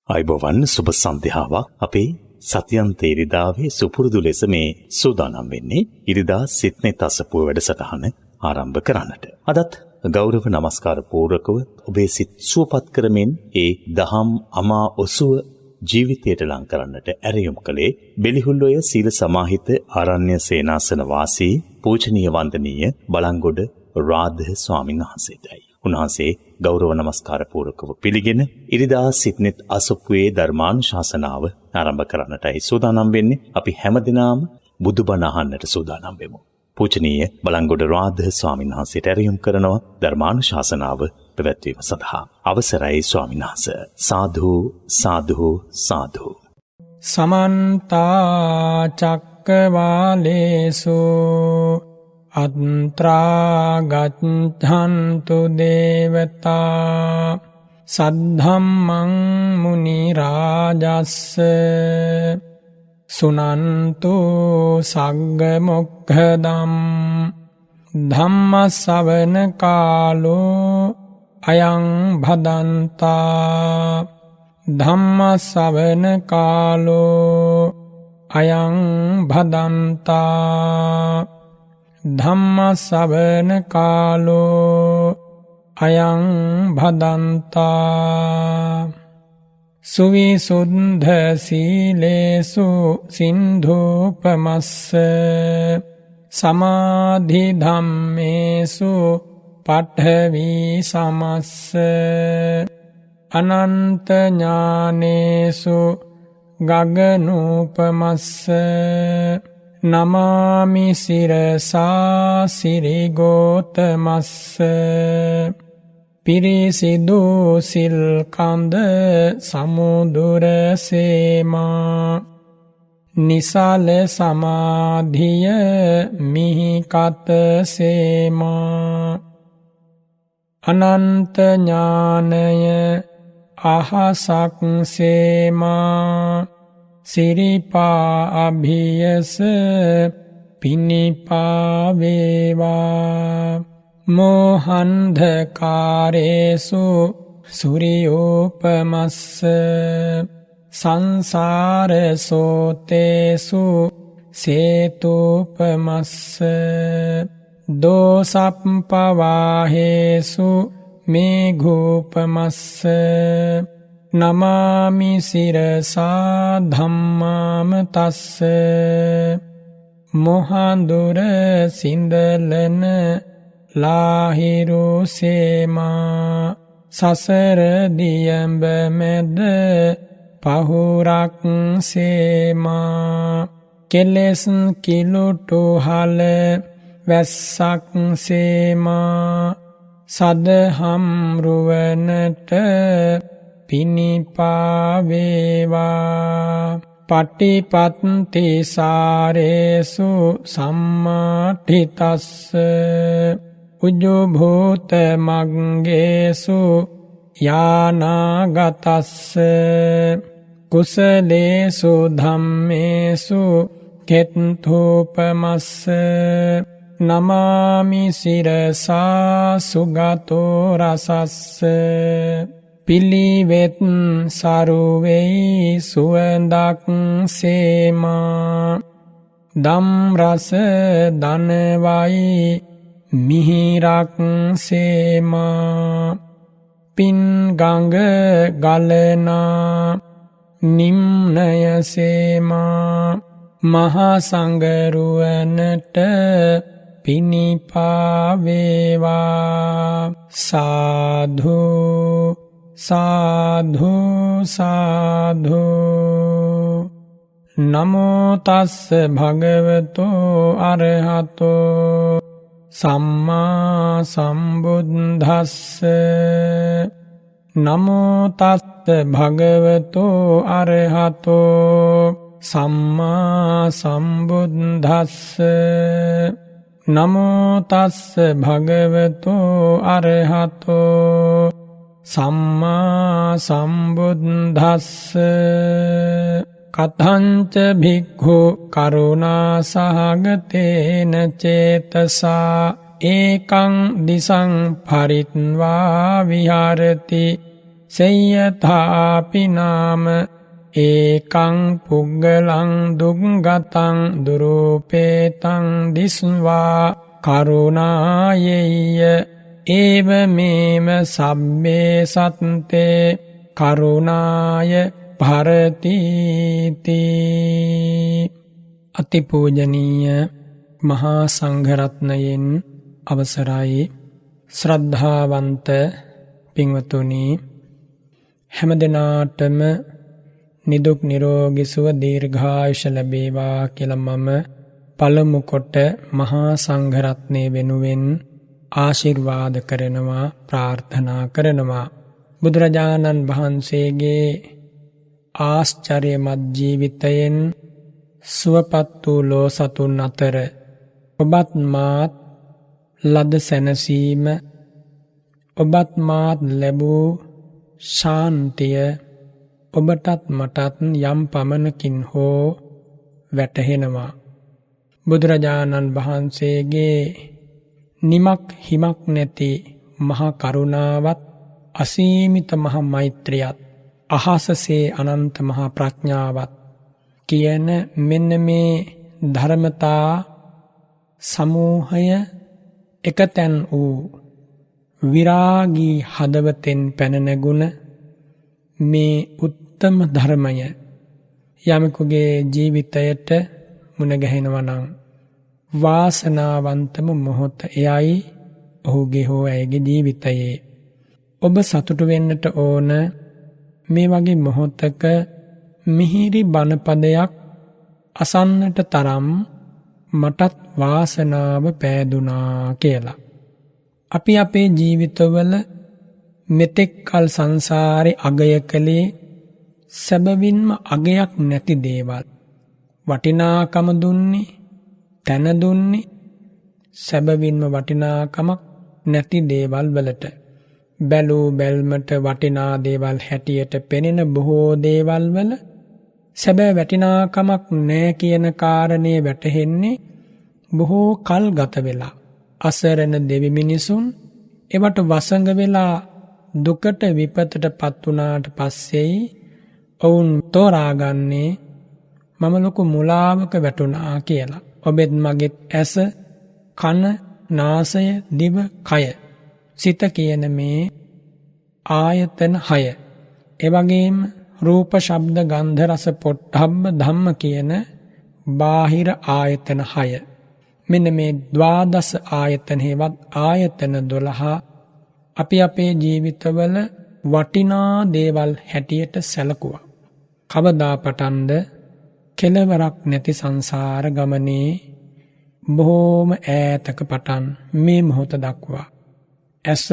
අයිබෝවන් සුබ සන්ධ්‍යාවක් අපේ සතියන්ත ඉරිදාවේ සුපුරුදු ලෙස මේ සූදානම් වෙන්නේ ඉරිදා සිත්නේ තසපුව වැඩසටහන ආරම්භ කරන්නට. අදත් ගෞරව නමස්කාර පූර්වකව ඔබේ සිත් සුවපත් කරමින් ඒ දහම් අමා ඔසුව ජීවිතයට ලං කරන්නට ඇරයුම් කළේ බෙලිහුල්ලොය සීල සමාහිත ආරණ්‍ය සේනාසන වාසී පූජනීය වන්දනීය බලංගොඩ රාධ ස්වාමීන් වහන්සේටයි. උන්වහන්සේ ගෞරව නමස්කාර පූර්වකව පිළිගෙන ඉරිදා සිත්නෙත් අසපුවේ ධර්මානුශාසනාව ආරම්භ කරන්නටයි සූදානම් වෙන්නේ. අපි හැමදිනම බුදුබණ අහන්නට සූදානම් වෙමු. පූජනීය බලංගොඩ රාධ ස්වාමීන් වහන්සේට ඇරයුම් කරනවා ධර්මානුශාසනාව පැවැත්වීම සඳහා. අවසරයි ස්වාමීන් වහන්සේ. සාදු සාදු සාදු. සමන්ත චක්කවාලේසු අත්‍රා ගච්ඡන්තු දේවතා සද්ධම්මං මුනි රාජස්ස සුනන්තු සග්ග මොක්ඛදම් ධම්ම ශ්‍රවණ කාලෝ අයං භදන්තා ධම්ම ශ්‍රවණ කාලෝ අයං භදන්තා ධම්ම ශ්‍රවණ කාලෝ අයං භදන්තා සුවිසුද්ධ සීලේසු සින්ධූපමස්ස සමාධි ධම්මේසු පඨවි සමස්ස අනන්ත ඥානේසු ගගනූපමස්ස නමාමි සිරසා සිරිගෝතමස්ස පිරිසිදු සිල් කඳ සමුදුර සේමා නිසල සමාධිය මිහිකත සේමා අනන්ත ඥානය අහසක් සේමා සිරිපා අභියස පිනිපා වේවා මෝහන්ධකාරේසු සුරියෝපමස්ස සංසාර සෝතේසු සේතෝපමස්ස දෝසප්පවාහේසු මේඝෝපමස්ස නමාමි සිරසා ධම්මාම තස්ස මොහන්දුර සින්දලන ලාහිරු සේමා සසර දියඹ මැද පහුරක් සේමා කෙලෙස් කිලුටු හල වැස්සක් සේමා සදහම් රුවනට පිනිපා වේවා පටිපත්ති සාරේසු සම්මාඨිතස්ස උජ්ජභූත මග්ගේසු යානාගතස්ස කුසලේසු ධම්මේසු කෙත්ථූපමස්ස නමාමි සිරසා සුගතෝ රසස්ස පිළිවෙත් සරුවෙයි සුවඳක් සේමා දම් රස දනවයි මිහිරක් සේමා පින් ගඟ ගලනා නිම්නය සේමා මහා සංගරුවනට පිනිපා වේවා සාධු සාධු සාධු නමෝ තස්ස භගවතෝ අරහතෝ සම්මා සම්බුද්දස්ස නමෝ තස්ස භගවතෝ අරහතෝ සම්මා සම්බුද්දස්ස නමෝ තස්ස භගවතෝ අරහතෝ සම්මා සම්බුද්දස්ස කතංච භික්ඛු කරුණා සහගතේන චේතසා ඒකං දිසං පරිත්වා විහරති සෙය්‍යථාපි නාම ඒකං පුග්ගලං දුක්ගතං දුරූපේතං දිස්වා කරුණායෙය්‍ය ඒව මේම සබ්බේ සත්තේ කරුණාය භරතිති. අතිපූජනීය මහා සංඝරත්නයෙන් අවසරයි ශ්‍රද්ධාවන්ත පින්වතුනි, හැම දිනාටම නිදුක් නිරෝගී සුව දීර්ඝායුෂ ලැබේවා කියලා මම පළමු කොට මහා සංඝරත්නය වෙනුවෙන් ආශිර්වාද කරනවා, ප්‍රාර්ථනා කරනවා. බුදුරජාණන් වහන්සේගේ ආශ්චර්යමත් ජීවිතයෙන් සුවපත් වූ ලෝ සතුන් අතර ඔබත් මාත් ලද සැනසීම, ඔබත් මාත් ලැබූ ශාන්තිය ඔබටත් මටත් යම් පමණකින් හෝ වැටහෙනවා. බුදුරජාණන් වහන්සේගේ නිමක් හිමක් නැති මහා කරුණාවත්, අසීමිත මහා මෛත්‍රියත්, අහසසේ අනන්ත මහා ප්‍රඥාවත් කියන මෙන්න මේ ධර්මතා සමූහය එකතැන් වූ විරාගී හදවතෙන් පැන නැගුණ මේ උත්තම ධර්මය යමෙකුගේ ජීවිතයට මුණ ගැහෙනවා නම් වාසනාවන්තම මොහොත එයයි ඔහුගේ හෝ ඇයගේ ජීවිතයේ. ඔබ සතුටු වෙන්නට ඕන මේ වගේ මොහොතක මිහිරි බණපදයක් අසන්නට තරම් මටත් වාසනාව පෑදුනා කියලා. අපි අපේ ජීවිතවල මෙතෙක් කල් සංසාරේ අගය කළේ සැබවින්ම අගයක් නැති දේවල්. වටිනාකම දුන්නේ, තැන දුන්නේ සැබවින්ම වටිනාකමක් නැති දේවල් වලට. බැලූ බැල්මට වටිනා දේවල් හැටියට පෙනෙන බොහෝ දේවල් වල සැබෑ වටිනාකමක් නෑ කියන කාරණේ වැටහෙන්නේ බොහෝ කල් ගත වෙලා. අසරණ දෙවි මිනිසුන් එවට වසඟ වෙලා දුකට විපතට පත් වුණාට පස්සෙයි ඔවුන් තෝරාගන්නේ මම ලොකු මුලාවක වැටුණා කියලා. ඔබෙත් මගෙත් ඇස, කන, නාසය, දිව, කය, සිත කියන මේ ආයතන 6, එවැගේම රූප, ශබ්ද, ගන්ධ, රස, පොට්ටබ්බ ධම්ම කියන බාහිර ආයතන 6. මෙන්න මේ ද්වාදස ආයතන හේවත් ආයතන 12 අපි අපේ ජීවිතවල වටිනා දේවල් හැටියට සැලකුවා. කවදා පටන්ද කෙලවරක් නැති සංසාර ගමනේ බොහෝම ඈතක පටන් මේ මොහොත දක්වා ඇස,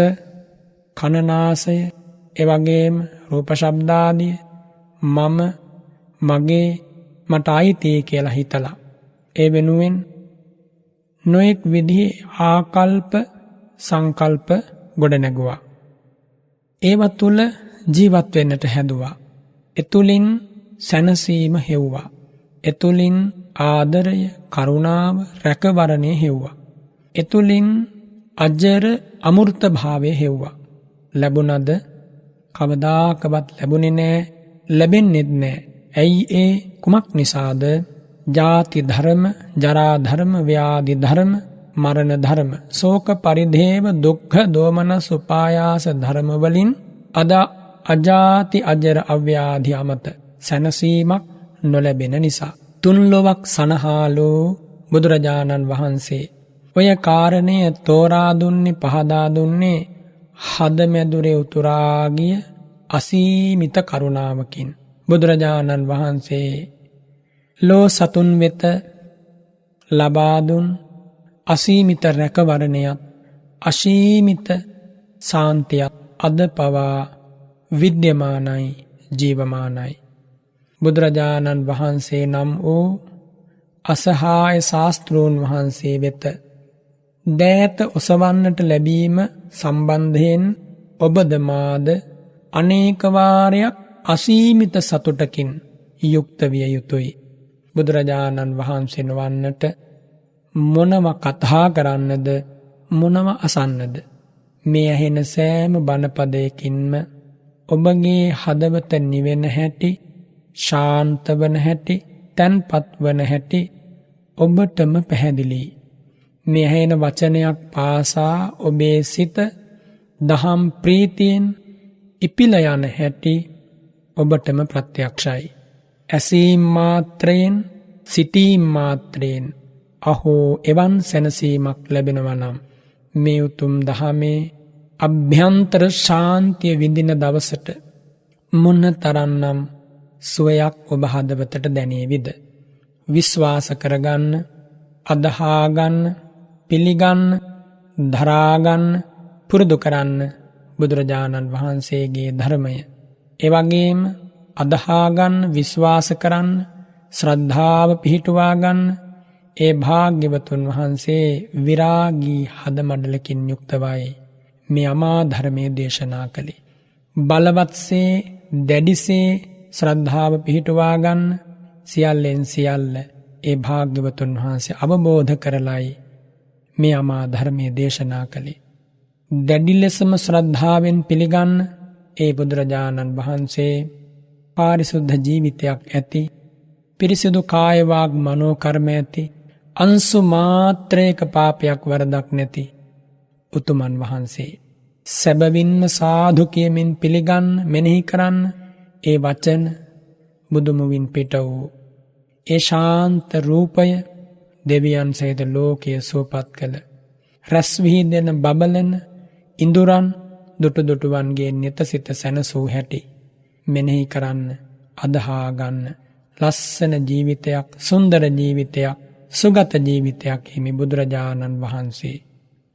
කන, නාසය, එවැගේම රූප, ශබ්දාදිය මම, මගේ, මට අයිති කියලා හිතලා ඒ වෙනුවෙන් නොඑක් විදිහේ ආකල්ප, සංකල්ප ගොඩ නැගුවා. ඒව තුල ජීවත් වෙන්නට හැදුවා. එතුලින් සැනසීම හෙව්වා. එතුලින් ආදරය, කරුණාව, රැකවරණය හෙව්වා. එතුලින් අජර අමෘත භාවය හෙව්වා. ලැබුණද? කවදාකවත් ලැබුණේ නෑ, ලැබෙන්නේත් නෑ. ඇයි ඒ කුමක් නිසාද? ජාති ධර්ම, ජරා ධර්ම, ව්‍යාධි ධර්ම, මරණ ධර්ම, ශෝක පරිදේව, දුක්ඛ දෝමනස් උපායාස ධර්ම වලින් අද අජාති අජර අව්‍යාධි අමත සැනසීමක් නොලැබෙන නිසා. තුන් ලොවක් සනහාලෝ බුදුරජාණන් වහන්සේ ඔය කාරණය තෝරා දුන්නේ, පහදා දුන්නේ හදමැදුරේ උතුරා ගිය අසීමිත කරුණාවකින්. බුදුරජාණන් වහන්සේ ලෝ සතුන් වෙත ලබා දුන් අසීමිත රැකවරණයත්, අසීමිත සාන්තියත් අද පවා විද්‍යමානයි, ජීවමානයි. බුදුරජාණන් වහන්සේ නම් වූ අසහාය ශාස්ත්‍රූන් වහන්සේ වෙත දෑත ඔසවන්නට ලැබීම සම්බන්ධයෙන් ඔබද මාද අනේක වාරයක් අසීමිත සතුටකින් යුක්ත විය යුතුයි. බුදුරජාණන් වහන්සේ වන්නට මොනව කතා කරන්නද, මොනව අසන්නද? මේ ඇහෙන සෑම බණපදයකින්ම ඔබගේ හදවත නිවෙන හැටි, ශාන්ත වන හැටි, තැන්පත් වන හැටි ඔබටම පැහැදිලි. මේ ඇහෙන වචනයක් පාසා ඔබේ සිත දහම් ප්‍රීතියෙන් ඉපිල යන හැටි ඔබටම ප්‍රත්‍යක්ෂයි. ඇසීම් මාත්‍රයෙන්, සිතීම් මාත්‍රයෙන් අහෝ එවන් සැනසීමක් ලැබෙනවා නම් මේ උතුම් දහමේ අභ්‍යන්තර ශාන්තිය විඳින දවසට මොන තරම්නම් සුවයක් ඔබ හදවතට දැනේවිද? විශ්වාස කරගන්න, අදහාගන්න, පිළිගන්න, දරාගන්න, පුරුදු කරන්න බුදුරජාණන් වහන්සේගේ ධර්මය. එවැගේම අදහාගන්න, විශ්වාස කරන්න, ශ්‍රද්ධාව පිහිටුවා ගන්න ඒ භාග්‍යවතුන් වහන්සේ විරාගී හදමඩලකින් යුක්තවයි මේ අමා ධර්මයේ දේශනා කළේ. බලවත්සේ, දැඩිසේ ශ්‍රද්ධාව පිහිටුවා ගන්න සියල්ලෙන් සියල්ල ඒ භාග්‍යවතුන් වහන්සේ අවබෝධ කරලයි මේ අමා ධර්මයේ දේශනා කළේ. දැඩි ලෙසම ශ්‍රද්ධාවෙන් පිළිගන්න ඒ බුදුරජාණන් වහන්සේ පාරිශුද්ධ ජීවිතයක් ඇති, පිරිසිදු කාය වාග් මනෝ කර්ම ඇති, අංශු මාත්‍රයක පාපයක් වරදක් නැති උතුමන් වහන්සේ. සැබවින්ම සාදු කියමින් පිළිගන්න, මෙනෙහි කරන්න ඒ වචන බුදුමුවින් පිට වූ ඒ ශාන්ත රූපය දෙවියන් සහිත ලෝකය සුවපත් කළ රැස් විහිදෙන බබලන ඉඳුරන් දුටු දුටුවන්ගේ නිත සිත සැනසූ හැටි මෙනෙහි කරන්න, අදහා ගන්න. ලස්සන ජීවිතයක්, සුන්දර ජීවිතයක්, සුගත ජීවිතයක් හිමි බුදුරජාණන් වහන්සේ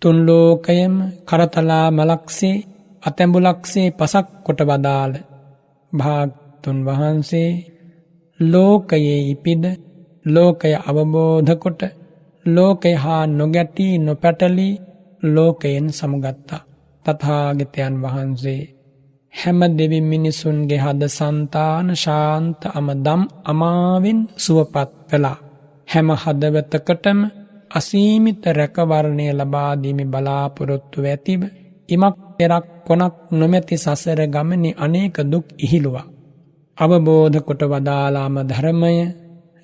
තුන් ලෝකයම කරතලා මලක්සේ අතැඹුලක්සේ පසක් කොට වදාළ භාග්‍යවතුන් වහන්සේ ලෝකයේ ඉපිද, ලෝකය අවබෝධ කොට, ලෝකය හා නොගැටී නොපැටලී ලෝකයෙන් සමුගත්තා. තථාගතයන් වහන්සේ හැම දෙවි මිනිසුන්ගේ හද సంతාන ශාන්ත අමදම් අමාවෙන් සුවපත් කළා. හැම හදවතකටම අසීමිත රැකවරණය ලබා දීමේ බලාපොරොත්තු ඇතිව ඉමක් පෙරක් කොනක් නොමැති සසර ගමනේ අනේක දුක් ඉහිලුවා. අවබෝධ කොට වදාලාම ධර්මය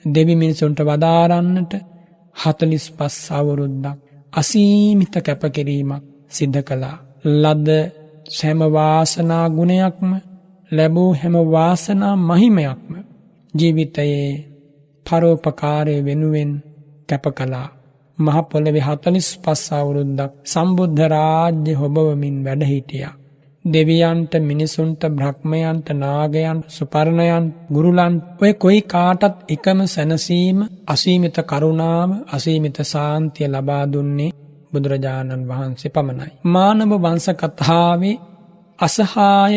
දෙවි මිනිසුන්ට වදාරන්නට 45 අවුරුද්දක් අසීමිත කැපකිරීමක් සිද්ධ කළා. ලද හැම වාසනා ගුණයක්ම, ලැබූ හැම වාසනා මහිමයක්ම ජීවිතයේ පරෝපකාරය වෙනුවෙන් කැප කළා. මහ පොළවේ 45 අවුරුද්දක් සම්බුද්ධ රාජ්‍ය හොබවමින් වැඩ හිටියා. දෙවියන්ට, මිනිසුන්ට, බ්‍රහ්මයන්ට, නාගයන්ට, සුපර්ණයන්, ගුරුලන් ඔය කොයි කාටත් එකම සැනසීම, අසීමිත කරුණාව, අසීමිත සාන්තිය ලබා දුන්නේ බුදුරජාණන් වහන්සේ පමණයි. මානව වංශ කතාවේ අසහාය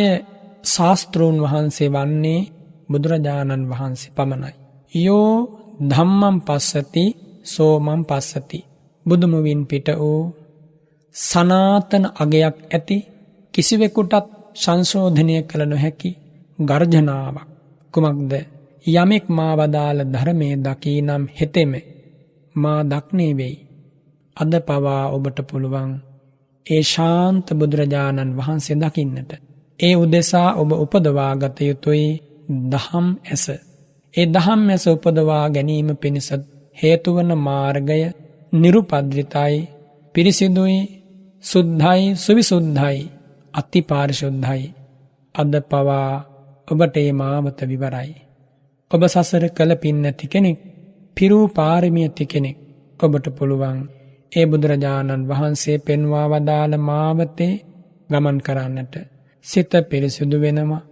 ශාස්ත්‍රූන් වහන්සේ වන්නේ බුදුරජාණන් වහන්සේ පමණයි. යෝ ධම්මං පස්සති සෝමං පස්සති. බුදුමුවින් පිට වූ සනාතන අගයක් ඇති, කිසිවෙකුටත් සංශෝධනය කළ නොහැකි ගර්ජනාවක්. කුමක්ද? යමෙක් මා වදාළ ධර්මයේ දකීනම් හෙතෙම මා දක්නේ වෙයි. අද පවා ඔබට පුළුවන් ඒ ශාන්ත බුදුරජාණන් වහන්සේ දකින්නට. ඒ උදෙසා ඔබ උපදවා ගත යුතුයි දහම් ඇස. ඒ දහම් ඇස උපදවා ගැනීම පිණිස හේතුවන මාර්ගය නිරුපද්‍රිතයි, පිරිසිදුයි, සුද්ධයි, සුවිසුද්ධයි, අති පාරිශුද්ධයි. අද පවා ඔබට ඒ මාවත විවරයි. ඔබ සසර කළ පින් නැති කෙනෙක්, පිරූ පාරමිය ඇති කෙනෙක්. ඔබට පුළුවන් ඒ බුදුරජාණන් වහන්සේ පෙන්වා වදාළ මාවතේ ගමන් කරන්නට. සිත පිරිසිදු වෙනවා,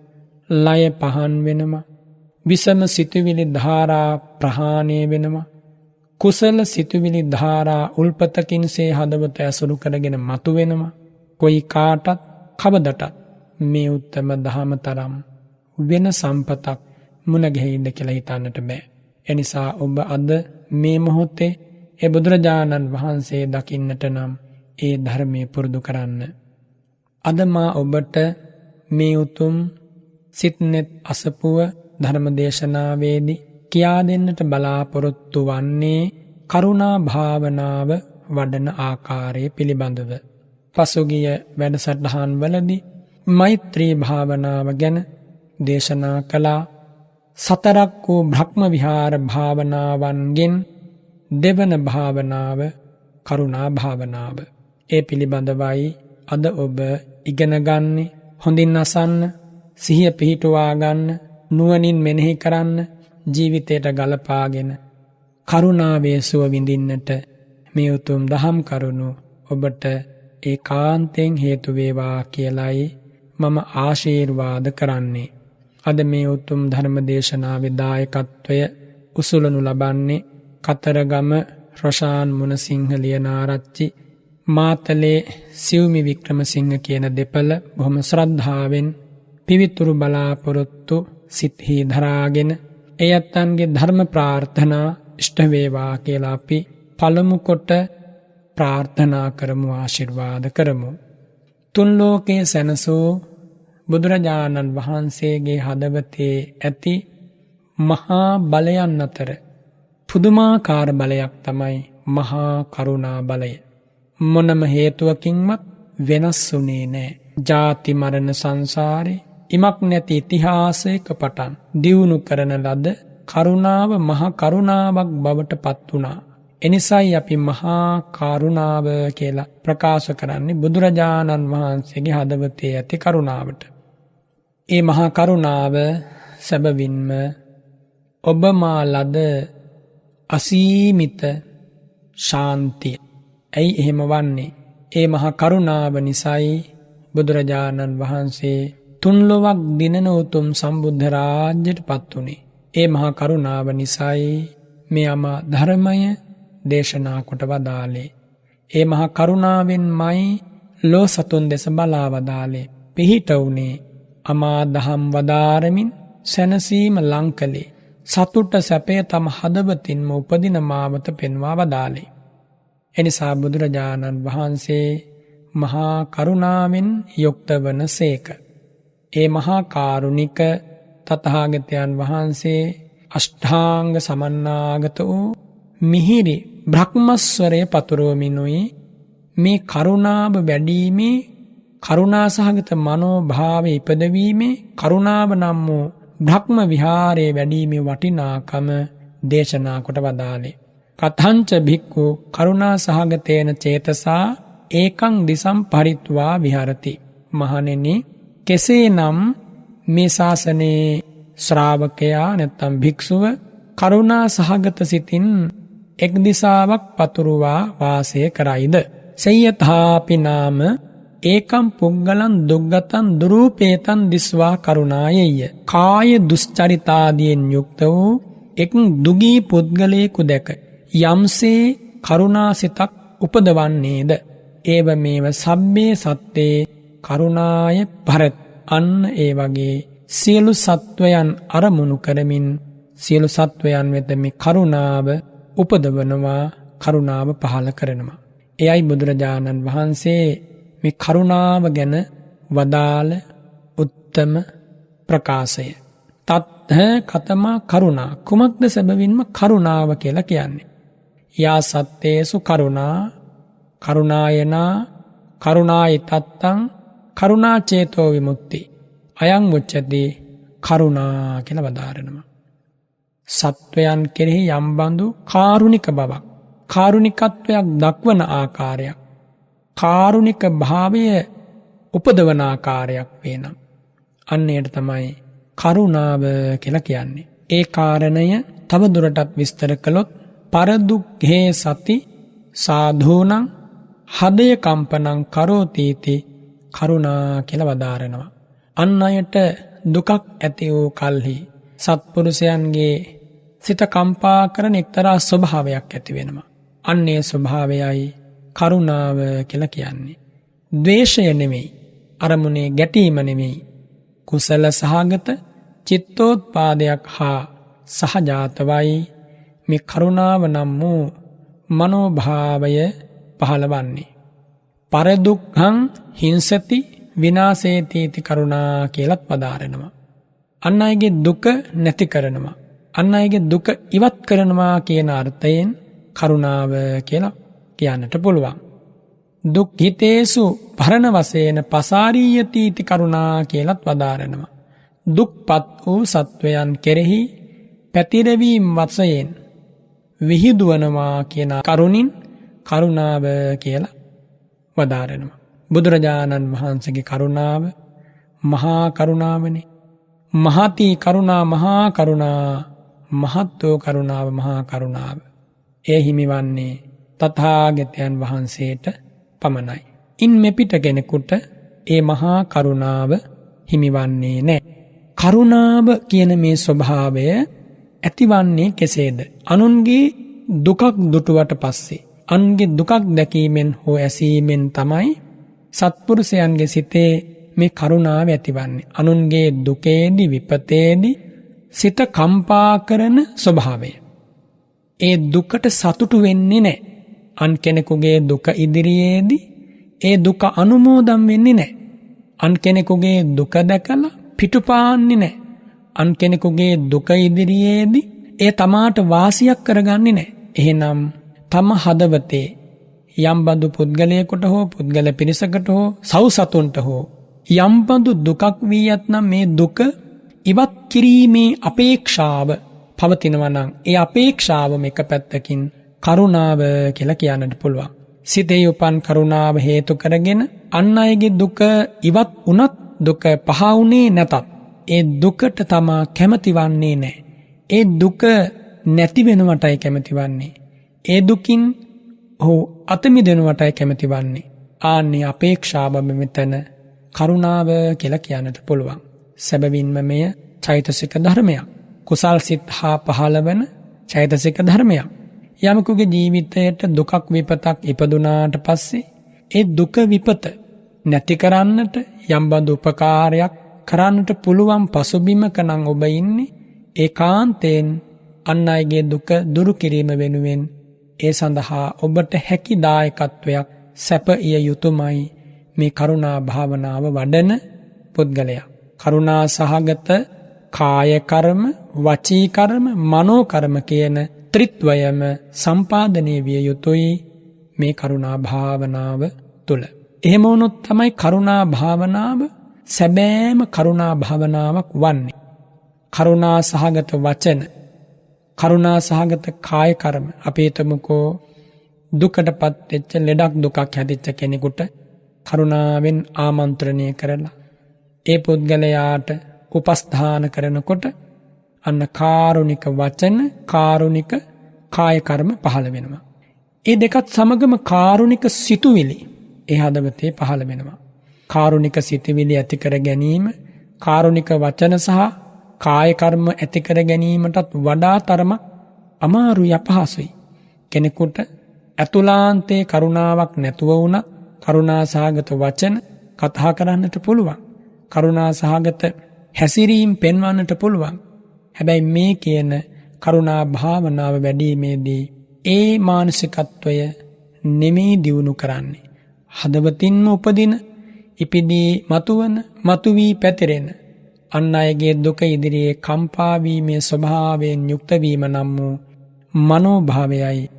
ලය පහන් වෙනවා, විසම සිතුවිලි ධාරා ප්‍රහාණය වෙනවා, කුසල සිතුවිලි ධාරා උල්පතකින්සේ හදවත ඇසුරු කරගෙන මතු වෙනවා. කොයි කාටත් කවදටත් මේ උත්තම දහම තරම් වෙන සම්පතක් මුණ ගැහිද කියලා හිතන්නට බෑ. එනිසා ඔබ අද මේ මොහොතේ ඒ බුදුරජාණන් වහන්සේ දකින්නට නම් ඒ ධර්මයේ පුරුදු කරන්න. අද මා ඔබට මේ උතුම් සිත්නෙත් අසපුව ධර්ම දේශනාවේදී කියා දෙන්නට බලාපොරොත්තු වන්නේ කරුණා භාවනාව වඩන ආකාරය පිළිබඳව. පසුගිය වැඩසටහන් වලදී මෛත්‍රී භාවනාව ගැන දේශනා කළා. සතරක් වූ බ්‍රහ්ම විහාර භාවනාවන්ගෙන් දෙවන භාවනාව කරුණා භාවනාව. ඒ පිළිබඳවයි අද ඔබ ඉගෙන ගන්නේ. හොඳින් අසන්න, සිහිය පිහිටුවා ගන්න, නුවණින් මෙනෙහි කරන්න, ජීවිතයට ගලපාගෙන කරුණාවේ සුව විඳින්නට මේ උතුම් දහම් කරුණු ඔබට ඒකාන්තයෙන් හේතු වේවා කියලයි මම ආශිර්වාද කරන්නේ. අද මේ උතුම් ධර්ම දේශනාවේ දායකත්වය උසුලනු ලබන්නේ කතරගම රොෂාන් මුණසිංහ ලියනාරච්චි, මාතලේ සිව්මි වික්‍රමසිංහ කියන දෙපළ බොහොම ශ්‍රද්ධාවෙන් පිවිතුරු බලාපොරොත්තු සිත්හි දරාගෙන ඒ අත්තන්ගේ ධර්ම ප්‍රාර්ථනා ඉෂ්ට වේවා කියලා අපි පළමු කොට ප්‍රාර්ථනා කරමු, ආශිර්වාද කරමු. තුන් ලෝකයේ සැනසූ බුදුරජාණන් වහන්සේගේ හදවතේ ඇති මහා බලයන් අතර පුදුමාකාර බලයක් තමයි මහා කරුණා බලය. මොනම හේතුවකින්වත් වෙනස් වුණේ නෑ. ජාති මරණ සංසාරේ ඉමක් නැති ඉතිහාසයක පටන් දියුණු කරන ලද කරුණාව මහා කරුණාවක් බවට පත් වුණා. එනිසයි අපි මහා කරුණාව කියලා ප්‍රකාශ කරන්නේ බුදුරජාණන් වහන්සේගේ හදවතේ ඇති කරුණාවට. ඒ මහා කරුණාව සැබවින්ම ඔබ මා ලද අසීමිත ශාන්තිය. ඇයි එහෙම වන්නේ? ඒ මහා කරුණාව නිසයි බුදුරජාණන් වහන්සේ තුන්ලොවක් දිනන උතුම් සම්බුද්ධ රාජ්‍යයට පත් වුණේ. ඒ මහා කරුණාව නිසයි මේ අමා ධර්මය දේශනා කොට වදාලේ. ඒ මහා කරුණාවෙන්මයි ලෝ සතුන් දෙස බලා වදාලේ. පිහිට වුණේ අමා දහම් වදාරමින් සැනසීම ලංකලේ. සතුට සැපය තම හදවතින්ම උපදින මාවත පෙන්වා වදාලේ. එනිසා බුදුරජාණන් වහන්සේ මහා කරුණාවෙන් යුක්ත වන සේක. ඒ මහා කාරුණික තථාගතයන් වහන්සේ අෂ්ඨාංග සමන්නාගත වූ මිහිරි බ්‍රහ්මස්වරය පතුරවමිනුයි මේ කරුණාව වැඩීමේ, කරුණා සහගත මනෝභාවය ඉපදවීමේ, කරුණාව නම් වූ බ්‍රහ්ම විහාරයේ වැඩීමේ වටිනාකම දේශනා කොට වදාළේ. කතංච භික්ඛු කරුණා සහගතේන චේතසා ඒකං දිසම් පරිත්වා විහරති. මහණෙනි, කෙසේනම් මේ ශාසනයේ ශ්‍රාවකයා නැත්තම් භික්ෂුව කරුණා සහගත සිතින් එක් දිසාවක් පතුරුවා වාසය කරයිද? සය්‍යථාපි නාම ඒකම් පුග්ගලං දුග්ගතං දුරූපේතං දිස්වා කරුණායෙය. කාය දුස්චරිතාදියෙන් යුක්ත වූ එක් දුගී පුද්ගලයෙකු දැක යම්සේ කරුණාසිතක් උපදවන්නේද? ඒව මේව සබ්බේ සත්තේ කරුණාය භරත්. අන්න ඒ වගේ සියලු සත්වයන් අරමුණු කරමින් සියලු සත්වයන් වෙත මේ කරුණාව උපදවනවා, කරුණාව පහළ කරනවා. එයයි බුදුරජාණන් වහන්සේ මේ කරුණාව ගැන වදාළ උත්තම ප්‍රකාශය. තත්හ කතමා කරුණා. කුමක්ද සැබවින්ම කරුණාව කියලා කියන්නේ? යා සත්තේසු කරුණා කරුණායනා කරුණායි තත්තං කරුණා චේතෝ විමුක්ති අයං උච්චති කරුණා කියලා වදාරනවා. සත්වයන් කෙරෙහි යම්බඳු කාරුණික බවක්, කාරුණිකත්වයක් දක්වන ආකාරයක්, කාරුණික භාවය උපදවන ආකාරයක් වේනම් අන්නේට තමයි කරුණාව කියලා කියන්නේ. ඒ කාරණය තව දුරටත් විස්තර කළොත් පරදුක්ඛේ සති සාධූනං හදය කම්පනං කරෝතීති කරුණා කියලා වදාරනවා. අන් අයට දුකක් ඇති වූ කල්හි සත්පුරුෂයන්ගේ සිත කම්පා කරන එක්තරා ස්වභාවයක් ඇති වෙනවා. අන්නේ ස්වභාවයයි කරුණාව කියලා කියන්නේ. ද්වේෂය නෙමෙයි, අරමුණේ ගැටීම නෙමෙයි, කුසල සහගත චිත්තෝත්පාදයක් හා සහජාතවයි මේ කරුණාව නම් වූ මනෝභාවය පහළවන්නේ. පරදුක්ඛං හිංසති විනාශේති කරුණා කියලත් වදාරනවා. අන් අයගේ දුක නැති කරනවා, අන් අයගේ දුක ඉවත් කරනවා කියන අර්ථයෙන් කරුණාව කියලා කියන්නට පුළුවන්. දුක්ඛිතේසු පරණ වශයෙන් පසාරීයති इति කරුණා කියලත් වදාරනවා. දුක්පත් වූ සත්වයන් කෙරෙහි පැතිරවීම වශයෙන් විහිදුවනවා කියන කරුණින් කරුණාව කියලා වදාරනවා. බුදුරජාණන් වහන්සේගේ කරුණාව මහා කරුණාවනේ. මහති කරුණා මහා කරුණා මහත්වෝ කරුණාව මහා කරුණාව. එය හිමිවන්නේ තථාගතයන් වහන්සේට පමණයි. ඉන් මෙපිට කෙනෙකුට ඒ මහා කරුණාව හිමිවන්නේ නැහැ. කරුණාව කියන මේ ස්වභාවය ඇතිවන්නේ කෙසේද? අනුන්ගේ දුකක් දුටුවට පස්සේ අන්ගේ දුකක් දැකීමෙන් හෝ ඇසීමෙන් තමයි සත්පුරුෂයන්ගේ සිතේ මේ කරුණාව ඇතිවන්නේ. අනුන්ගේ දුකේදී විපතේදී සිත කම්පා කරන ස්වභාවය. ඒ දුකට සතුටු වෙන්නේ නැහැ. අන් කෙනෙකුගේ දුක ඉදිරියේදී ඒ දුක අනුමෝදන් වෙන්නේ නැහැ. අන් කෙනෙකුගේ දුක දැකලා පිටුපාන්නේ නැහැ. අන් කෙනෙකුගේ දුක ඉදිරියේදී ඒ තමාට වාසියක් කරගන්නේ නැහැ. එහෙනම් තම හදවතේ යම්බඳු පුද්ගලයෙකුට හෝ පුද්ගල පිරිසකට හෝ සව්සතුන්ට හෝ යම්බඳු දුකක් වී ඇතනම් මේ දුක ඉවත් කිරීමේ අපේක්ෂාව පවතිනවා නම් ඒ අපේක්ෂාවම එක පැත්තකින් කරුණාව කියලා කියන්නට පුළුවන්. සිතේ උපන් කරුණාව හේතු කරගෙන අන් අයගේ දුක ඉවත් වුණත් දුක පහ වුණේ නැතත් ඒ දුකට තමා කැමති වන්නේ නැහැ. ඒ දුක නැති වෙනවටයි කැමති වන්නේ. ඒ දුකින් ඔහු අත මිදෙනවටයි කැමති වන්නේ. ආන්නේ අපේක්ෂාව මෙතන කරුණාව කියලා කියන්නට පුළුවන්. සැබවින්ම මෙය චෛතසික ධර්මයක්. කුසල් සිත් හා පහළවන චෛතසික ධර්මයක්. යමකුගේ ජීවිතයට දුකක් විපතක් ඉපදුනාට පස්සේ ඒ දුක විපත නැති කරන්නට යම්බඳු උපකාරයක් කරන්නට පුළුවන් පසුබිමක නම් ඔබ ඉන්නේ ඒකාන්තයෙන් අන් අයගේ දුක දුරු කිරීම වෙනුවෙන් ඒ සඳහා ඔබට හැකි දායකත්වයක් සැපිය යුතුයමයි මේ කරුණා භාවනාව වඩන පුද්ගලයා. කරුණා සහගත කාය කර්ම, වචී කර්ම, මනෝ කර්ම කියන ත්‍රිත්වයම සම්පාදනය විය යුතුයි මේ කරුණා භාවනාව තුළ. එහෙම වුණොත් තමයි කරුණා භාවනාව සැබෑම කරුණා භාවනාවක් වන්නේ. කරුණා සහගත වචන, කරුණා සහගත කාය කර්ම. අපි හිතමුකෝ දුකටපත් වෙච්ච ලෙඩක් දුකක් හැදිච්ච කෙනෙකුට කරුණාවෙන් ආමන්ත්‍රණය කරලා ඒ පුද්ගලයාට උපස්ථාන කරනකොට අන්න කාරුණික වචන, කාරුණික කාය කර්ම පහළ වෙනවා. ඒ දෙකත් සමගම කාරුණික සිතුවිලි ඒ හදවතේ පහළ වෙනවා. කාරුණික සිතුවිලි ඇති කර ගැනීම, කාරුණික වචන සහ කාය කර්ම ඇති කර ගැනීමටත් වඩා තරමක් අමාරුයි, අපහසුයි. කෙනෙකුට අතුලාන්තේ කරුණාවක් නැතුව වුණත් කරුණා සහගත වචන කතා කරන්නට පුළුවන්. කරුණා සහගත හැසිරීම පෙන්වන්නට පුළුවන්. හැබැයි මේ කියන කරුණා භාවනාව වැඩිීමේදී ඒ මානසිකත්වය නෙමෙයි දියුණු කරන්නේ. හදවතින්ම උපදින, ඉපිදී මතුවන, මතුවී පැතිරෙන අන් අයගේ දුක ඉදිරියේ කම්පා වීමේ ස්වභාවයෙන් යුක්ත වීම නම් වූ මනෝභාවයයි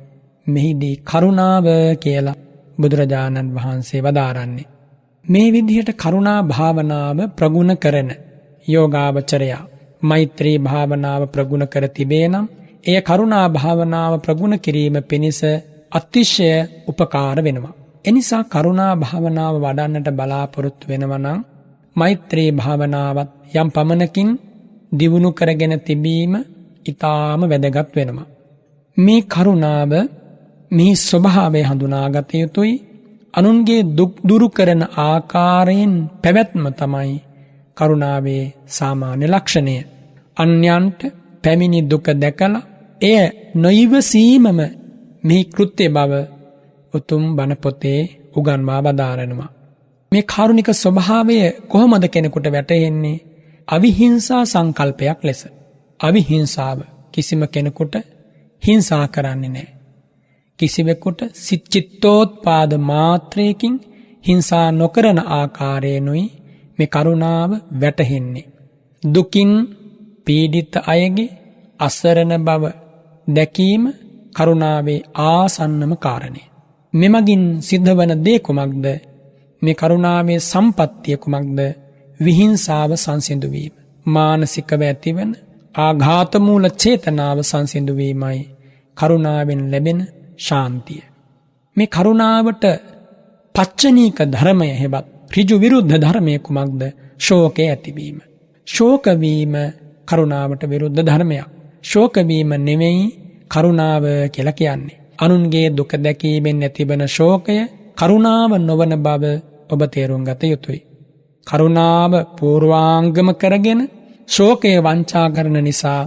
මෙහිදී කරුණාව කියලා බුදුරජාණන් වහන්සේ වදාරන්නේ. මේ විදිහට කරුණා භාවනාව ප්‍රගුණ කරන යෝගාවචරයා මෛත්‍රී භාවනාව ප්‍රගුණ කර තිබේ නම් එය කරුණා භාවනාව ප්‍රගුණ කිරීම පිණිස අතිශය උපකාර වෙනවා. එනිසා කරුණා භාවනාව වඩන්නට බලාපොරොත්තු වෙනවා නම් මෛත්‍රී භාවනාවත් යම් පමණකින් දියුණු කරගෙන තිබීම ඊටාම වැදගත් වෙනවා. මේ කරුණාව මේ ස්වභාවය හඳුනාගත යුතුයි. අනුන්ගේ දුක් දුරු කරන ආකාරයෙන් පැවැත්ම තමයි කරුණාවේ සාමාන්‍ය ලක්ෂණය. අන්‍යයන්ට පැමිණි දුක දැකලා එය නොයිවසීමම මේ කෘත්‍ය බව උතුම් බණ පොතේ උගන්වා වදාරනවා. මේ කාරුණික ස්වභාවය කොහොමද කෙනෙකුට වැටහෙන්නේ? අවිහිංසා සංකල්පයක් ලෙස. අවිහිංසාව කිසිම කෙනෙකුට හිංසා කරන්නේ නැහැ. කිසිවෙකුට චිත්තෝත්පාද මාත්‍රයකින් හිංසා නොකරන ආකාරයෙන්ුයි මේ කරුණාව වැටහෙන්නේ. දුකින් පීඩිත අයගේ අසරණ බව දැකීම කරුණාවේ ආසන්නම කාරණය. මෙමගින් සිද්ධවන දේ කුමක්ද? මේ කරුණාවේ සම්පත්තිය කුමක්ද? විහිංසාව සංසිඳුවීම. මානසිකව ඇතිවන ආඝාතමූල චේතනාව සංසිඳුවීමයි කරුණාවෙන් ලැබෙන ශාන්තිය. මේ කරුණාවට පච්චනීක ධර්මය හෙවත් ඍජු විරුද්ධ ධර්මය කුමක්ද? ශෝකය ඇතිවීම. ශෝකවීම කරුණාවට විරුද්ධ ධර්මයක්. ශෝකවීම නෙමෙයි කරුණාව කියලා කියන්නේ. අනුන්ගේ දුක දැකීමෙන් ඇතිවන ශෝකය කරුණාව නොවන බව ඔබ තේරුම් ගත යුතුයි. කරුණාව පූර්වාංගම කරගෙන ශෝකය වංචා කරන නිසා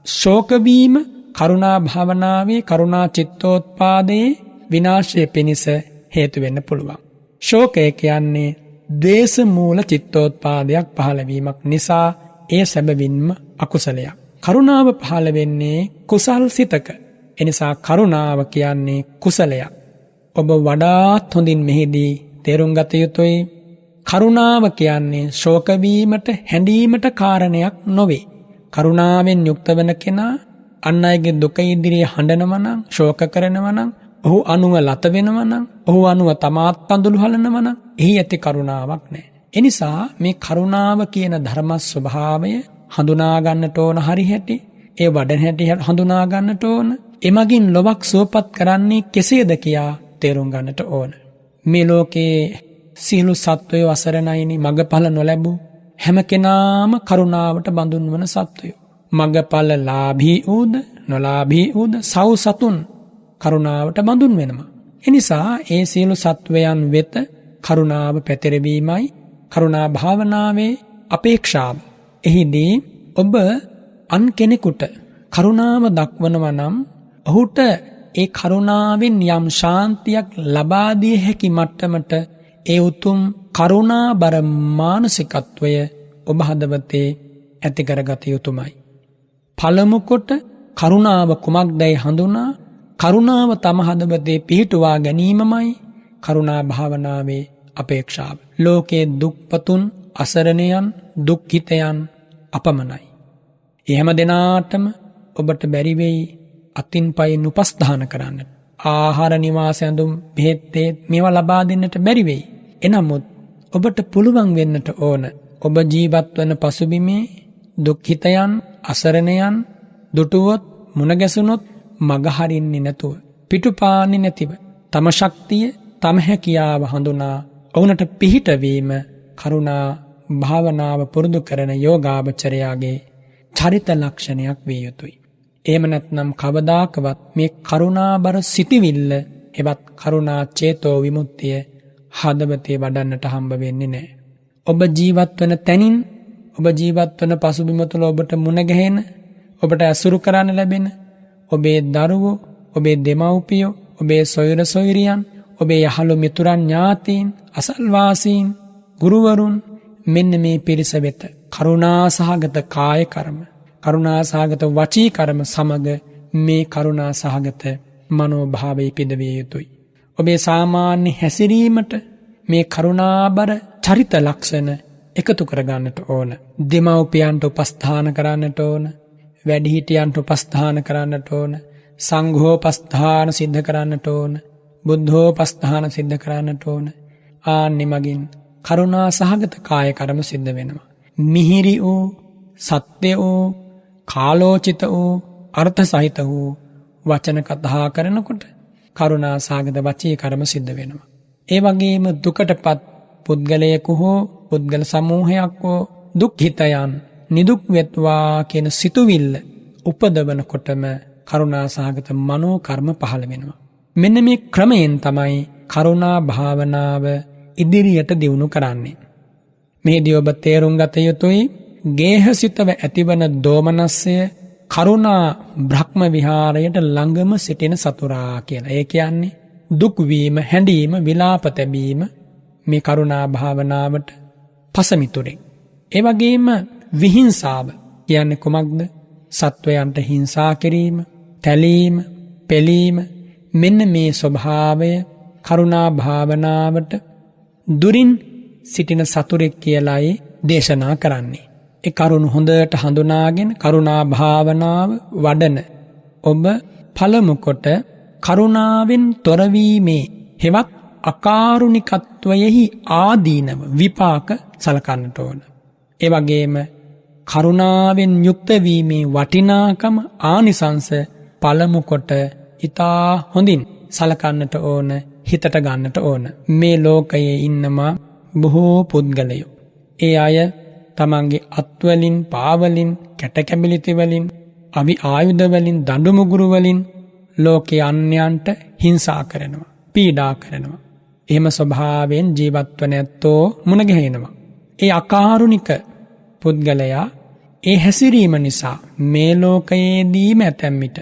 ශෝකවීම කරුණා භාවනාවේ කරුණා චිත්තෝත්පාදයේ විනාශය පිණිස හේතු වෙන්න පුළුවන්. ශෝකය කියන්නේ ද්වේෂ මූල චිත්තෝත්පාදයක් පහළවීමක් නිසා එය සැබවින්ම අකුසලයක්. කරුණාව පහළ වෙන්නේ කුසල් සිතක. එනිසා කරුණාව කියන්නේ කුසලයක්. ඔබ වඩාත් හොඳින් මෙහිදී තේරුම් ගත යුතුයි. කරුණාව කියන්නේ ශෝකවීමට හැඬීමට කාරණයක් නොවේ. කරුණාවෙන් යුක්ත වන කෙනා අන් අයගේ දුක ඉදිරියේ හඬනවා නම්, ශෝක කරනවා නම්, ඔහු අනුව ලත වෙනවා නම්, ඔහු අනුව තමාත් කඳුළු හලනවා නම්, එහි ඇති කරුණාවක් නැහැ. එනිසා මේ කරුණාව කියන ධර්ම ස්වභාවය හඳුනා ගන්නට ඕන හරි හැටි, ඒ වඩන හැටි හඳුනා ගන්නට ඕන. එමගින් ලොවක් සුවපත් කරන්නේ කෙසේද කියා තේරුම් ගන්නට ඕන. මේ ලෝකේ සියලු සත්වයෝ අසරණයිනි, මගඵල නොලැබූ හැම කෙනාම කරුණාවට බඳුන් වන සත්වයෝ. මගඵල ලාභී වූද නොලාභී වූද සව් සතුන් කරුණාවට බඳුන් වෙනවා. එනිසා ඒ සියලු සත්වයන් වෙත කරුණාව පැතිරවීමයි කරුණා භාවනාවේ අපේක්ෂාව. එහිදී ඔබ අන් කෙනෙකුට කරුණාව දක්වනවා නම් ඔහුට ඒ කරුණාවෙන් යම් ශාන්තියක් ලබා දිය හැකි මට්ටමට ඒ උතුම් කරුණාබර මානසිකත්වය ඔබ හදවතේ ඇති කරගත යුතුමයි. පළමු කොට කරුණාව කුමක්දයි හඳුනා කරුණාව තම හදවතේ පිහිටුවා ගැනීමමයි කරුණා භාවනාවේ අපේක්ෂාව. ලෝකේ දුක්පතුන්, අසරණයන්, දුක්ඛිතයන් අපමණයි. එහෙම දෙනාටම ඔබට බැරි වෙයි අතින් පයින් උපස්ථාන කරන්න. ආහාර, නිවාස, ඇඳුම්, බෙහෙත් මේවා ලබා දෙන්නට බැරි වෙයි. එනමුත් ඔබට පුළුවන් වෙන්නට ඕන ඔබ ජීවත් වන පසුබිමේ දුක්ඛිතයන්, අසරණයන් දුටුවොත්, මුණ ගැසුනොත් මග හරින්නේ නැතුව, පිටුපාන්නේ නැතිව තම ශක්තිය, තම හැකියාව හඳුනා ඔවුන්ට පිහිටවීම කරුණා භාවනාව පුරුදු කරන යෝගාවචරයාගේ චරිත ලක්ෂණයක් විය යුතුයි. එහෙම නැත්නම් කවදාකවත් මේ කරුණාබර සිටිවිල්ල එවත් කරුණා චේතෝ විමුක්තිය හදවතේ වඩන්නට හම්බ වෙන්නේ නැහැ. ඔබ ජීවත් වන තැනින්, ඔබ ජීවත් වන පසුබිම තුළ ඔබට මුණ ගැහෙන, ඔබට ඇසුරු කරන්න ලැබෙන ඔබේ දරුවෝ, ඔබේ දෙමව්පියෝ, ඔබේ සොයුර සොයුරියන්, ඔබේ යහළු මිතුරන්, ඥාතීන්, අසල්වාසීන්, ගුරුවරුන්, මෙන්න මේ පිරිස වෙත කරුණා සහගත කාය කර්ම, කරුණා සහගත වචී කර්ම සමග මේ කරුණා සහගත මනෝභාවය පිදවිය යුතුයි. ඔබේ සාමාන්‍ය හැසිරීමට මේ කරුණාබර චරිත ලක්ෂණ එකතු කරගන්නට ඕන. දෙමව්පියන්ට උපස්ථාන කරන්නට ඕන, වැඩිහිටියන්ට උපස්ථාන කරන්නට ඕන, සංඝෝපස්ථාන සිද්ධ කරන්නට ඕන, බුද්ධෝපස්ථාන සිද්ධ කරන්නට ඕන. ආන්නේ මගින් කරුණා සහගත කාය කර්ම සිද්ධ වෙනවා. මිහිරි වූ, සත්‍ය වූ, කාලෝචිත වූ, අර්ථ සහිත වූ වචන කතා කරනකොට කරුණා සහගත වචී කර්ම සිද්ධ වෙනවා. ඒ වගේම දුකටපත් පුද්ගලයෙකු හෝ පුද්ගල සමූහයක් හෝ දුක්ඛිතයන් නිදුක් වෙත්වා කියන සිතුවිල්ල උපදවනකොටම කරුණා සහගත මනෝ කර්ම පහළ වෙනවා. මෙන්න මේ ක්‍රමයෙන් තමයි කරුණා භාවනාව ඉදිරියට දියුණු කරන්නේ. මේදී ඔබ තේරුම් ගත යුතුයි ගේහසිතව ඇතිවන දෝමනස්සය කරුණා බ්‍රහ්ම විහාරයට ළඟම සිටින සතුරා කියලා. ඒ කියන්නේ දුක් වීම, හැඬීම, විලාප තැබීම මේ කරුණා භාවනාවට පසමිතුරෙක්. ඒ වගේම විහිංසාව කියන්නේ කුමක්ද? සත්වයන්ට හිංසා කිරීම, තැලීම, පෙලීම. මෙන්න මේ ස්වභාවය කරුණා භාවනාවට දුරින් සිටින සතුරෙක් කියලායි දේශනා කරන්නේ. ඒ කරුණ හොඳට හඳුනාගෙන කරුණා භාවනාව වඩන ඔබ පළමු කොට කරුණාවෙන් තොරවීමේ හෙවත් අකාරුණිකත්වයෙහි ආදීනව විපාක සලකන්නට ඕන. ඒ වගේම කරුණාවෙන් යුක්ත වීමේ වටිනාකම ආනිසංස පළමු කොට ඊතා හොඳින් සලකන්නට ඕන, හිතට ගන්නට ඕන. මේ ලෝකයේ ඉන්නවා බොහෝ පුද්ගලයෝ. ඒ අය තමන්ගේ අත්වලින්, පාවලින්, කැටකැබිලිති වලින්, අවි ආයුධ වලින්, දඬු මුගුරු වලින් ලෝකයේ අන්‍යයන්ට හිංසා කරනවා, පීඩා කරනවා. එහෙම ස්වභාවයෙන් ජීවත්වන ඇත්තෝ මුණ ගැහෙනවා. ඒ අකාරුණික පුද්ගලයා ඒ හැසිරීම නිසා මේ ලෝකයේදීම ඇතැම් විට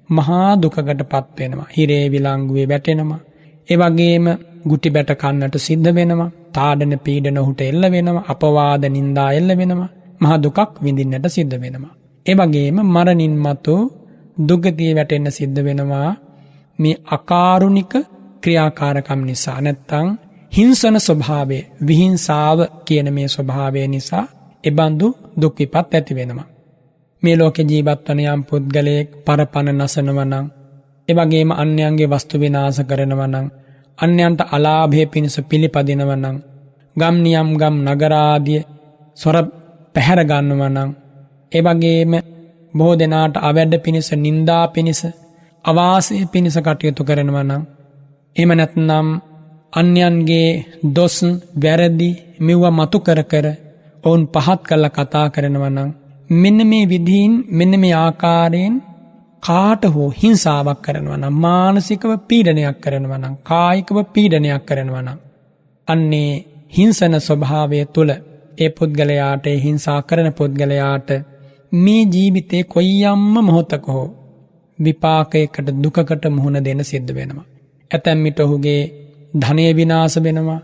මහා දුකකට පත් වෙනවා. හිරේ විලංගුවේ වැටෙනවා. ඒ වගේම ගුටි බැට කන්නට සිද්ධ වෙනවා. තාඩන පීඩන ඔහුට එල්ල වෙනවා. අපවාද නින්දා එල්ල වෙනවා. මහා දුකක් විඳින්නට සිද්ධ වෙනවා. ඒ වගේම මරණින් මතු දුගතිය වැටෙන්න සිද්ධ වෙනවා. මේ අකාරුණික ක්‍රියාකාරකම් නිසා, නැත්තම් හිංසන ස්වභාවය, විහිංසාව කියන මේ ස්වභාවය නිසා එබඳු දුක් විපත් ඇති වෙනවා. මේ ලෝකේ ජීවත් වන යම් පුද්ගලයෙක් පරපණ නසනවා නම්, ඒ වගේම අන්‍යයන්ගේ වස්තු විනාශ කරනවා නම්, අන්‍යයන්ට අලාභය පිණිස පිළිපදිනවා නම්, ගම් නියම් ගම් නගරාදිය සොර පැහැර ගන්නවා නම්, ඒ වගේම බොහෝ දෙනාට අවැඩ පිණිස, නිന്ദා පිණිස, අවාසය පිණිස කටයුතු කරනවා නම්, එහෙම නැත්නම් අන්‍යයන්ගේ දොස් වැරදි මෙව මතු කර කර ඔවුන් පහත් කරලා කතා කරනවා නම්, මෙන්න මේ විදිහින්, මෙන්න මේ ආකාරයෙන් කාට හෝ හිංසාවක් කරනවා නම්, මානසිකව පීඩනයක් කරනවා නම්, කායිකව පීඩනයක් කරනවා නම්, අන්නේ හිංසන ස්වභාවය තුළ ඒ පුද්ගලයාට, ඒ හිංසා කරන පුද්ගලයාට මේ ජීවිතේ කොයියම්ම මොහොතක හෝ විපාකයකට, දුකකට මුහුණ දෙන්න සිද්ධ වෙනවා. ඇතැම් විට ඔහුගේ ධනය විනාශ වෙනවා.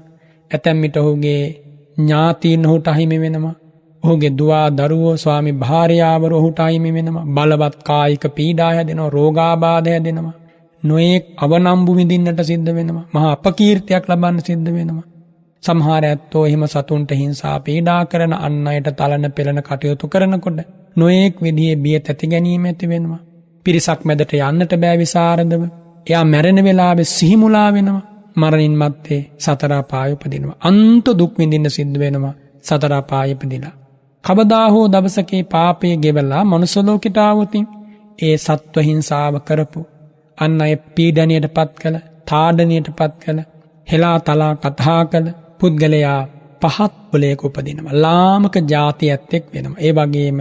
ඇතැම් විට ඔහුගේ ඥාතීන් ඔහුට අහිමි වෙනවා. ඔහුගේ දුවා දරුවෝ, ස්වාමි භාර්යාවරු ඔහුට අහිමි වෙනවා. බලවත් කායික පීඩා හැදෙනවා, රෝගාබාධ හැදෙනවා. නොයෙක් අවනම්බු විඳින්නට සිද්ධ වෙනවා. මහා අපකීර්තියක් ලබන්න සිද්ධ වෙනවා. සමහර ඇත්තෝ එහෙම සතුන්ට හිංසා පීඩා කරන, අන් අයට තලන පෙළන කටයුතු කරනකොට නොයෙක් විදිහේ බිය තැති ගැනීම ඇති වෙනවා. පිරිසක් මැදට යන්නට බෑ විසරදව. එයා මැරෙන වෙලාවේ සිහිමුලා වෙනවා. මරණින් මත්තේ සතර අපාය උපදිනවා. අන්ත දුක් විඳින්න සිද්ධ වෙනවා සතර අපාය උපදිනා. කවදා හෝ දවසකේ පාපයේ ගෙවලා මනුස්ස ලෝකයට ආවොතින් ඒ සත්ව හිංසාව කරපු, අන් අය පීඩණයටපත් කළ, තාඩනයටපත් කළ, හෙලා තලා කතා කළ පුද්ගලයා පහත් කුලයක උපදිනවා. ලාමක ಜಾති ඇත්තෙක් වෙනවා. ඒ වගේම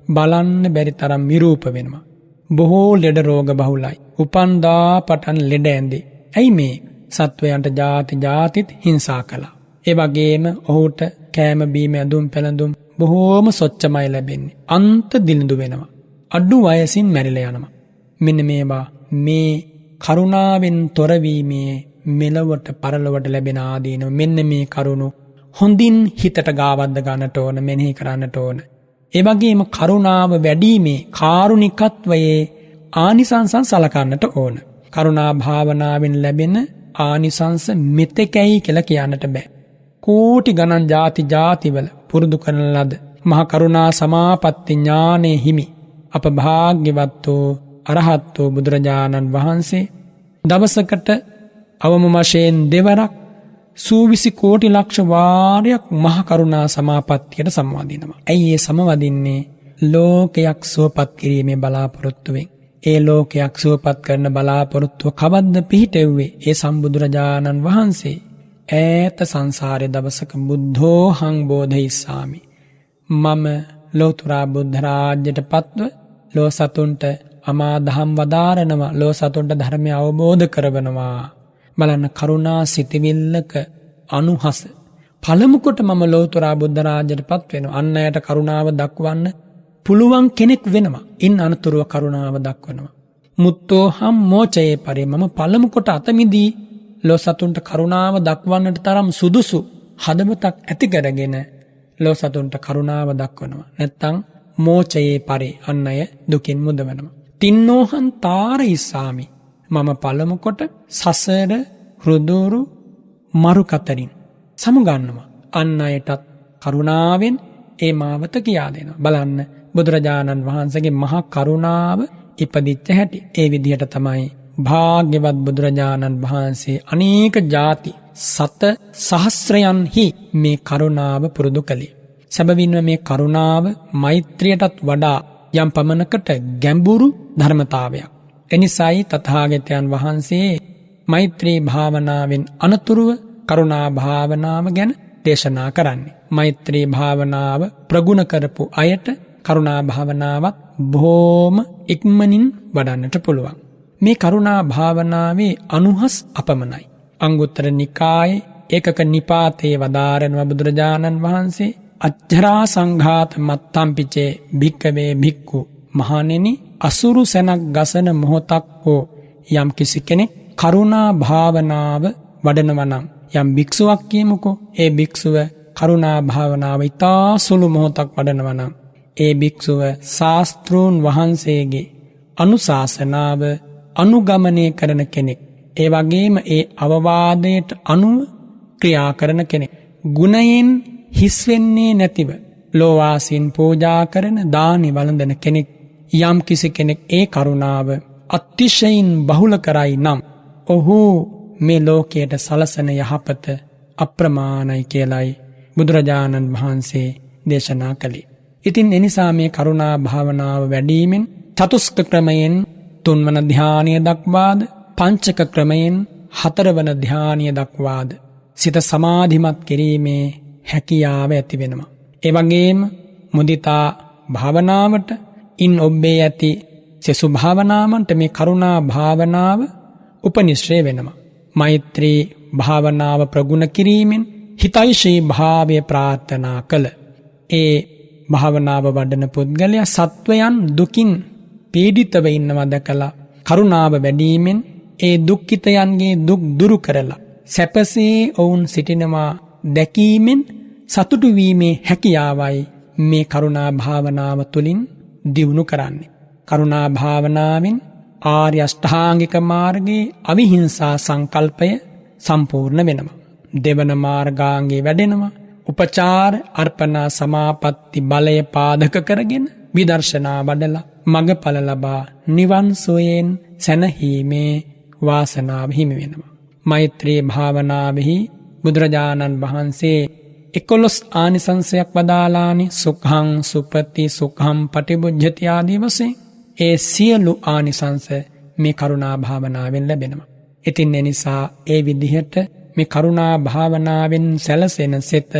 බලන්න බැරි තරම් විරූප වෙනවා. බොහෝ ලෙඩ රෝග බහුලයි. උපන්දා පටන් ලෙඩ ඇඳේ. ඇයි මේ? සත්වයන්ට ಜಾතිත් හිංසා කළා. ඒ වගේම ඔහුට කෑම බීම ඇඳුම් පැළඳුම් බොහෝම සොච්චමයි ලැබෙන්නේ. අන්ත දිලිඳු වෙනවා. අඩු වයසින් මැරිලා යනවා. මෙන්න මේවා මේ කරුණාවෙන් තොරවීමේ මෙලොවට පරලොවට ලැබෙන ආදීනව. මෙන්න මේ කරුණු හොඳින් හිතට ගාවද්ද ගන්නට ඕන, මෙනෙහි කරන්නට ඕන. ඒ වගේම කරුණාව වැඩිීමේ, කාරුණිකත්වයේ ආනිසංසන් සලකන්නට ඕන. කරුණා භාවනාවෙන් ලැබෙන ආනිසංස මෙතෙකයි කියලා කියන්නට බෑ. කෝටි ගණන් ಜಾතිවල පුරුදු කරන ලද මහා කරුණා සමාපatti ඥානෙ හිමි අප භාග්‍යවත්ෝ අරහත්ෝ බුදුරජාණන් වහන්සේ දවසකට අවම වශයෙන් දෙවරක් සූවිසි කෝටි ලක්ෂ වාරයක් මහා කරුණා සමාපත්තියට සම්වදිනවා. ඇයි ඒ සමවදින්නේ? ලෝකයක් සුවපත් කිරීමේ බලාපොරොත්තුවෙන්. ඒ ලෝකයක් සුවපත් කරන බලාපොරොත්තුව කවද්ද පිහිටෙව්වේ? ඒ සම්බුදුරජාණන් වහන්සේ ඈත සංසාරේ දවසක බුද්ධෝහං බෝධිසාමි, මම ලෝතුරා බුද්ධ රාජ්‍යයට පත්ව ලෝ සතුන්ට අමා දහම් වදාරනවා, ලෝ සතුන්ට ධර්මය අවබෝධ කරවනවා. බලන්න, කරුණා සිතවිල්ලක අනුහස පළමු කොට මම ලෝතුරා බුද්ධ රාජ්‍යයට පත් වෙනවා. අන් අයට කරුණාව දක්වන්න පුළුවන් කෙනෙක් වෙනවා. ඉන් අනතුරුව කරුණාව දක්වනවා. මුත්තෝහම් මෝචයේ පරි, මම පළමු කොට අතමිදී ලෝ සතුන්ට කරුණාව දක්වන්නට තරම් සුදුසු හදවතක් ඇති කරගෙන ලෝ සතුන්ට කරුණාව දක්වනවා. නැත්තම් මෝචයේ පරි, අන් අය දුකින් මුදවනවා. තින්නෝහං තාරයිසාමි, මම පළමු කොට සසර හෘදුරු මරු කතරින් සමුගන්නවා. අන් අයටත් කරුණාවෙන් ඒ මාවත කියා දෙනවා. බලන්න, බුදුරජාණන් වහන්සේගේ මහා කරුණාව ඉපදිච්ච හැටි. ඒ විදිහට තමයි භාග්‍යවත් බුදුරජාණන් වහන්සේ අනේක ಜಾති සත සහස්‍රයන්හි මේ කරුණාව පුරුදු කළේ. සැබවින්ම මේ කරුණාව මෛත්‍රියටත් වඩා යම් පමණකට ගැඹුරු ධර්මතාවයක්. එනිසායි තථාගතයන් වහන්සේ මෛත්‍රී භාවනාවෙන් අනතුරුව කරුණා භාවනාව ගැන දේශනා කරන්නේ. මෛත්‍රී භාවනාව ප්‍රගුණ කරපු අයට කරුණා භාවනාවත් බොහෝම ඉක්මනින් වඩන්නට පුළුවන්. මේ කරුණා භාවනාවේ අනුහස් අපමණයි. අංගුත්තර නිකායේ ඒකක නිපාතේ වදාරනවා බුදුරජාණන් වහන්සේ අච්චරා සංඝාත මත්තම්පිචේ භික්කවේ භික්ඛු මහණෙනි අසුරු සැනක් ගසන මොහොතක් හෝ යම් කිසි කෙනෙක් කරුණා භාවනාව වඩනවා නම් යම් භික්ෂුවක් කියමුකෝ ඒ භික්ෂුව කරුණා භාවනාව ඉතා සුළු මොහොතක් වඩනවා නම් ඒ භික්ෂුව ශාස්ත්‍රූන් වහන්සේගේ අනුශාසනාව අනුගමනය කරන කෙනෙක්. ඒ වගේම ඒ අවවාදයට අනුව ක්‍රියා කරන කෙනෙක්. ගුණයෙන් හිස් වෙන්නේ නැතිව ලෝවාසින් පූජා කරන දානි වළඳන කෙනෙක්. යම් කිසි කෙනෙක් ඒ කරුණාව අතිශයින් බහුල කරයි නම් ඔහු මේ ලෝකයට සලසන යහපත අප්‍රමාණයි කියලයි බුදුරජාණන් වහන්සේ දේශනා කළේ. ඉතින් එනිසා මේ කරුණා භාවනාව වැඩීමෙන් චතුස්ක ක්‍රමයෙන් 3 වන ධානය දක්වාද පංචක ක්‍රමයෙන් 4 වන ධානය දක්වාද සිත සමාධිමත් කිරීමේ හැකියාව ඇති වෙනවා. ඒ වගේම මුදිතා භාවනාවට ඉන් ඔබේ ඇති සෙසු භාවනාවන්ට මේ කරුණා භාවනාව උපනිශ්‍රේ වෙනවා. මෛත්‍රී භාවනාව ප්‍රගුණ කිරීමෙන් හිතයිශී භාවය ප්‍රාර්ථනා කළ ඒ භාවනාව වඩන පුද්ගලයා සත්වයන් දුකින් පීඩිතව ඉන්නවා දැකලා කරුණාව වැඩීමෙන් ඒ දුක්ඛිතයන්ගේ දුක් දුරු කරලා සැපසේ ඔවුන් සිටිනවා දැකීමෙන් සතුටු වීමේ හැකියාවයි මේ කරුණා භාවනාව තුළින් දියුණු කරන්නේ. කරුණා භාවනාවෙන් ආර්ය අෂ්ටාංගික මාර්ගයේ අවිහිංසා සංකල්පය සම්පූර්ණ වෙනවා. දෙවන මාර්ගාංගේ වැඩෙනවා. උපචාර අර්පණා සමාපatti බලය පාදක කරගෙන විදර්ශනා වඩලා මගඵල ලබා නිවන් සෝයෙන් සැනහීමේ වාසනාව හිමි වෙනවා. මෛත්‍රී භාවනාවෙහි බුදුරජාණන් වහන්සේ 11 ආනිසංසයක් වදාලානි. සුඛං සුපති සුඛං පටිබුද්ධති ආදී වශයෙන් ඒ සියලු ආනිසංස මේ කරුණා භාවනාවෙන් ලැබෙනවා. ඉතින් ඒ නිසා ඒ විදිහට මේ කරුණා භාවනාවෙන් සැලසෙන සිත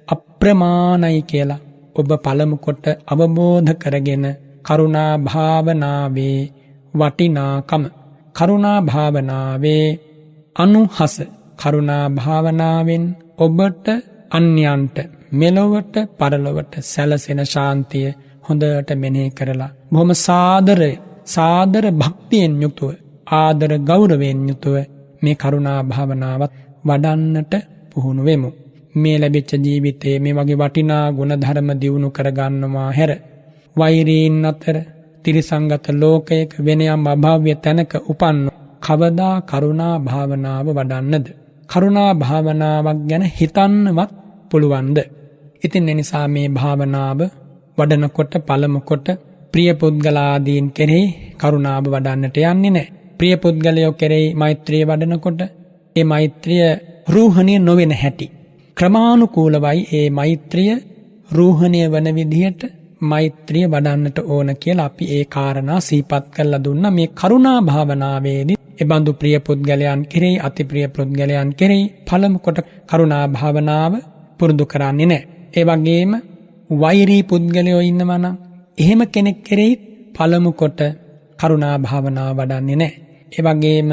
අප්‍රමාණයි කියලා ඔබ පළමු කොට අවබෝධ කරගෙන කරුණා භාවනාවේ වටිනාකම, කරුණා භාවනාවේ අනුහස, කරුණා භාවනාවෙන් ඔබට අන්‍යයන්ට මෙලොවට පරලොවට සැලසෙන ශාන්තිය හොඳට මෙනෙහි කරලා බොහොම සාදර භක්තියෙන් යුතුව ආදර ගෞරවයෙන් යුතුව මේ කරුණා භාවනාවත් වඩන්නට පුහුණු වෙමු. මේ ලැබිච්ච ජීවිතයේ මේ වගේ වටිනා ගුණ ධර්ම දියුණු කරගන්නවා හැර වෛරීන් අතර තිරිසංගත ලෝකයක වෙන යම් අභාව්‍ය තැනක උපන්න කවදා කරුණා භාවනාව වඩන්නද? කරුණා භාවනාවක් ගැන හිතන්නවත් පුළුවන්ද? ඉතින් එනිසා මේ භාවනාව වඩනකොට පළමු කොට ප්‍රිය පුද්ගලාදීන් කෙරෙහි කරුණාව වඩන්නට යන්නේ නැහැ. ප්‍රිය පුද්ගලයෝ කෙරෙහි මෛත්‍රිය වඩනකොට ඒ මෛත්‍රිය රූහණය නොවන හැටි ක්‍රමානුකූලවයි ඒ මෛත්‍රිය රූහණය වන විදිහට මෛත්‍රිය වඩන්නට ඕන කියලා අපි ඒ කාරණා සිහිපත් කරලා දුන්නා. මේ කරුණා භාවනාවේදී එබඳු ප්‍රිය පුද්ගලයන් කෙරෙහි අතිප්‍රිය පුද්ගලයන් කෙරෙහි පළමු කොට කරුණා භාවනාව පුරුදු කරන්නේ නැහැ. ඒ වගේම වෛරී පුද්ගලයෝ ඉන්නවා නම් එහෙම කෙනෙක් කෙරෙහි පළමු කොට කරුණා භාවනාව වඩන්නේ නැහැ. ඒ වගේම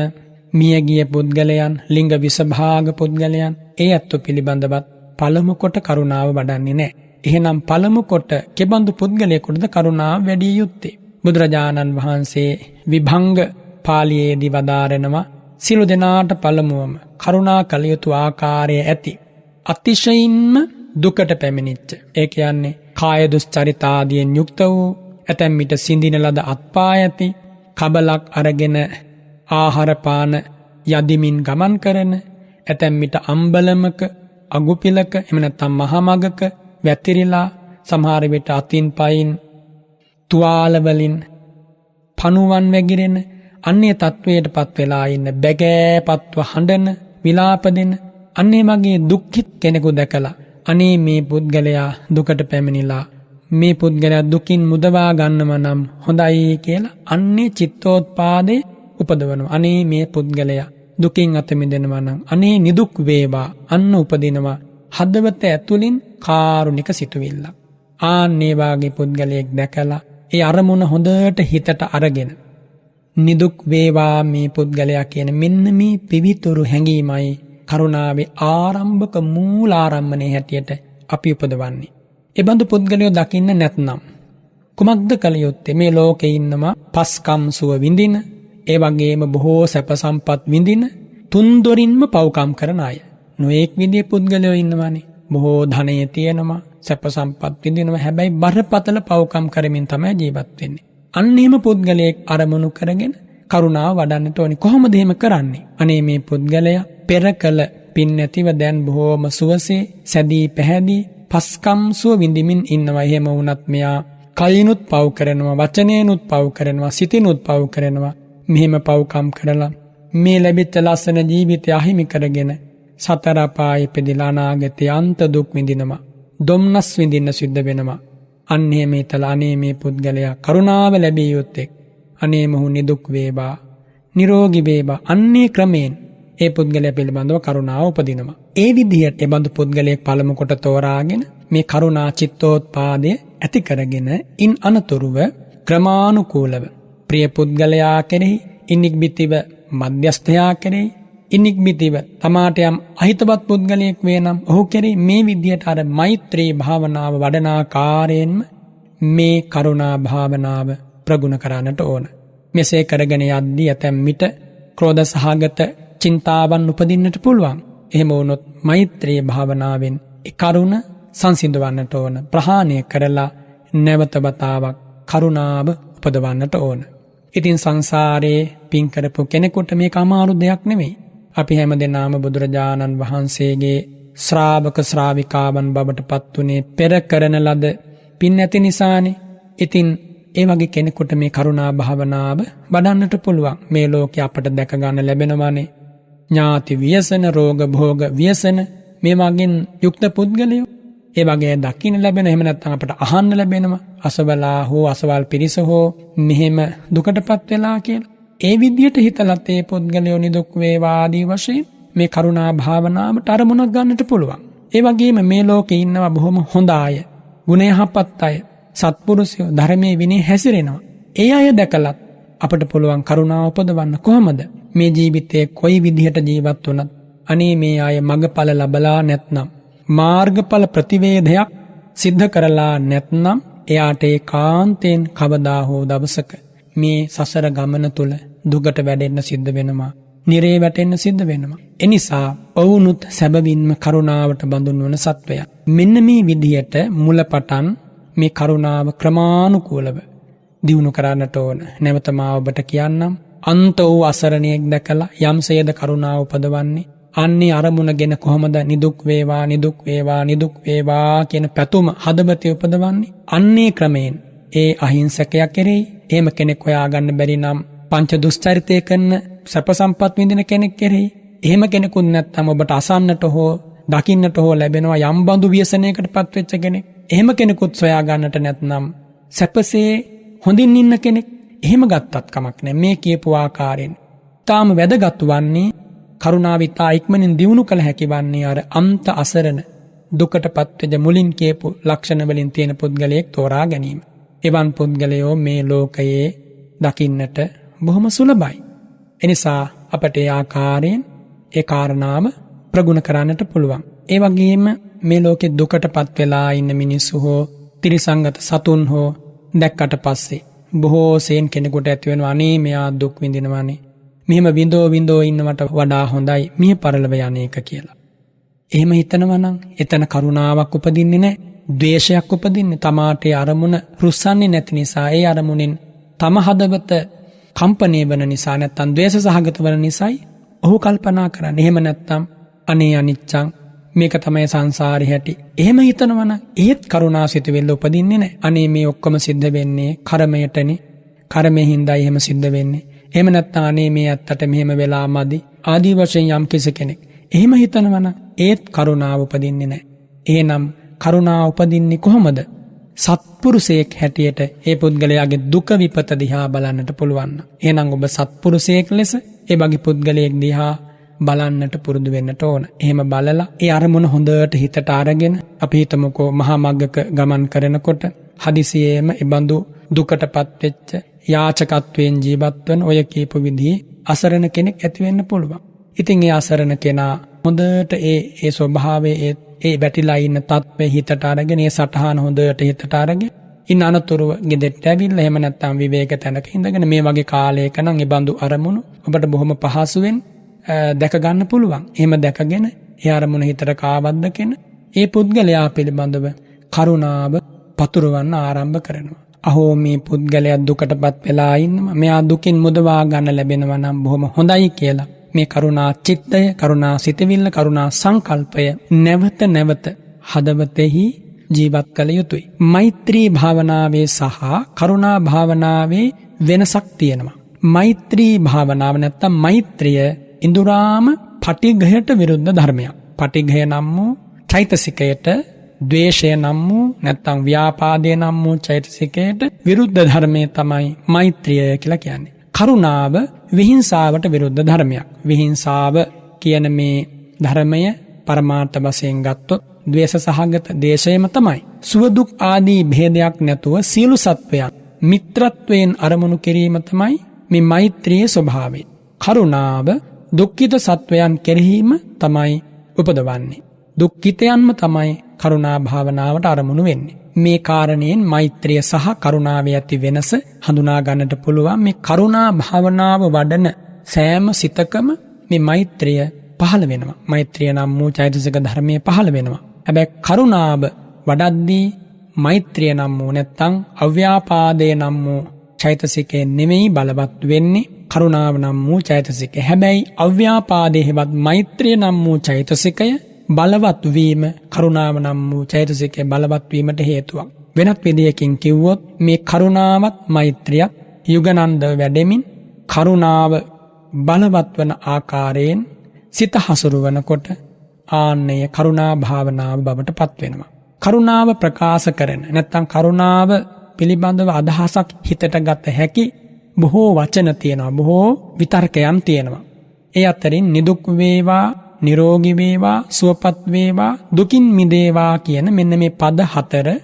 මියගිය පුද්ගලයන්, ලිංග විෂභාග පුද්ගලයන් ඒ අත්ව පිළිබඳවත් පළමු කොට කරුණාව වඩන්නේ නැහැ. එහෙනම් පළමු කොට කෙබඳු පුද්ගලයෙකුටද කරුණාව වැඩි යුත්තේ? බුදුරජාණන් වහන්සේ විභංග පාළියේදී වදාරනවා සිළු දෙනාට පළමුවම කරුණා කළ යුතු ආකාරය ඇති අතිශයින්ම දුකට පැමිණිච්ච, ඒ කියන්නේ කාය දුස්චරිතාදියෙන් යුක්ත වූ, ඇතැම් විට සිඳින ලද අත්පා ඇති, කබලක් අරගෙන ආහාර පාන යදිමින් ගමන් කරන, ඇතැම් විට අම්බලමක අගුපිලක එහෙම නැත්නම් මහමගක වැතිරිලා, සමහර විට අතින් පයින් තුවාල වලින් පණුවන් වැగిරෙන අන්නේ තත්වයට පත් වෙලා ඉන්න බැගෑපත්ව හඬන විලාප දෙන අන්නේ මගේ දුක්ඛිත කෙනෙකු දැකලා අනේ මේ පුද්ගලයා දුකට පැමිණිලා මේ පුද්ගලයා දුකින් මුදවා ගන්නව නම් හොඳයි කියලා අන්නේ චිත්තෝත්පාදේ උපදවනවා. අනේ මේ පුද්ගලයා දුකින් අත මිදෙනවා නම් අනේ නිදුක් වේවා අන්න උපදිනවා හදවත ඇතුලින් කාරුණික සිතුවිල්ල. ආන්නේ වාගේ පුද්ගලයෙක් දැකලා ඒ අරමුණ හොඳට හිතට අරගෙන නිදුක් වේවා මේ පුද්ගලයා කියන මෙන්න මේ පිවිතුරු හැඟීමයි කරුණාවේ ආරම්භක මූලාරම්භණය හැටියට අපි උපදවන්නේ. එබඳු පුද්ගලයෝ දකින්න නැත්නම් කුමක්ද කළ යුත්තේ? මේ ලෝකේ ඉන්නවා පස්කම් සුව විඳින, ඒ වගේම බොහෝ සැප සම්පත් විඳින, තුන්දොරින්ම පව්කම් කරන අය. නොඑක් විදිහේ පුද්ගලයෝ ඉන්නවානේ. බොහෝ ධනෙ තියෙනවා, සැප සම්පත් විඳිනවා, හැබැයි බරපතල පව්කම් කරමින් තමයි ජීවත් වෙන්නේ. අන්න එහෙම පුද්ගලයෙක් අරමුණු කරගෙන කරුණාව වඩන්නට ඕනි. කොහොමද එහෙම කරන්නේ? අනේ මේ පුද්ගලයා පෙර කළ පින් නැතිව දැන් බොහෝම සුවසේ සැදී පැහැදී පස්කම් සුව විඳිමින් ඉන්නවා. එහෙම වුණත් මෙයා කයිනුත් පව් කරනවා, වචනේනුත් පව් කරනවා, සිතිනුත් පව් කරනවා. මෙහෙම පව්කම් කරලා මේ ලැබිච්ච ලස්සන ජීවිතය අහිමි කරගෙන සතර අපායේ පෙදිලා අනාගතයේ අන්ත දුක් විඳිනවා. දුම්නස් විඳින්න සිද්ධ වෙනවා. අන්න එහෙම හිතලා අනේ මේ පුද්ගලයා කරුණාව ලැබිය යුත්තේ. අනේ මොහු නිදුක් වේවා, නිරෝගී වේවා. අන්නේ ක්‍රමයෙන් ඒ පුද්ගලයා පිළිබඳව කරුණාව උපදිනවා. ඒ විදිහට ඒ බඳු පුද්ගලයෙක් පළමු කොට තෝරාගෙන මේ කරුණා චිත්තෝත්පාදය ඇති කරගෙන ඉන් අනතුරුව ක්‍රමානුකූලව ප්‍රිය පුද්ගලයා කෙරෙහි ඉනික්බිතිව මධ්‍යස්ථයා කෙරෙහි ඉනික්බිතිව තමාට යම් අහිතවත් පුද්ගලයෙක් වේ නම් ඔහු කෙරෙහි මේ විදිහට අර මෛත්‍රී භාවනාව වඩනාකාරයෙන්ම මේ කරුණා භාවනාව ප්‍රගුණ කරන්නට ඕන. මෙසේ කරගෙන යද්දී ඇතැම් විට ක්‍රෝධ සහගත චින්තාවන් උපදින්නට පුළුවන්. එහෙම වුණොත් මෛත්‍රී භාවනාවෙන් ඒ කරුණ සංසිඳවන්නට ඕන. ප්‍රහාණය කරලා නැවත වතාවක් කරුණාව උපදවන්නට ඕන. ඉතින් සංසාරේ පින් කරපු කෙනෙකුට මේක අමාරු දෙයක් නෙමෙයි. අපි හැමදෙනාම බුදුරජාණන් වහන්සේගේ ශ්‍රාවක ශ්‍රාවිකාවන් බවට පත්ුනේ පෙර කරන ලද පින් නැති නිසානේ. ඉතින් ඒ වගේ කෙනෙකුට මේ කරුණා භාවනාව වඩන්නට පුළුවන්. මේ ලෝකේ අපට දැක ගන්න ලැබෙනවානේ ඥාති ව්‍යසන, රෝග භෝග ව්‍යසන මේ වගේ යුක්ත පුද්ගලයෝ. ඒ වගේ දකින්න ලැබෙන, එහෙම නැත්නම් අපට අහන්න ලැබෙනවා අසවලා හෝ අසවල් පිරිස හෝ මෙහෙම දුකටපත් වෙලා කියලා. ඒ විදිහට හිතලත් ඒ පුද්ගලයෝ නිදුක් වේවා ආදී වශයෙන් මේ කරුණා භාවනාවට අරමුණක් ගන්නට පුළුවන්. ඒ වගේම මේ ලෝකේ ඉන්නවා බොහොම හොඳ අය, ගුණ යහපත් අය, සත්පුරුෂයෝ ධර්මයේ විනය හැසිරෙනවා. ඒ අය දැකලත් අපට පුළුවන් කරුණාව උපදවන්න. කොහොමද? මේ ජීවිතයේ කොයි විදිහට ජීවත් වුණත් අනේ මේ අය මගඵල ලබලා නැත්නම් මාර්ගඵල ප්‍රතිවේධයක් සිද්ධ කරලා නැත්නම් එයාට ඒකාන්තයෙන් කවදා හෝ දවසක මේ සසර ගමන තුල දුකට වැටෙන්න සිද්ධ වෙනවා, නිරේ වැටෙන්න සිද්ධ වෙනවා. එනිසා ඔවුනුත් සැබවින්ම කරුණාවට බඳුන් වන සත්වයා. මෙන්න මේ විදිහට මුලපටන් මේ කරුණාව ක්‍රමානුකූලව දියුණු කරන්නට ඕන. නැවත මා ඔබට කියන්නම්, අන්ත වූ අසරණියෙක් දැකලා යම්සේද කරුණාව උපදවන්නේ අන්නේ අරමුණගෙන කොහොමද නිදුක් වේවා, නිදුක් වේවා, නිදුක් වේවා කියන පැතුම හදවතේ උපදවන්නේ. අන්නේ ක්‍රමයෙන් ඒ අහිංසකයා කෙරෙහි එහෙම කෙනෙක් හොයාගන්න බැරි නම් පංච දුස්චරිතය කරන සැප සම්පත් විඳින කෙනෙක් කෙරෙහි එහෙම කෙනෙකුත් නැත්නම් ඔබට අසන්නට හෝ දකින්නට හෝ ලැබෙනවා යම් බඳු ව්‍යසනයකටපත් වෙච්ච කෙනෙක්. එහෙම කෙනෙකුත් සොයා ගන්නට නැත්නම් සැපසේ හොඳින් ඉන්න කෙනෙක් එහෙම ගත්තත් කමක් නැහැ. මේ කියපු ආකාරයෙන් තාම වැදගත් වන්නේ කරුණාව ඉතා ඉක්මනින් දියුණු කළ හැකි වන්නේ අර අන්ත අසරණ දුකටපත් වෙච්ච මුලින් කියපු ලක්ෂණ වලින් තියෙන පුද්ගලයෙක් තෝරා ගැනීම. එවන් පුද්ගලයෝ මේ ලෝකයේ දකින්නට බොහොම සුලභයි. එනිසා අපට ඒ ආකාරයෙන් ඒ කාරණාව ප්‍රගුණ කරන්නට පුළුවන්. ඒ වගේම මේ ලෝකේ දුකටපත් වෙලා ඉන්න මිනිස්සු හෝ තිරිසංගත සතුන් හෝ දැක්කට පස්සේ බොහෝ සෙයින් කෙනෙකුට ඇති වෙනවා අනේ මෙයා දුක් විඳිනවානේ, මෙහෙම විඳෝ ඉන්නවට වඩා හොඳයි මිය පරලව යන එක කියලා. එහෙම හිතනවා නම් එතන කරුණාවක් උපදින්නේ නැහැ, ද්වේෂයක් උපදින්නේ. තමාට අරමුණ රුස්සන්නේ නැති නිසා, ඒ අරමුණෙන් තම හදවත කම්පණය වෙන නිසා, නැත්තම් ද්වේෂ සහගත වෙන නිසායි ඔහු කල්පනා කරන්නේ. එහෙම නැත්තම් අනේ අනිච්චං මේක තමයි සංසාරේ හැටි. එහෙම හිතනවා නම් ඒත් කරුණාසිතුවිල්ල උපදින්නේ නැහැ. අනේ මේ ඔක්කොම සිද්ධ වෙන්නේ කර්මයටනේ, කර්මයෙන් හින්දා එහෙම සිද්ධ වෙන්නේ. එහෙම නැත්නම් අනේ මේ ඇත්තට මෙහෙම වෙලා මදි ආදී වශයෙන් යම් කෙනෙක් එහෙම හිතනවනම් ඒත් කරුණාව උපදින්නේ නැහැ. එහෙනම් කරුණාව උපදින්නේ කොහොමද? සත්පුරුෂයෙක් හැටියට ඒ පුද්ගලයාගේ දුක විපත දිහා බලන්නට පුළුවන්. එහෙනම් ඔබ සත්පුරුෂයෙක් ලෙස ඒ වගේ පුද්ගලයෙක් දිහා බලන්නට පුරුදු වෙන්නට ඕන. එහෙම බලලා ඒ අරමුණ හොඳට හිතට අරගෙන අපි හිතමුකෝ මහා මග්ගක ගමන් කරනකොට හදිසියෙම ඒ බඳු දුකටපත් වෙච්ච යාචකත්වයෙන් ජීවත් වන ඔය කීප විදිහේ අසරණ කෙනෙක් ඇති වෙන්න පුළුවන්. ඉතින් ඒ අසරණ කෙනා හොඳට ඒ ස්වභාවයේ ඒ වැටිලා ඉන්න තත්ත්වයේ හිතට අරගෙන ඒ සටහන හොඳට හිතට අරගෙන ඉන්න අනතුරුව ගෙදරට ඇවිල්ලා එහෙම නැත්නම් විවේක තැනක ඉඳගෙන මේ වගේ කාලයක නම් ඒ බඳු අරමුණු ඔබට බොහොම පහසුවෙන් දැක ගන්න පුළුවන්. එහෙම දැකගෙන ඒ අරමුණ හිතට කාවද්දගෙන ඒ පුද්ගලයා පිළිබඳව කරුණාව පතුරවන්න ආරම්භ කරනවා. අහෝ මේ පුද්ගලයා දුකටපත් වෙලා ඉන්නවා. මෙයා දුකින් මුදවා ගන්න ලැබෙනවා නම් බොහොම හොඳයි කියලා. මේ කරුණා චිත්තය, කරුණා සිතවිල්ල, කරුණා සංකල්පය නැවත නැවත හදවතෙහි ජීවත් කළ යුතුයි. මෛත්‍රී භාවනාවේ සහ කරුණා භාවනාවේ වෙනසක් තියෙනවා. මෛත්‍රී භාවනාව නැත්තම් මෛත්‍රිය ඉඳුරාම පටිඝයට විරුද්ධ ධර්මයක්. පටිඝය නම් වූ චෛතසිකයට, ද්වේෂය නම් වූ නැත්තම් ව්‍යාපාදය නම් වූ චෛතසිකයට විරුද්ධ ධර්මය තමයි මෛත්‍රිය කියලා කියන්නේ. කරුණාව විහිංසාවට විරුද්ධ ධර්මයක්. විහිංසාව කියන මේ ධර්මය පරමාර්ථ වශයෙන් ගත්තොත් ද්වේෂ සහගත දේශයම තමයි. සුවදුක් ආදී භේදයක් නැතුව සියලු සත්වයන් මිත්‍රත්වයෙන් අරමුණු කිරීම තමයි මේ මෛත්‍රියේ ස්වභාවය. කරුණාව දුක්ඛිත සත්වයන් කෙරෙහිම තමයි උපදවන්නේ. දුක්ඛිතයන්ම තමයි කරුණා භාවනාවට අරමුණු වෙන්නේ. මේ කාරණයෙන් මෛත්‍රිය සහ කරුණාවේ ඇති වෙනස හඳුනා ගන්නට පුළුවන්. මේ කරුණා භාවනාව වඩන සෑම සිතකම මේ මෛත්‍රිය පහළ වෙනවා. මෛත්‍රිය නම් වූ චෛතසික ධර්මයේ පහළ වෙනවා. හැබැයි කරුණාව වඩද්දී මෛත්‍රිය නම් වූ නැත්තම් අව්‍යාපාදේ නම් වූ චෛතසිකේ නෙමෙයි බලවත් වෙන්නේ කරුණාව නම් වූ චෛතසිකය. හැබැයි අව්‍යාපාදේ හෙවත් මෛත්‍රිය නම් වූ චෛතසිකය බලවත් වීම කරුණාව නම් වූ චෛතසිකයේ බලවත් වීමට හේතුවක්. වෙනත් විදියකින් කිව්වොත් මේ කරුණාවත් මෛත්‍රියත් යුගනන්දව වැඩෙමින් කරුණාව බලවත් වන ආකාරයෙන් සිත හසුරුවනකොට ආන්නය කරුණා භාවනාව බවට පත් වෙනවා. කරුණාව ප්‍රකාශ කරන නැත්නම් කරුණාව පිළිබඳව අදහසක් හිතට ගත හැකි බොහෝ වචන තියෙනවා. බොහෝ විතර්කයන් තියෙනවා. ඒ අතරින් නිදුක් වේවා, නිරෝගී වේවා, සුවපත් වේවා, දුකින් මිදේවා කියන මෙන්න මේ පද 4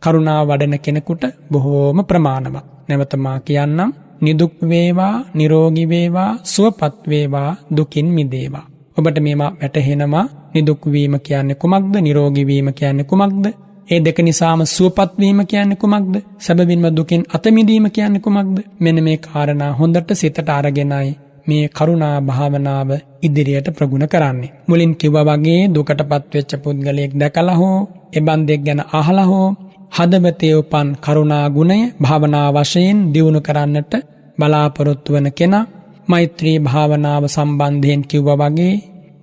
කරුණාව වඩන කෙනෙකුට බොහෝම ප්‍රමාණවත්. නැවත මා කියන්නම් නිදුක් වේවා, නිරෝගී වේවා, සුවපත් වේවා, දුකින් මිදේවා. ඔබට මේවා වැටහෙනවා. නිදුක් වීම කියන්නේ කුමක්ද? නිරෝගී වීම කියන්නේ කුමක්ද? ඒ දෙක නිසාම සුවපත් වීම කියන්නේ කුමක්ද? සැබවින්ම දුකින් අත මිදීම කියන්නේ කුමක්ද? මෙන්න මේ කාරණා හොඳට සිතට අරගෙනයි මේ කරුණා භාවනාව ඉදිරියට ප්‍රගුණ කරන්නේ. මුලින් කිව්වා වගේ දුකටපත් වෙච්ච පුද්ගලයෙක් දැකලා හෝ එබන්දෙක් ගැන අහලා හෝ හදවතේ උපන් කරුණා ගුණය භාවනා වශයෙන් දියුණු කරන්නට බලාපොරොත්තු වන කෙනා මෛත්‍රී භාවනාව සම්බන්ධයෙන් කිව්වා වගේ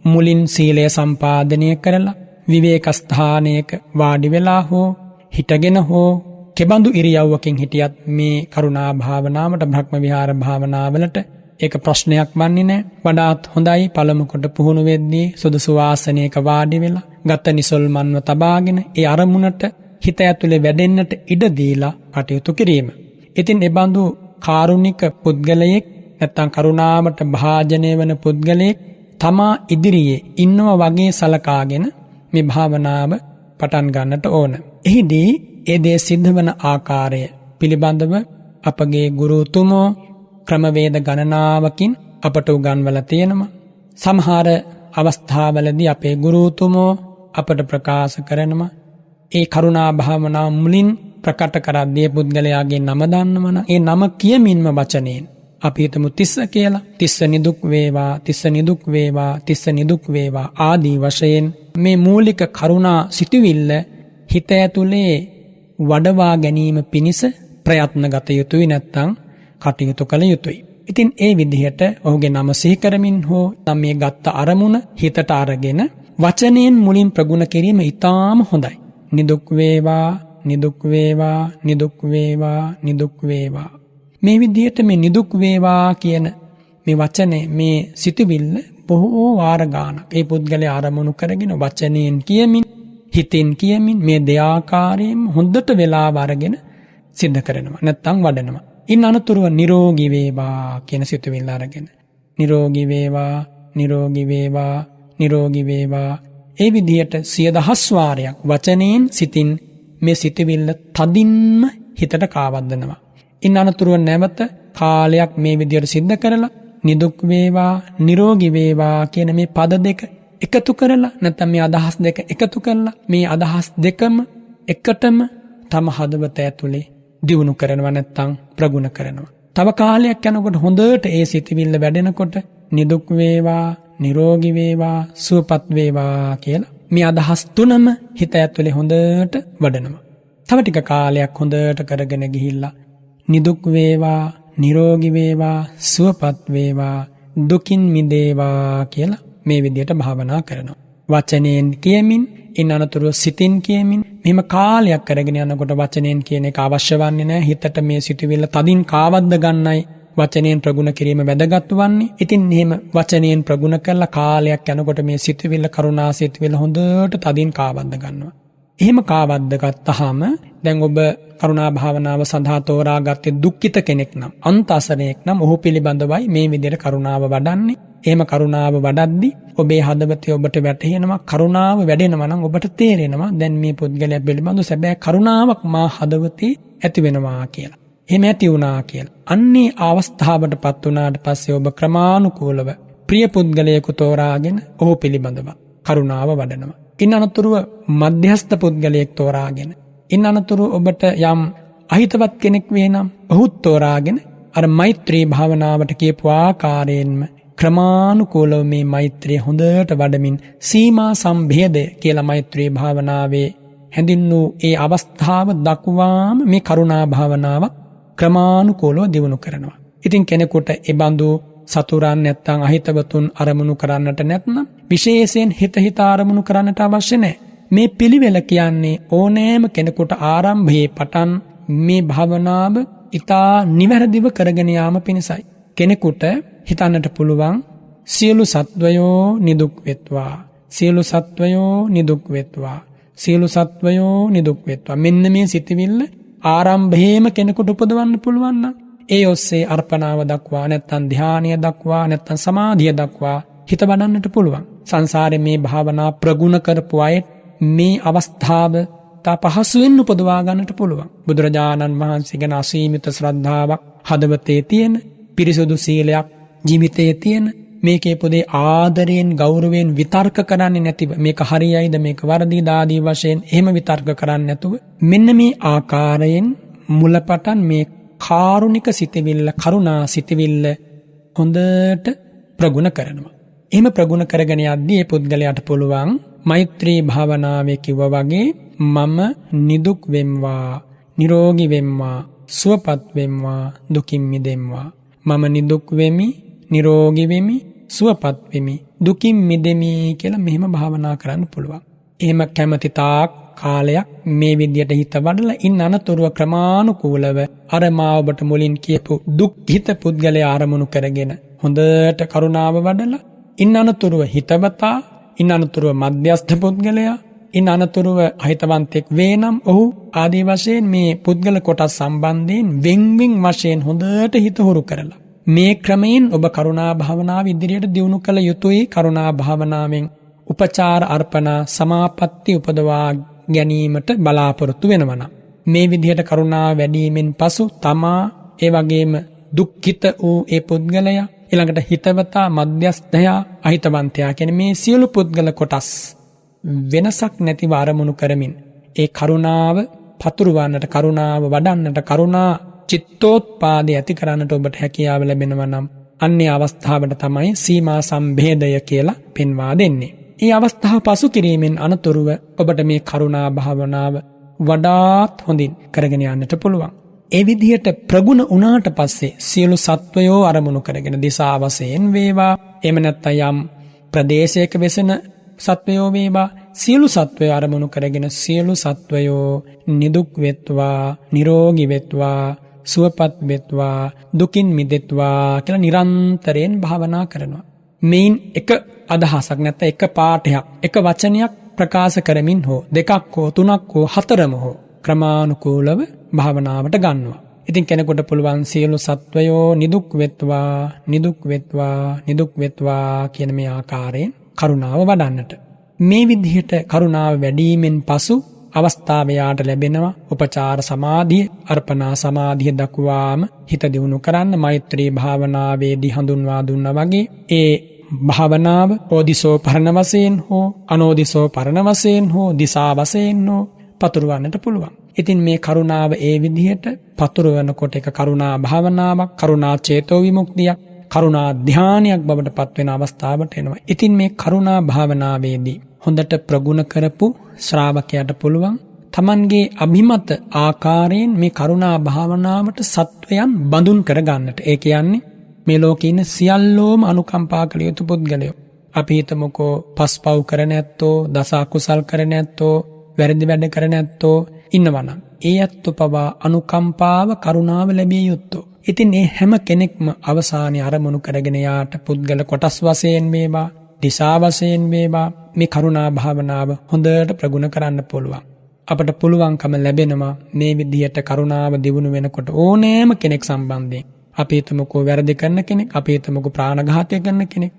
මුලින් සීලය සම්පාදනය කරලා විවේක ස්ථානයක වාඩි වෙලා හෝ හිටගෙන හෝ කෙබඳු ඉරියව්වකින් හිටියත් මේ කරුණා භාවනාවට බ්‍රහ්ම විහාර භාවනාවලට ඒක ප්‍රශ්නයක් වන්නේ නැහැ. වඩාත් හොඳයි පළමු කොට පුහුණු වෙද්දී සුදුසු ආසනයක වාඩි වෙලා ගත නිසල්මන්ව තබාගෙන ඒ අරමුණට හිත ඇතුලේ වැඩෙන්නට ඉඩ දීලා කටයුතු කිරීම. ඉතින් ඒ බඳු කාරුණික පුද්ගලයෙක් නැත්තම් කරුණාවට භාජනය වන පුද්ගලයෙක් තමා ඉදිරියේ ඉන්නව වගේ සලකාගෙන මේ භාවනාව පටන් ගන්නට ඕන. එහිදී ඒ දේ සිද්ධ වන ආකාරය පිළිබඳව අපගේ ගුරුතුමෝ ක්‍රමවේද ගණනාවකින් අපට උගන්වලා තියෙනවා. සමහර අවස්ථාවලදී අපේ ගුරුතුමෝ අපට ප්‍රකාශ කරනවා ඒ කරුණා භාවනාව මුලින් ප්‍රකට කරද්දී පුද්ගලයාගේ නම දන්නවනම් ඒ නම කියමින්ම වචනයෙන් අපි හිතමු තිස්ස කියලා. තිස්ස නිදුක් වේවා, තිස්ස නිදුක් වේවා, තිස්ස නිදුක් වේවා ආදී වශයෙන් මේ මූලික කරුණා සිටවිල්ල හිත ඇතුලේ වඩවා ගැනීම පිණිස ප්‍රයත්න ගත යුතුයි නැත්නම් කටයුතු කළ යුතුයි. ඉතින් ඒ විදිහට ඔහුගේ නම සිහි කරමින් හෝ නම් මේ ගත්ත අරමුණ හිතට අරගෙන වචනයෙන් මුලින් ප්‍රගුණ කිරීම ඉතාම හොඳයි. නිදුක් වේවා, නිදුක් වේවා, නිදුක් වේවා, නිදුක් වේවා. මේ විදිහට මේ නිදුක් වේවා කියන මේ වචනේ මේ සිතුවිල්ල බොහෝ වාර ගානක් ඒ පුද්ගලයා ආරමුණු කරගෙන වචනයෙන් කියමින් හිතින් කියමින් මේ දෙආකාරයෙන්ම හොඳට වෙලාව අරගෙන සිද්ධ කරනවා. නැත්තම් වඩනවා. ඉන් අනතුරුව නිරෝගී වේවා කියන සිතුවිල්ල අරගෙන නිරෝගී වේවා නිරෝගී වේවා නිරෝගී වේවා ඒ විදිහට 100,000 වාරයක් වචනයෙන් සිතින් මේ සිතුවිල්ල තදින්ම හිතට කාවද්දනවා. ඉන් අනතුරුව නැවත කාලයක් මේ විදිහට සිද්ධ කරලා නිදුක් වේවා නිරෝගී වේවා කියන මේ පද දෙක එකතු කරලා නැත්නම් මේ අදහස් දෙක එකතු කරලා මේ අදහස් දෙකම එකටම තම හදවත ඇතුලේ දියුණු කරනවා නැත්නම් ප්‍රගුණ කරනවා. තව කාලයක් යනකොට හොඳට ඒ සිතිවිල්ල වැඩෙනකොට නිදුක් වේවා නිරෝගී වේවා සුවපත් වේවා කියලා මේ අදහස් තුනම හිත ඇතුලේ හොඳට වඩනවා. තව ටික කාලයක් හොඳට කරගෙන ගිහිල්ලා නිදුක් වේවා නිරෝගී වේවා සුවපත් වේවා දුකින් මිදේවා කියලා මේ විදිහට භාවනා කරනවා. වචනයෙන් කියමින් ඉන් අනතුරුව සිතින් කියමින් මෙහෙම කාලයක් කරගෙන යනකොට වචනයෙන් කියන එක අවශ්‍ය වන්නේ නැහැ. හිතට මේ සිතුවිල්ල තදින් කාවද්ද ගන්නයි වචනයෙන් ප්‍රගුණ කිරීම වැදගත් වන්නේ. ඉතින් එහෙම වචනයෙන් ප්‍රගුණ කරලා කාලයක් යනකොට මේ සිතුවිල්ල කරුණා සිතුවිල්ල හොඳට තදින් කාවද්ද ගන්නවා. එහෙම කාවද්ද ගත්තාම දැන් ඔබ කරුණා භාවනාව සඳහා තෝරාගත්තේ දුක්ඛිත කෙනෙක් නම් අන්තසරණයෙක් නම් ඔහු පිළිබඳවයි මේ විදිහට කරුණාව වඩන්නේ. එහෙම කරුණාව වඩද්දී ඔබේ හදවතේ ඔබට වැටහෙනවා කරුණාව වැඩෙනවා නම් ඔබට තේරෙනවා දැන් මේ පුද්ගලයා පිළිබඳව සැබෑ කරුණාවක් මා හදවතේ ඇති වෙනවා කියලා. එහෙම ඇති වුණා කියලා. අන්නේ අවස්ථාවටපත් වුණාට පස්සේ ඔබ ක්‍රමානුකූලව ප්‍රිය පුද්ගලයෙකු තෝරාගෙන ඔහු පිළිබඳව කරුණාව වඩනවා. ඉන් අනතුරුව මධ්‍යස්ථ පුද්ගලයෙක් තෝරාගෙන ඉන් අනතුරුව ඔබට යම් අහිතවත් කෙනෙක් වේ නම් ඔහුත් තෝරාගෙන අර මෛත්‍රී භාවනාවට කියපු ආකාරයෙන්ම ක්‍රමානුකූලව මේ මෛත්‍රිය හොඳට වඩමින් සීමා සම්භේදය කියලා මෛත්‍රී භාවනාවේ හැඳින්වූ ඒ අවස්ථාව දක්වාම මේ කරුණා භාවනාව ක්‍රමානුකූලව දියුණු කරනවා. ඉතින් කෙනෙකුට ඒ බඳු සතුරන් නැත්තම් අහිතවතුන් අරමුණු කරන්නට නැත්නම් විශේෂයෙන් හිත අරමුණු කරන්නට අවශ්‍ය නැහැ. මේ පිළිවෙල කියන්නේ ඕනෑම කෙනෙකුට ආරම්භයේ පටන් මේ භාවනාව ඊටා නිවැරදිව කරගෙන යාම පිණිසයි. කෙනෙකුට හිතන්නට පුළුවන් සියලු සත්වයෝ නිදුක් වෙත්වා සියලු සත්වයෝ නිදුක් වෙත්වා සියලු සත්වයෝ නිදුක් වෙත්වා මෙන්න මේ සිතවිල්ල ආරම්භයේම කෙනෙකුට උපදවන්න පුළුවන් නම් ඒ ඔස්සේ අර්පණාව දක්වා නැත්තම් ධානය දක්වා නැත්තම් සමාධිය දක්වා හිත වඩන්නට පුළුවන්. සංසාරේ මේ භාවනා ප්‍රගුණ කරපු අය මේ අවස්ථාව තා පහසුවෙන් උපදවා ගන්නට පුළුවන්. බුදුරජාණන් වහන්සේ ගැන අසීමිත ශ්‍රද්ධාවක් හදවතේ තියෙන පිරිසුදු සීලයක් ජීවිතයේ තියෙන මේකේ පොදේ ආදරයෙන් ගෞරවයෙන් විතර්ක කරන්නේ නැතිව මේක හරියයිද මේක වරදිද ආදී වශයෙන් එහෙම විතර්ක කරන්නේ නැතුව මෙන්න මේ ආකාරයෙන් මුලපටන් මේ කාරුණික සිතවිල්ල කරුණා සිතවිල්ල හොඳට ප්‍රගුණ කරනවා. එහෙම ප්‍රගුණ කරගෙන යද්දී මේ පුද්ගලයාට පුළුවන් මෛත්‍රී භාවනාවේ කිව්වා වගේ මම නිදුක් වෙම්වා නිරෝගී වෙම්වා සුවපත් වෙම්වා දුකින් මිදෙම්වා මම නිදුක් වෙමි නිරෝගී වෙමි සුවපත් වෙමි දුකින් මිදෙමි කියලා මෙහෙම භාවනා කරන්න පුළුවන්. එහෙම කැමැති තාක් කාලයක් මේ විදියට හිත වඩලා ඉන්න අනතුරුව ක්‍රමානුකූලව අර මා ඔබට මුලින් කියපු දුක්ඛිත පුද්ගලයා ආරමුණු කරගෙන හොඳට කරුණාව වඩලා ඉන්න අනතුරුව හිතවතා ඉන්න අනතුරුව මධ්‍යස්ථ පුද්ගලයා ඉන්න අනතුරුව අහිතවන්තෙක් වේනම් ඔහු ආදී වශයෙන් මේ පුද්ගල කොටස් සම්බන්ධයෙන් වෙන්වෙන් වශයෙන් හොඳට හිත හුරු කරලා මේ ක්‍රමයෙන් ඔබ කරුණා භාවනාව ඉදිරියට දියුණු කළ යුතුයි. කරුණා භාවනාවෙන් උපචාර අර්පණා සමාපatti උපදවා ගැනීමට බලාපොරොත්තු වෙනවා නම් මේ විදිහට කරුණාව වැඩිවීමෙන් පසු තමා ඒ වගේම දුක්ඛිත වූ ඒ පුද්ගලයා ඊළඟට හිතවතා මධ්‍යස්ථයා අහිතවන්තයා කියන මේ සියලු පුද්ගල කොටස් වෙනසක් නැතිව අරමුණු කරමින් ඒ කරුණාව පතුරවන්නට කරුණාව වඩන්නට කරුණා චිත්තෝත්පාදය ඇති කරන්නට ඔබට හැකියාව ලැබෙනවා නම් අන්නේ අවස්ථාවට තමයි සීමා සම්භේදය කියලා පෙන්වා දෙන්නේ. මේ අවස්ථාව පසු කිරීමෙන් අනතුරුව ඔබට මේ කරුණා භාවනාව වඩාත් හොඳින් කරගෙන යන්නට පුළුවන්. ඒ විදිහට ප්‍රගුණ වුණාට පස්සේ සියලු සත්වයෝ අරමුණු කරගෙන දිසා වශයෙන් වේවා එහෙම නැත්නම් යම් ප්‍රදේශයක වෙසෙන සත්වයෝ වේවා සියලු සත්වයෝ අරමුණු කරගෙන සියලු සත්වයෝ නිදුක් වෙත්වා නිරෝගී වෙත්වා සුවපත් වෙත්වා, දුකින් මිදෙත්වා කියලා නිරන්තරයෙන් භාවනා කරනවා. මේන් එක අදහසක් නැත්නම් එක පාඨයක්, එක වචනයක් ප්‍රකාශ කරමින් හෝ දෙකක් හෝ තුනක් හෝ හතරම හෝ ක්‍රමානුකූලව භාවනාවට ගන්නවා. ඉතින් කෙනෙකුට පුළුවන් සියලු සත්වයෝ නිදුක් වෙත්වා, නිදුක් වෙත්වා, නිදුක් වෙත්වා කියන මේ ආකාරයෙන් කරුණාව වඩන්නට. මේ විදිහට කරුණාව වැඩිමෙන් පසු අවස්ථාව යාට ලැබෙනවා උපචාර සමාධිය, අර්පණා සමාධිය දක්වාම හිත දියුණු කරන්න මෛත්‍රී භාවනාවේදී හඳුන්වා දුන්නා වගේ ඒ භාවනාව ඕදිසෝ පරණ වශයෙන් හෝ අනෝදිසෝ පරණ වශයෙන් හෝ දිසා වශයෙන් හෝ පතුරවන්නට පුළුවන්. ඉතින් මේ කරුණාව ඒ විදිහට පතුරවනකොට එක කරුණා භාවනාවක්, කරුණා චේතෝ විමුක්තියක්, කරුණා ධානයක් බවට පත්වෙන අවස්ථාවට එනවා. ඉතින් මේ කරුණා භාවනාවේදී හොඳට ප්‍රගුණ කරපු ශ්‍රාවකයාට පුළුවන් තමන්ගේ අභිමත ආකාරයෙන් මේ කරුණා භාවනාවට සත්වයන් බඳුන් කරගන්නට. ඒ කියන්නේ මේ ලෝකේ ඉන්න සියල්ලෝම අනුකම්පා කළ යුතු පුද්ගලයෝ. අපි හිතමුකෝ පස්පව් කරන ඇත්තෝ, දස අකුසල් කරන ඇත්තෝ, වැරදි වැඩ කරන ඇත්තෝ ඉන්නවනම් ඒ ඇත්තෝ පවා අනුකම්පාව කරුණාව ලැබිය යුත්තෝ. ඉතින් මේ හැම කෙනෙක්ම අවසානයේ අරමුණු කරගෙන යාට පුද්ගල කොටස් වශයෙන් වේවා, දිසා වශයෙන් වේවා මේ කරුණා භාවනාව හොඳට ප්‍රගුණ කරන්න පුළුවන්. අපට පුළුවන්කම ලැබෙනවා මේ විදිහට කරුණාව දියුණු වෙනකොට ඕනෑම කෙනෙක් සම්බන්ධයෙන්. අපි හිතමුකෝ වැරදි කරන කෙනෙක්, අපි හිතමුකෝ ප්‍රාණඝාතය කරන කෙනෙක්.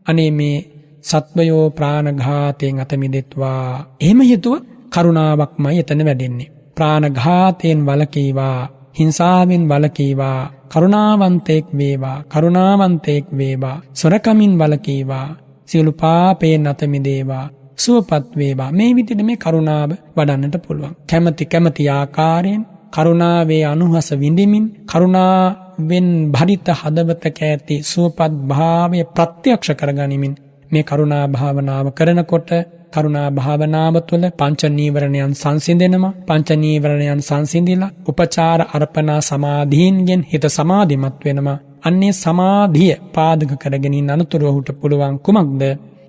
අනේ මේ සත්වයෝ ප්‍රාණඝාතයෙන් අත මිදෙත්වා. එහෙම හිතුව කරුණාවක්මයි එතන වැඩෙන්නේ. ප්‍රාණඝාතයෙන් වළකීවා, හිංසාවෙන් වළකීවා, කරුණාවන්තයෙක් වේවා, කරුණාවන්තයෙක් වේවා, සොරකමින් වළකීවා, සියලු පාපයෙන් අත මිදේවා, සුවපත් වේවා. මේ විදිහට මේ කරුණාව වඩන්නට පුළුවන්. කැමැති ආකාරයෙන් කරුණාවේ අනුහස විඳිමින්, කරුණාවෙන් භරිත හදවතක ඇති සුවපත් භාවය ප්‍රත්‍යක්ෂ කරගනිමින් මේ කරුණා භාවනාව කරනකොට කරුණා භාවනාව තුළ පංච නීවරණයන් සංසිඳෙනවා. පංච නීවරණයන් සංසිඳිලා උපචාර අර්පණා සමාධීන්ගෙන් හිත සමාධිමත් වෙනවා. අන්නේ සමාධිය පාදක කරගෙන ඉන්න අනුතුරු ඔහුට පුළුවන් කුමක්ද?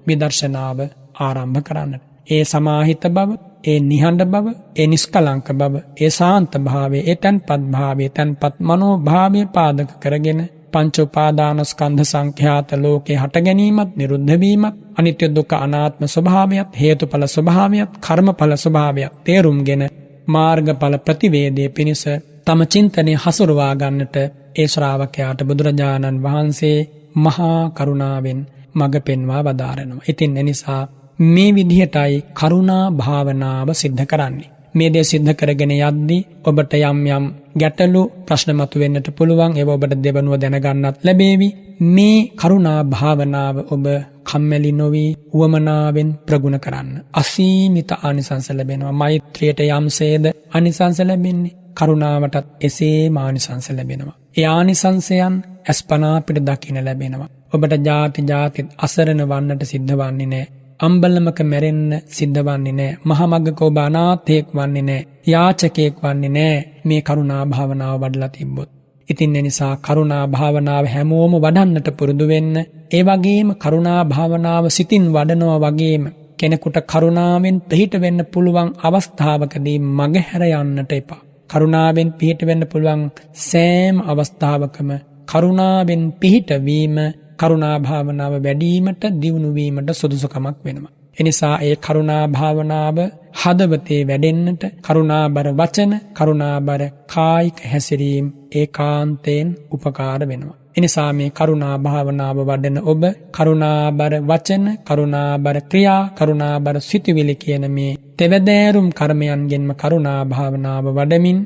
විදර්ශනාව ආරම්භ කරන්නට. ඒ සමාහිත බව, ඒ නිහඬ බව, ඒ නිස්කලංක බව, ඒ සාන්ත භාවය, ඒ තන්පත් භාවය, තන්පත් මනෝභාවය පාදක කරගෙන පංච උපාදානස්කන්ධ සංඛ්‍යාත ලෝකේ හට ගැනීමත්, නිරුද්ධ වීමත්, අනිත්‍ය දුක්ඛ අනාත්ම ස්වභාවයත්, හේතුඵල ස්වභාවයත්, කර්මඵල ස්වභාවයත් තේරුම්ගෙන මාර්ගඵල ප්‍රතිවේදයේ පිණිස තම චින්තනය හසුරවා ගන්නට ඒ ශ්‍රාවකයාට බුදුරජාණන් වහන්සේ මහා කරුණාවෙන් මඟ පෙන්වා වදාරනවා. ඉතින් එනිසා මේ විදිහටයි කරුණා භාවනාව සිද්ධ කරන්නේ. මේ දේ සිද්ධ කරගෙන යද්දී ඔබට යම් යම් ගැටලු ප්‍රශ්න මතුවෙන්නට පුළුවන්. ඒව ඔබට දෙවනුව දැනගන්නත් ලැබේවි. මේ කරුණා භාවනාව ඔබ කම්මැලි නොවි උවමනාවෙන් ප්‍රගුණ කරන්න. අසීමිත ආනිසංස ලැබෙනවා. මෛත්‍රියට යම්සේද ආනිසංස ලැබෙන්නේ, කරුණාවටත් එසේම ආනිසංස ලැබෙනවා. ඒ ආනිසංසයන් අස්පනා පිට දකින්න ලැබෙනවා. ඔබට ಜಾති අසරණ වන්නට සිද්ධ වන්නේ නැහැ. අම්බලමක මැරෙන්න සිද්ධ වන්නේ නැහැ. මහමග්ගක ඔබ අනාථයෙක් වන්නේ නැහැ. යාචකයෙක් වන්නේ නැහැ. මේ කරුණා භාවනාව වඩලා තිබ්බොත්. ඉතින් ඒ නිසා කරුණා භාවනාව හැමෝම වඩන්නට පුරුදු වෙන්න. ඒ වගේම කරුණා භාවනාව සිතින් වඩනවා වගේම කෙනෙකුට කරුණාවෙන් පිහිට වෙන්න පුළුවන් අවස්ථාවකදී මගහැර යන්නට එපා. කරුණාවෙන් පිහිට වෙන්න පුළුවන් සෑම අවස්ථාවකම කරුණාවෙන් පිහිට වීම කරුණා භාවනාව වැඩිවීමට, දියුණු වීමට සුදුසුකමක් වෙනවා. එනිසා ඒ කරුණා භාවනාව හදවතේ වැඩෙන්නට කරුණාබර වචන, කරුණාබර කායික හැසිරීම ඒකාන්තයෙන් උපකාර වෙනවා. එනිසා මේ කරුණා භාවනාව වඩන ඔබ කරුණාබර වචන, කරුණාබර ක්‍රියා, කරුණාබර සිතුවිලි කියන මේ තෙවදෑරුම් කර්මයන්ගෙන්ම කරුණා භාවනාව වඩමින්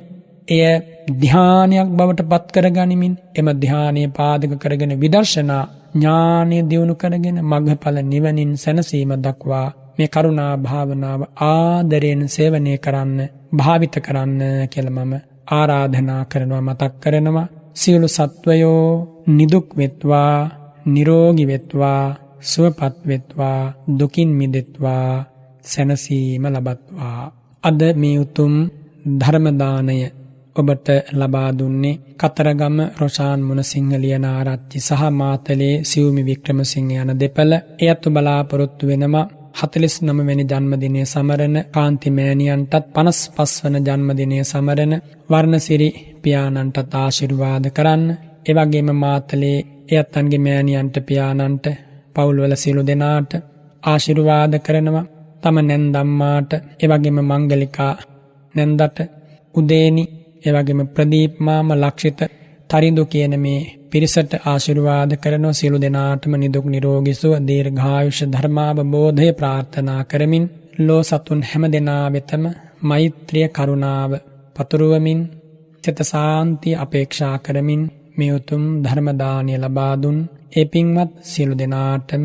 එය ධානයක් බවට පත් කරගනිමින්, එම ධානයේ පාදක කරගෙන විදර්ශනා ඥානය දියුණු කරගෙන මග්ගඵල නිවනින් සැනසීම දක්වා මේ කරුණා භාවනාව ආදරයෙන් සේවනය කරන්න, භාවිත කරන්න කියලා මම ආරාධනා කරනවා, මතක් කරනවා. සියලු සත්වයෝ නිදුක් වෙත්වා, නිරෝගී වෙත්වා, සුවපත් වෙත්වා, දුකින් මිදෙත්වා, සැනසීම ලබත්වා. අද මේ උතුම් ධර්ම දානය ඔබට ලබා දුන්නේ කතරගම රොෂාන් මුණසිංහ ලියනාරච්චි සහ මාතලේ සිව්මි වික්‍රමසිංහ යන දෙපළ. එයත් බලාපොරොත්තු වෙනවා 49 වෙනි ජන්මදිනය සමරන කාන්ති මෑණියන්ටත් 55 වන ජන්මදිනය සමරන වර්ණසිරි පියාණන්ටත් ආශිර්වාද කරන්න. ඒ වගේම මාතලේ එයත්න්ගේ මෑණියන්ට පියාණන්ට පවුල්වල සියලු දෙනාට ආශිර්වාද කරනවා. තම නැන්දම්මාට ඒ වගේම මංගලිකා නැන්දට උදේනි ඒ වගේම ප්‍රදීප් මාම ලක්ෂිත තරිඳු කියන මේ පිරිසට ආශිර්වාද කරනවා. සියලු දෙනාටම නිදුක් නිරෝගී සුව දීර්ඝායුෂ ධර්මාවබෝධය ප්‍රාර්ථනා කරමින් ලෝ සතුන් හැම දෙනා වෙතම මෛත්‍රිය කරුණාව පතුරවමින් චිත්ත සාන්තිය අපේක්ෂා කරමින් මේ උතුම් ධර්ම දානය ලබා දුන් ඒ පින්වත් සියලු දෙනාටම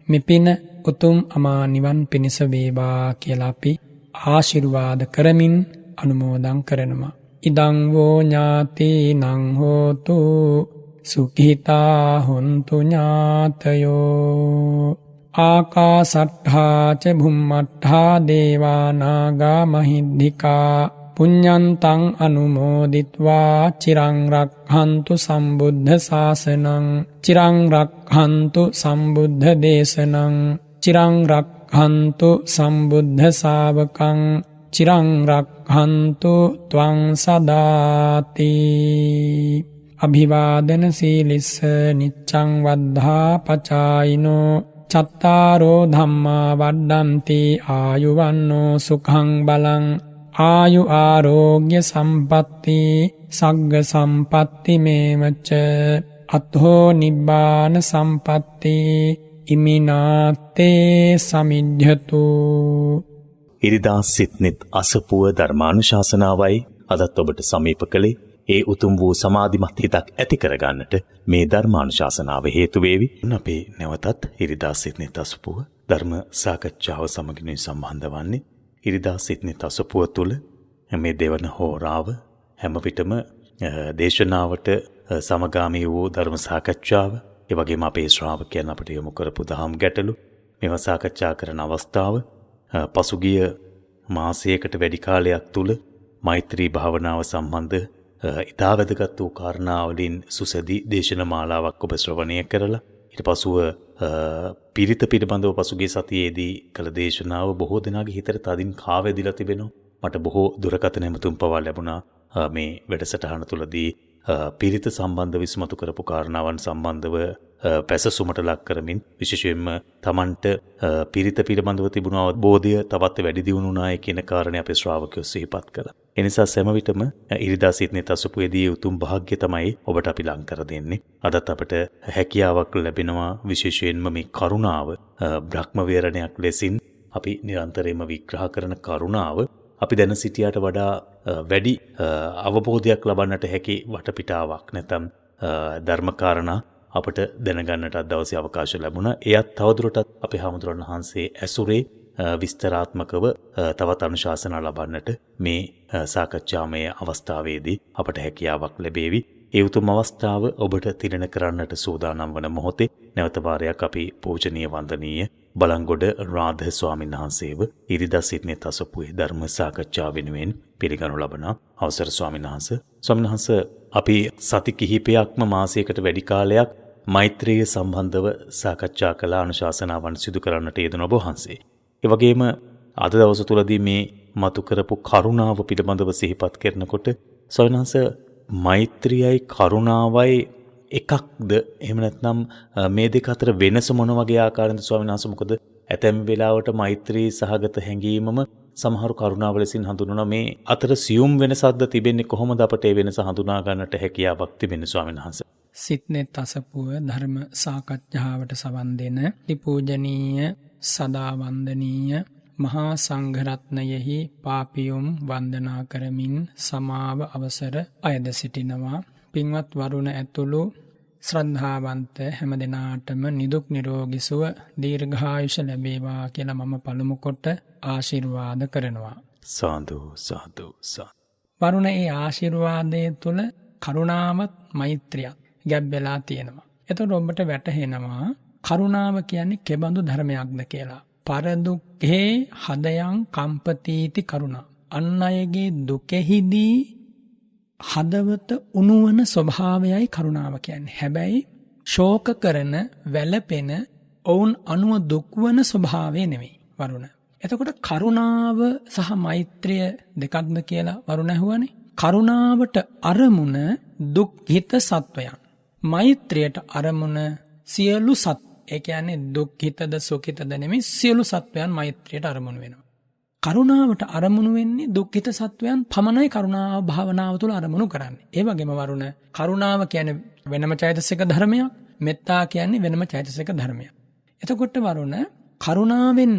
මෙපින උතුම් අමා නිවන් පිණිස වේවා කියලා අපි ආශිර්වාද කරමින් අනුමෝදන් කරනවා. ඉදං වූ ඥාතිනං හෝතු සුඛිතා හොන්තු ඥාතයෝ ආකාසට්ඨා ච භුම්මට්ඨා දේවා නාග මහිද්దికා පුඤ්ඤන්තං අනුමෝදිත්වා චිරං රක්ඛන්තු සම්බුද්ධ ශාසනං චිරං රක්ඛන්තු සම්බුද්ධ දේශනං චිරං රක්ඛන්තු සම්බුද්ධ ශාවකං චිරං රක්ඛන්තු ත්වං සදාති. අභිවාදන සීලිස්ස නිච්ඡං වද්ධා පචායිනෝ චත්තාරෝ ධම්මා වඩ්ඩන්ති ආයුවන්නෝ සුඛං බලං ආයු ආරෝග්‍ය සම්පatti සග්ග සම්පatti මේවච අත්ථෝ නිබ්බාන සම්පatti ඉමිනාතේ සමිජ්ජතු. ඉරිදා සිත්නෙත් අසපුව ධර්මානුශාසනාවයි අදත් ඔබට සමීප කළේ. ඒ උතුම් වූ සමාධිමත් හිතක් ඇති කරගන්නට මේ ධර්මානුශාසනාව හේතු වේවි. අපේ නැවතත් ඉරිදා සිත්නෙත් අසපුව ධර්ම සාකච්ඡාව සමගින් සම්බන්ධ වන්නේ. ඉරිදා සිත්නෙත් අසපුව තුළ මේ දෙවන හෝරාව හැම විටම දේශනාවට සමගාමී වූ ධර්ම සාකච්ඡාව, ඒ වගේම අපේ ශ්‍රාවකයන් අපට යොමු කරපු දහම් ගැටලු මේවා සාකච්ඡා කරන අවස්ථාව පසුගිය මාසයකට වැඩි කාලයක් තුල මෛත්‍රී භාවනාව සම්බන්ධ ඉතා වැදගත් වූ කාරණාවලින් සුසැදි දේශන මාලාවක් ඔබ ශ්‍රවණය කරලා ඊට පසුව පිරිත පිළිබඳව පසුගිය සතියේදී කළ දේශනාව බොහෝ දෙනාගේ හිතට තදින් කාවැදිලා තිබෙනවා. මට බොහෝ දුරකථන ඇමතුම් පවා ලැබුණා මේ වැඩසටහන තුලදී පිරිත සම්බන්ධ විසමතු කරපු කාරණාවන් සම්බන්ධව පැසසුමට ලක් කරමින් විශේෂයෙන්ම Tamanට පිරිත පිළිබඳව තිබුණු අවබෝධය තවත් වැඩි දියුණු වුණායි කියන කාරණේ අපේ ශ්‍රාවකයෝ සිහිපත් කළා. ඒ නිසා සෑම විටම ඉරිදා සිත්නෙත් අසපුවේදී උතුම් භාග්‍ය තමයි ඔබට අපි ලං කර දෙන්නේ. අදත් අපට හැකියාවක් ලැබෙනවා විශේෂයෙන්ම මේ කරුණාව බ්‍රහ්ම වේරණයක් ලෙසින් අපි නිරන්තරයෙන්ම විග්‍රහ කරන කරුණාව අපි දැන සිටියට වඩා වැඩි අවබෝධයක් ලබන්නට හැකි වටපිටාවක් නැත්නම් ධර්මකාරණා අපට දැනගන්නට දවසේ අවකාශ ලැබුණා. එයත් තවදුරටත් අපේ හාමුදුරන් වහන්සේ ඇසුරේ විස්තරාත්මකව තවත් අනුශාසනා ලබන්නට මේ සාකච්ඡාමය අවස්ථාවේදී අපට හැකියාවක් ලැබේවි. ඒ උතුම් අවස්ථාව ඔබට තිරණ කරන්නට සූදානම් වන මොහොතේ නැවත වාරයක් අපි පූජනීය වන්දනීය බලංගොඩ රාධ ස්වාමීන් වහන්සේව ඉරිදා සිත්නෙත් අසපුවේ ධර්ම සාකච්ඡා වෙනුවෙන් පිළිගනු ලබන අවසර ස්වාමීන් වහන්සේ අපි සති කිහිපයක්ම මාසයකට වැඩි කාලයක් මෛත්‍රිය සම්බන්ධව සාකච්ඡා කළ අනුශාසනාවන් සිදු කරන්නට යෙදුන ඔබ වහන්සේ. ඒ වගේම අද දවස තුලදී මේ මතු කරපු කරුණාව පිළිබඳව සිහිපත් කරනකොට ස්වාමීන් වහන්සේ මෛත්‍රියයි කරුණාවයි එකක්ද? එහෙම නැත්නම් මේ දෙක අතර වෙනස මොන වගේ ආකාරයෙන්ද ස්වාමීන් වහන්සේ? මොකද ඇතැම් වෙලාවට මෛත්‍රී සහගත හැඟීමම සමහරු කරුණාව ලෙසින් හඳුන්වන මේ අතර සියුම් වෙනසක්ද තිබෙන්නේ? කොහොමද අපට ඒ වෙනස හඳුනා ගන්නට හැකියාවක් තිබෙන්නේ ස්වාමීන් වහන්සේ? සිත්නෙත් අසපුව ධර්ම සාකච්ඡාවට සවන් දෙන පූජනීය සදා වන්දනීය මහා සංඝරත්නයෙහි පාපියුම් වන්දනා කරමින් සමාව අවසර අයද සිටිනවා. පින්වත් වරුණ ඇතුළු ශ්‍රද්ධාවන්ත හැම දෙනාටම නිදුක් නිරෝගී සුව දීර්ඝායුෂ ලැබේවා කියලා මම පළමු කොට ආශිර්වාද කරනවා. සාදු සාදු සාදු. වරුණ ඒ ආශිර්වාදයේ තුල කරුණාවත් මෛත්‍රියත් ගැබ් වෙලා තියෙනවා. එතකොට ඔබට වැටහෙනවා කරුණාව කියන්නේ කෙබඳු ධර්මයක්ද කියලා. පරදුක්ඛේ හදයන් කම්පතිති කරුණා. අන් අයගේ දුකෙහිදී හදවත උණුවන ස්වභාවයයි කරුණාව කියන්නේ. හැබැයි ශෝක කරන, වැළපෙන, ඔවුන් අනුව දුක්වන ස්වභාවය නෙවෙයි. වරුණ. එතකොට කරුණාව සහ මෛත්‍රිය දෙකක්ද කියලා වරුණ ඇහුවනේ. කරුණාවට අරමුණ දුක් හිත සත්වයන්. මෛත්‍රියට අරමුණ සියලු සත්. ඒ කියන්නේ දුක් හිතද සුඛ හිතද නෙමෙයි සියලු සත්වයන් මෛත්‍රියට අරමුණු වෙනවා. කරුණාවට අරමුණු වෙන්නේ දුක් හිත සත්වයන් පමණයි කරුණාව භාවනාව තුළ අරමුණු කරන්නේ. ඒ වගේම වරුණ කරුණාව කියන්නේ වෙනම චෛතසික ධර්මයක්, මෙත්තා කියන්නේ වෙනම චෛතසික ධර්මයක්. එතකොට වරුණ කරුණාවෙන්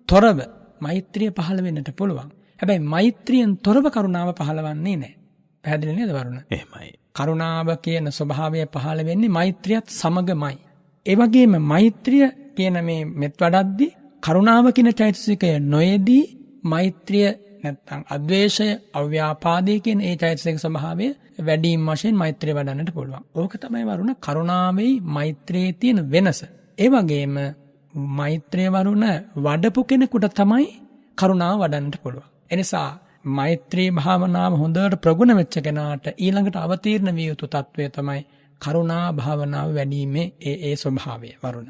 තොරව මෛත්‍රිය පහළ වෙන්නට පුළුවන්. හැබැයි මෛත්‍රියෙන් තොරව කරුණාව පහළවන්නේ නැහැ. පැහැදිලි නේද වරුණ? එහෙමයි. කරුණාව කියන ස්වභාවය පහළ වෙන්නේ මෛත්‍රියත් සමගමයි. ඒ වගේම මෛත්‍රිය කියන මේ මෙත් වඩද්දී කරුණාව කියන චෛතසිකය නොයේදී මෛත්‍රිය නැත්තම් අද්වේෂය, අව්‍යාපාදයේ කියන ඒ චෛතසික ස්වභාවය වැඩිම වශයෙන් මෛත්‍රිය වඩන්නට පුළුවන්. ඕක තමයි වරුණ කරුණාවේ මෛත්‍රියේ තියෙන වෙනස. ඒ වගේම මෛත්‍රිය වරුණ වඩපු කෙනෙකුට තමයි කරුණාව වඩන්නට පුළුවන්. එනිසා මෛත්‍රී භාවනාව හොඳට ප්‍රගුණ වෙච්ච කෙනාට ඊළඟට අවතීර්ණ විය යුතු తත්වය තමයි කරුණා භාවනාව වැඩිීමේ ඒ ස්වභාවය වරුණ.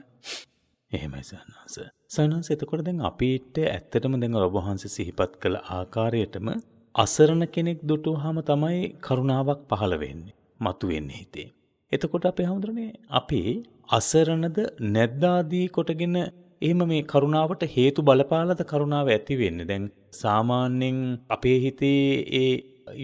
එහෙමයි සයන්ස. සයන්ස එතකොට දැන් අපිට ඇත්තටම දැන් ඔබ වහන්සේ සිහිපත් කළ ආකාරයටම අසරණ කෙනෙක් දුටුවාම තමයි කරුණාවක් පහළ වෙන්නේ, මතුවෙන්නේ හිතේ. එතකොට අපේ හැමදෙරනේ අපේ අසරණද නැද්දාදී කොටගෙන එහෙම මේ කරුණාවට හේතු බලපාලද කරුණාව ඇති වෙන්නේ. දැන් සාමාන්‍යයෙන් අපේ හිතේ ඒ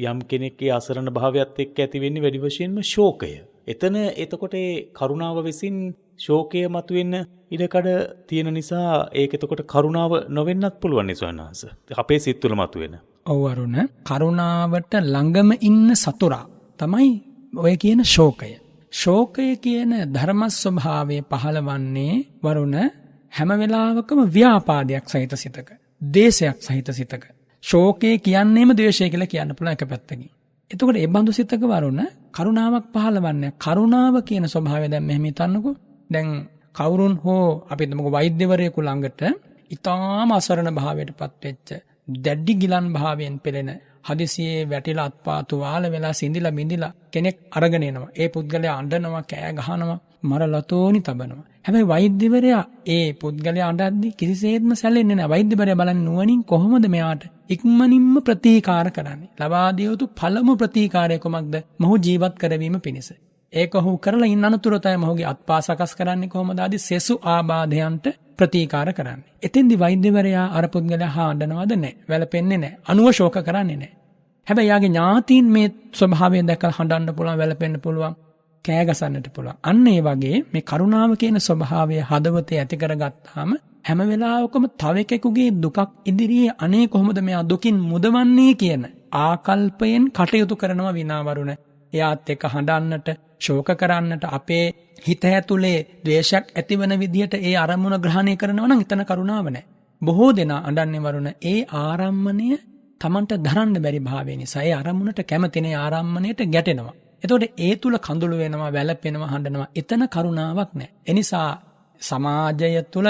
යම් කෙනෙක්ගේ අසරණ භාවයත් එක්ක ඇති වෙන්නේ වැඩි වශයෙන්ම ශෝකය. එතන එතකොට ඒ කරුණාව විසින් ශෝකය මතුවෙන්න ඉඩකඩ තියෙන නිසා ඒක එතකොට කරුණාව නොවෙන්නත් පුළුවන් නේ සවනහස. අපේ සිත් තුළ මතුවෙන. ඔව් වරුණ කරුණාවට ළඟම ඉන්න සතුරා තමයි ඔය කියන ශෝකය. ශෝකය කියන ධර්ම ස්වභාවය පහළවන්නේ වරුණ හැම වෙලාවකම ව්‍යාපාදයක් සහිත සිතක, දේශයක් සහිත සිතක. ශෝකය කියන්නේම ද්වේෂය කියලා කියන්න පුළුවන් එක පැත්තකින්. එතකොට ඒ බඳු සිතක වරුණ කරුණාවක් පහළවන්නේ. කරුණාව කියන ස්වභාවය දැන් මෙහෙම හිතන්නකෝ. දැන් කවුරුන් හෝ අපි හිතමුකෝ වෛද්‍යවරයෙකු ළඟට ඊටාම අසරණ භාවයටපත් වෙච්ච දැඩි ගිලන් භාවයෙන් පෙළෙන හදිසියේ වැටිලා අත්පාතු වාල වෙලා සිඳිලා බිඳිලා කෙනෙක් අරගෙන එනවා. ඒ පුද්ගලයා අඬනවා, කෑ ගහනවා, මරලතෝනි තබනවා. හැබැයි වෛද්‍යවරයා ඒ පුද්ගලයා අඬද්දි කිසිසේත්ම සැලෙන්නේ නැහැ. වෛද්‍යවරයා බලන්නේ නුවණින් කොහොමද මෙයාට ඉක්මනින්ම ප්‍රතිකාර කරන්නේ. ලබා දිය යුතු පළමු ප්‍රතිකාරය කොමක්ද? මොහු ජීවත් කරවීම පිණිස. ඒක ඔහු කරලා ඉන්න අනතුරු තමයි මොහුගේ අත්පා සකස් කරන්නේ කොහොමද? ආදී සෙසු ආබාධයන්ට ප්‍රතිකාර කරන්නේ. එතෙන්දි වෛද්‍යවරයා අර පුද්ගලයා හාඬනවද නැහැ. වැළපෙන්නේ නැහැ. අනුව ශෝක කරන්නේ නැහැ. හැබැයි යාගේ ඥාතීන් මේ ස්වභාවයෙන් දැකලා හඬන්න පුළුවන්, වැළපෙන්න පුළුවන්, කෑ ගසන්නට පුළුවන්. අන්න ඒ වගේ මේ කරුණාව කියන ස්වභාවය හදවතේ ඇති කරගත්තාම හැම වෙලාවකම තව එකෙකුගේ දුකක් ඉදිරියේ අනේ කොහොමද මෙයා දුකින් මුදවන්නේ කියන ආකල්පයෙන් කටයුතු කරනවා විනාවරුණ. එයාත් එක්ක හඬන්නට, ශෝක කරන්නට, අපේ හිත ඇතුලේ ද්වේෂයක් ඇතිවන විදිහට ඒ අරමුණ ග්‍රහණය කරනවා නම් එතන කරුණාව නැහැ. බොහෝ දෙනා අඬන්නේ වරුණ ඒ ආරම්මණය Tamanට දරන්න බැරි භාවය නිසා. ඒ අරමුණට කැමති නේ ආරම්මණයට ගැටෙනවා. එතකොට ඒ තුල කඳුළු වෙනවා, වැළපෙනවා, හඬනවා. එතන කරුණාවක් නැහැ. එනිසා සමාජය තුල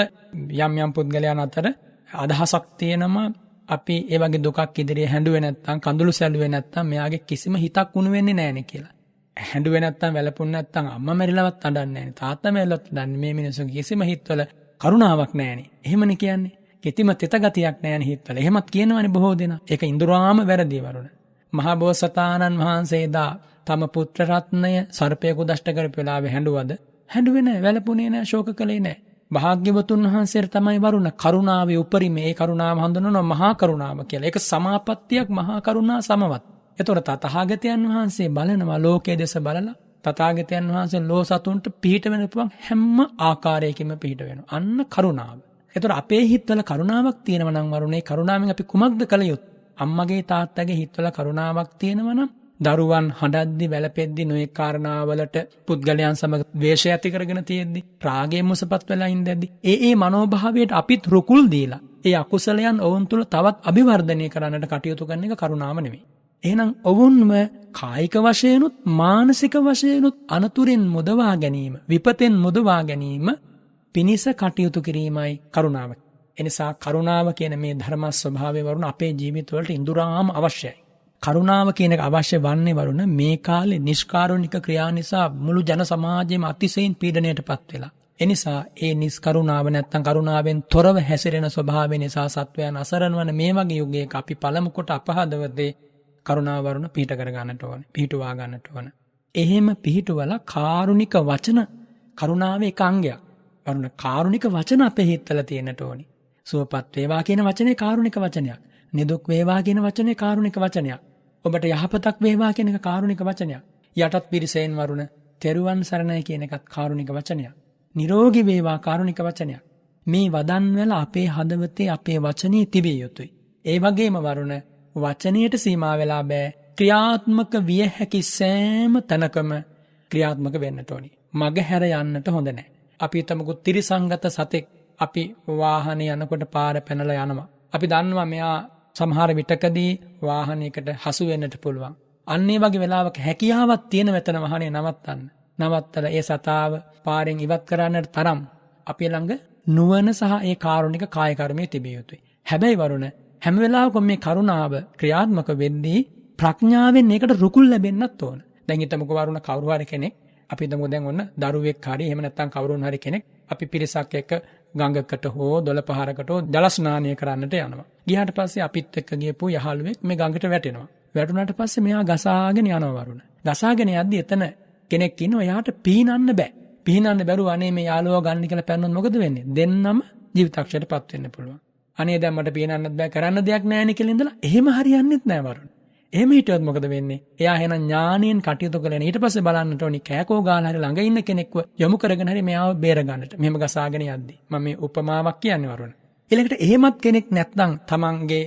යම් පුද්ගලයන් අතර අදහසක් තියෙනවා අපි ඒ වගේ දුකක් ඉදිරියේ හැඬුවේ නැත්නම්, කඳුළු සැලුවේ නැත්නම් මෙයාගේ කිසිම හිතක් උණු වෙන්නේ නැහැ නේ කියලා. හැඬුවේ නැත්නම්, වැළපුන්නේ නැත්නම් අම්මා මැරිලවත් අඬන්නේ නැහැ නේ. තාත්තා මැරිලවත් අඬන්නේ. මේ මිනිස්සුගේ කිසිම හිතවල කරුණාවක් නැහැ නේ. එහෙමනේ කියන්නේ. කිතිම තෙත ගතියක් නැහැ නේ හිතවල. එහෙමත් කියනවනේ බොහෝ දෙනා. ඒක ඉඳුරාම වැරදි වරුණ. මහා බෝසතාණන් වහන්සේදා තම පුත්‍ර රත්නය සර්පයෙකු දෂ්ට කරපු වෙලාවේ හැඬුවද? හැඬුවේ නැහැ, වැළපුණේ නැහැ, ශෝක කළේ නැහැ. භාග්‍යවතුන් වහන්සේට තමයි වරුණ කරුණාවේ උපරිම. ඒ කරුණාව හඳුන්වනවා මහා කරුණාව කියලා. ඒක සමාපත්තියක්, මහා කරුණා සමවත්. එතකොට තථාගතයන් වහන්සේ බලනවා ලෝකයේ දෙස බලලා. තථාගතයන් වහන්සේ ලෝ සතුන්ට පිහිට වෙන පුළුවන් හැම ආකාරයකින්ම පිහිට වෙනවා. අන්න කරුණාව. එතකොට අපේ හිතවල කරුණාවක් තියෙනවා නම් වරුණේ කරුණාවෙන් අපි කුමක්ද කළ යුත්තේ? අම්මගේ තාත්තගේ හිතවල කරුණාවක් තියෙනවා නම් දරුවන් හඬද්දි වැළපෙද්දි නොයෙක් කාරණාවලට පුද්ගලයන් සමග ද්වේෂය ඇති කරගෙන තියෙද්දි රාගයෙන් මුසපත් වෙලා ඉඳද්දි ඒ මනෝභාවයට අපිත් රුකුල් දීලා ඒ අකුසලයන් ඔවුන් තුල තවත් අභිවර්ධනය කරන්නට කටයුතු කරන එක කරුණාව නෙවෙයි. එහෙනම් ඔවුන්ම කායික වශයෙන්ුත් මානසික වශයෙන්ුත් අනතුරෙන් මුදවා ගැනීම, විපතෙන් මුදවා ගැනීම පිණිස කටයුතු කිරීමයි කරුණාව. එනිසා කරුණාව කියන මේ ධර්ම ස්වභාවය වරුණ අපේ ජීවිතවලට ඉඳුරාම අවශ්‍යයි. කරුණාව කියන එක අවශ්‍ය වන්නේ වරුණ මේ කාලේ නිෂ්කාරුණික ක්‍රියා නිසා මුළු ජන සමාජයේම අතිශයින් පීඩණයටපත් වෙලා. එනිසා ඒ නිස්කරුණාව නැත්තම් කරුණාවෙන් තොරව හැසිරෙන ස්වභාවය නිසා සත්වයන් අසරණ වන මේ වගේ යුගයක අපි පළමු කොට අපහදවතේ කරුණාව වරුණ පිහිට කර ගන්නට ඕන. පිහිටුවා ගන්නට ඕන. එහෙම පිහිටුවලා කාරුණික වචන කරුණාවේ එක අංගයක්. වරුණ කාරුණික වචන අපේ හිතවල තියෙන්නට ඕනි. සුවපත් වේවා කියන වචනේ කාරුණික වචනයක්. නිදුක් වේවා කියන වචනේ කාරුණික වචනයක්. ඔබට යහපතක් වේවා කියන එක කාරුණික වචනයක්. යටත් පිරිසෙන් වරුණ තෙරුවන් සරණයි කියන එකත් කාරුණික වචනයක්. නිරෝගී වේවා කාරුණික වචනයක්. මේ වදන් වල අපේ හදවතේ අපේ වචනේ තිබිය යුතුයි. ඒ වගේම වරුණ වචනයට සීමා වෙලා බෑ. ක්‍රියාත්මක විය හැකි සෑම තැනකම ක්‍රියාත්මක වෙන්නට ඕනි. මග හැර යන්නට හොඳ නැහැ. අපි තමකුත් ත්‍රිසංගත සතෙක් අපි වාහනේ යනකොට පාර පැනලා යනවා. අපි දන්නවා මෙයා සමහර විටකදී වාහනයකට හසු වෙන්නට පුළුවන්. අන්න ඒ වගේ වෙලාවක හැකියාවක් තියෙන මෙතන වාහනේ නවත්තන්න. නවත්තලා ඒ සතාව පාරෙන් ඉවත් කරන්නට තරම් අපි ළඟ නුවණ සහ ඒ කාරුණික කාය කර්මයේ තිබිය යුතුයි. හැබැයි වරුණ හැම වෙලාවකම මේ කරුණාව ක්‍රියාත්මක වෙද්දී ප්‍රඥාවෙන් ඒකට රුකුල් ලැබෙන්නත් ඕන. දැන් හිතමුකෝ වරුණ කවුරු හරි කෙනෙක් අපි හිතමුකෝ දැන් ඔන්න දරුවෙක් හරි එහෙම නැත්නම් කවුරුන් හරි කෙනෙක් අපි පිරිසක් එක්ක ගඟකට හෝ දොළ පහරකට හෝ ජල ස්නානය කරන්නට යනවා. ගියාට පස්සේ අපිත් එක්ක ගියපු යහළුවෙක් මේ ගඟට වැටෙනවා. වැටුණාට පස්සේ මෙයා ගසාගෙන යනවා වරුණ. ගසාගෙන යද්දි එතන කෙනෙක් ඉන්නවා එයාට පීනන්න බෑ. පීනන්න බැරුව අනේ මේ යාළුවා ගන්න කියලා පැන්නොත් මොකද වෙන්නේ? දෙන්නම ජීවිතක්ෂයටපත් වෙන්න පුළුවන්. අනේ දැන් මට පීනන්නත් බෑ කරන්න දෙයක් නැහැ නේ කියලා ඉඳලා එහෙම හරියන්නේත් නැහැ වරුණ. එහෙම හිටියොත් මොකද වෙන්නේ? එයා එහෙනම් ඥානියෙන් කටයුතු කරගෙන ඊට පස්සේ බලන්නට ඕනි කෑකෝ ගාලා හරි ළඟ ඉන්න කෙනෙක්ව යොමු කරගෙන හරි මෙයාව බේර ගන්නට. මෙහෙම ගසාගෙන යද්දි. මම මේ උපමාවක් කියන්නේ වරුණ. ඊළඟට එහෙමත් කෙනෙක් නැත්නම් තමන්ගේ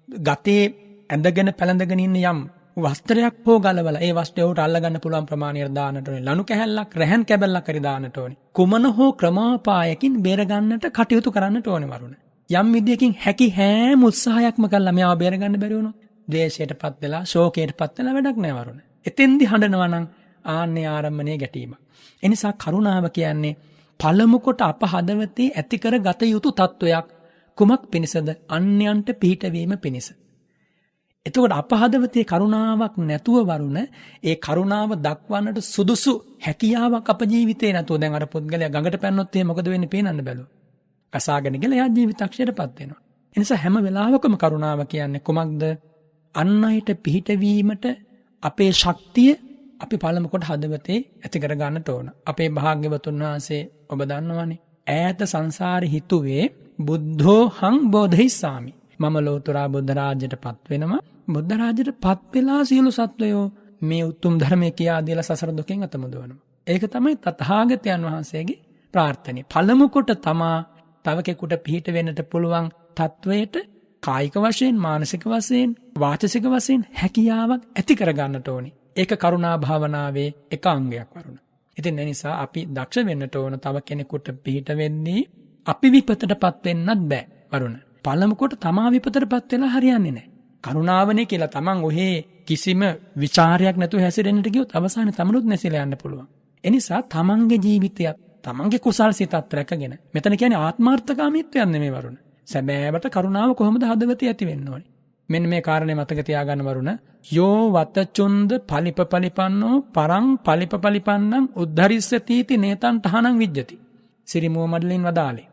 ගතේ ඇඳගෙන පැලඳගෙන ඉන්න යම් වස්ත්‍රයක් හෝ ගලවලා ඒ වස්ත්‍රය උට අල්ලගන්න පුළුවන් ප්‍රමාණයට දාන්නට ඕනේ. ලණු කැහැල්ලක්, රැහන් කැබල්ලක් හරි දාන්නට ඕනේ. කුමන හෝ ක්‍රමෝපායකින් බේර ගන්නට කටයුතු කරන්නට ඕනේ වරුණ. යම් විදියකින් හැකි හැම උත්සාහයක්ම කළා මෙයාව බේර ගන්න බැරි වුණොත් ද්වේෂයටපත් වෙලා ශෝකයටපත් වෙලා වැඩක් නැහැ වරුණ. එතෙන්දි හඬනවා නම් ආන්නේ ආරම්භණයේ ගැටීම. ඒ නිසා කරුණාව කියන්නේ පළමු කොට අප හදවතේ ඇති කර ගත යුතු තත්වයක්. කුමක් පිණිසද? අන්‍යයන්ට පිහිටවීම පිණිස. එතකොට අප හදවතේ කරුණාවක් නැතුව වරුණ ඒ කරුණාව දක්වන්නට සුදුසු හැකියාවක් අප ජීවිතේ නැතුව දැන් අර පුද්ගලයා ගඟට පැනනොත් එහෙම මොකද වෙන්නේ පේනන්න බැලුව. කසාගෙන ගිහලා එයා ජීවිතක්ෂයටපත් වෙනවා. ඒ නිසා හැම වෙලාවකම කරුණාව කියන්නේ කුමක්ද? අන් අයට පිහිටවීමට අපේ ශක්තිය අපි පළමු කොට හදවතේ ඇති කර ගන්නට ඕන. අපේ භාග්‍යවතුන් වහන්සේ ඔබ දන්නවනේ ඈත සංසාරේ හිතුවේ බුද්ධෝ හං බෝධිසාමි. මම ලෝතුරා බුද්ධ රාජ්‍යයටපත් වෙනවා. බුද්ධ රාජ්‍යයටපත් වෙලා සියලු සත්වයෝ මේ උතුම් ධර්මයේ කියා දීලා සසර දුකෙන් අත මුදවනවා. ඒක තමයි තථාගතයන් වහන්සේගේ ප්‍රාර්ථනාව. පළමු කොට තමා තව කෙනෙකුට පිහිට වෙන්නට පුළුවන් තත්වයට කායික වශයෙන්, මානසික වශයෙන්, වාචසික වශයෙන් හැකියාවක් ඇති කර ගන්නට ඕනේ. ඒක කරුණා භාවනාවේ එක අංගයක් වරුණ. ඉතින් ඒ නිසා අපි දක්ෂ වෙන්නට ඕන තව කෙනෙකුට පිහිට වෙන්නේ අපි විපතටපත් වෙන්නත් බෑ වරුණ. පළමු කොට තමා විපතටපත් වෙලා හරියන්නේ නැහැ. කරුණාවනේ කියලා තමන් ඔහේ කිසිම ਵਿਚාරයක් නැතුව හැසිරෙන්නට ගියොත් අවසානයේ තමනුත් නැසිලා යන්න පුළුවන්. ඒ නිසා තමන්ගේ ජීවිතයත් තමන්ගේ කුසල් සිතත් රැකගෙන මෙතන කියන්නේ ආත්මార్థකාමීත්වයක් නෙමෙයි වරුණ. සැබෑවට කරුණාව කොහොමද හදවතේ ඇති වෙන්න ඕනේ? මෙන්න මේ කාරණේ මතක තියාගන්න වරුණ. යෝ වතචුන්ද පලිපපලිපන්නෝ පරං පලිපපලිපන්නං උද්ධරිස්සතිති නේතං තහනං විජ්ජති. සිරි මුවමඩලින් වදාලේ.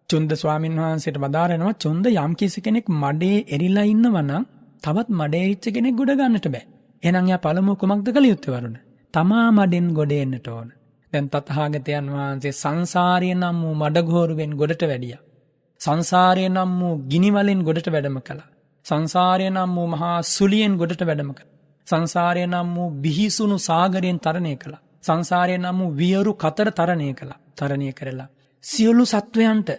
චුන්ද ස්වාමීන් වහන්සේට වදාරනවා චුන්ද යම් කිසි කෙනෙක් මඩේ එරිලා ඉන්නවා නම් තවත් මඩේ එරිච්ච කෙනෙක් ගොඩ ගන්නට බෑ. එහෙනම් යා පළමුව කුමක්ද කළ යුත්තේ වරුණ? තමා මඩෙන් ගොඩ එන්නට ඕන. දැන් තථාගතයන් වහන්සේ සංසාරයේ නම් වූ මඩගෝරුවෙන් ගොඩට වැඩියා. සංසාරයේ නම් වූ ගිනි වලින් ගොඩට වැඩම කළා. සංසාරයේ නම් වූ මහා සුලියෙන් ගොඩට වැඩම කළා. සංසාරයේ නම් වූ බිහිසුණු සාගරයෙන් තරණය කළා. සංසාරයේ නම් වූ වියරු කතර තරණය කළා. තරණය කරලා සියලු සත්වයන්ට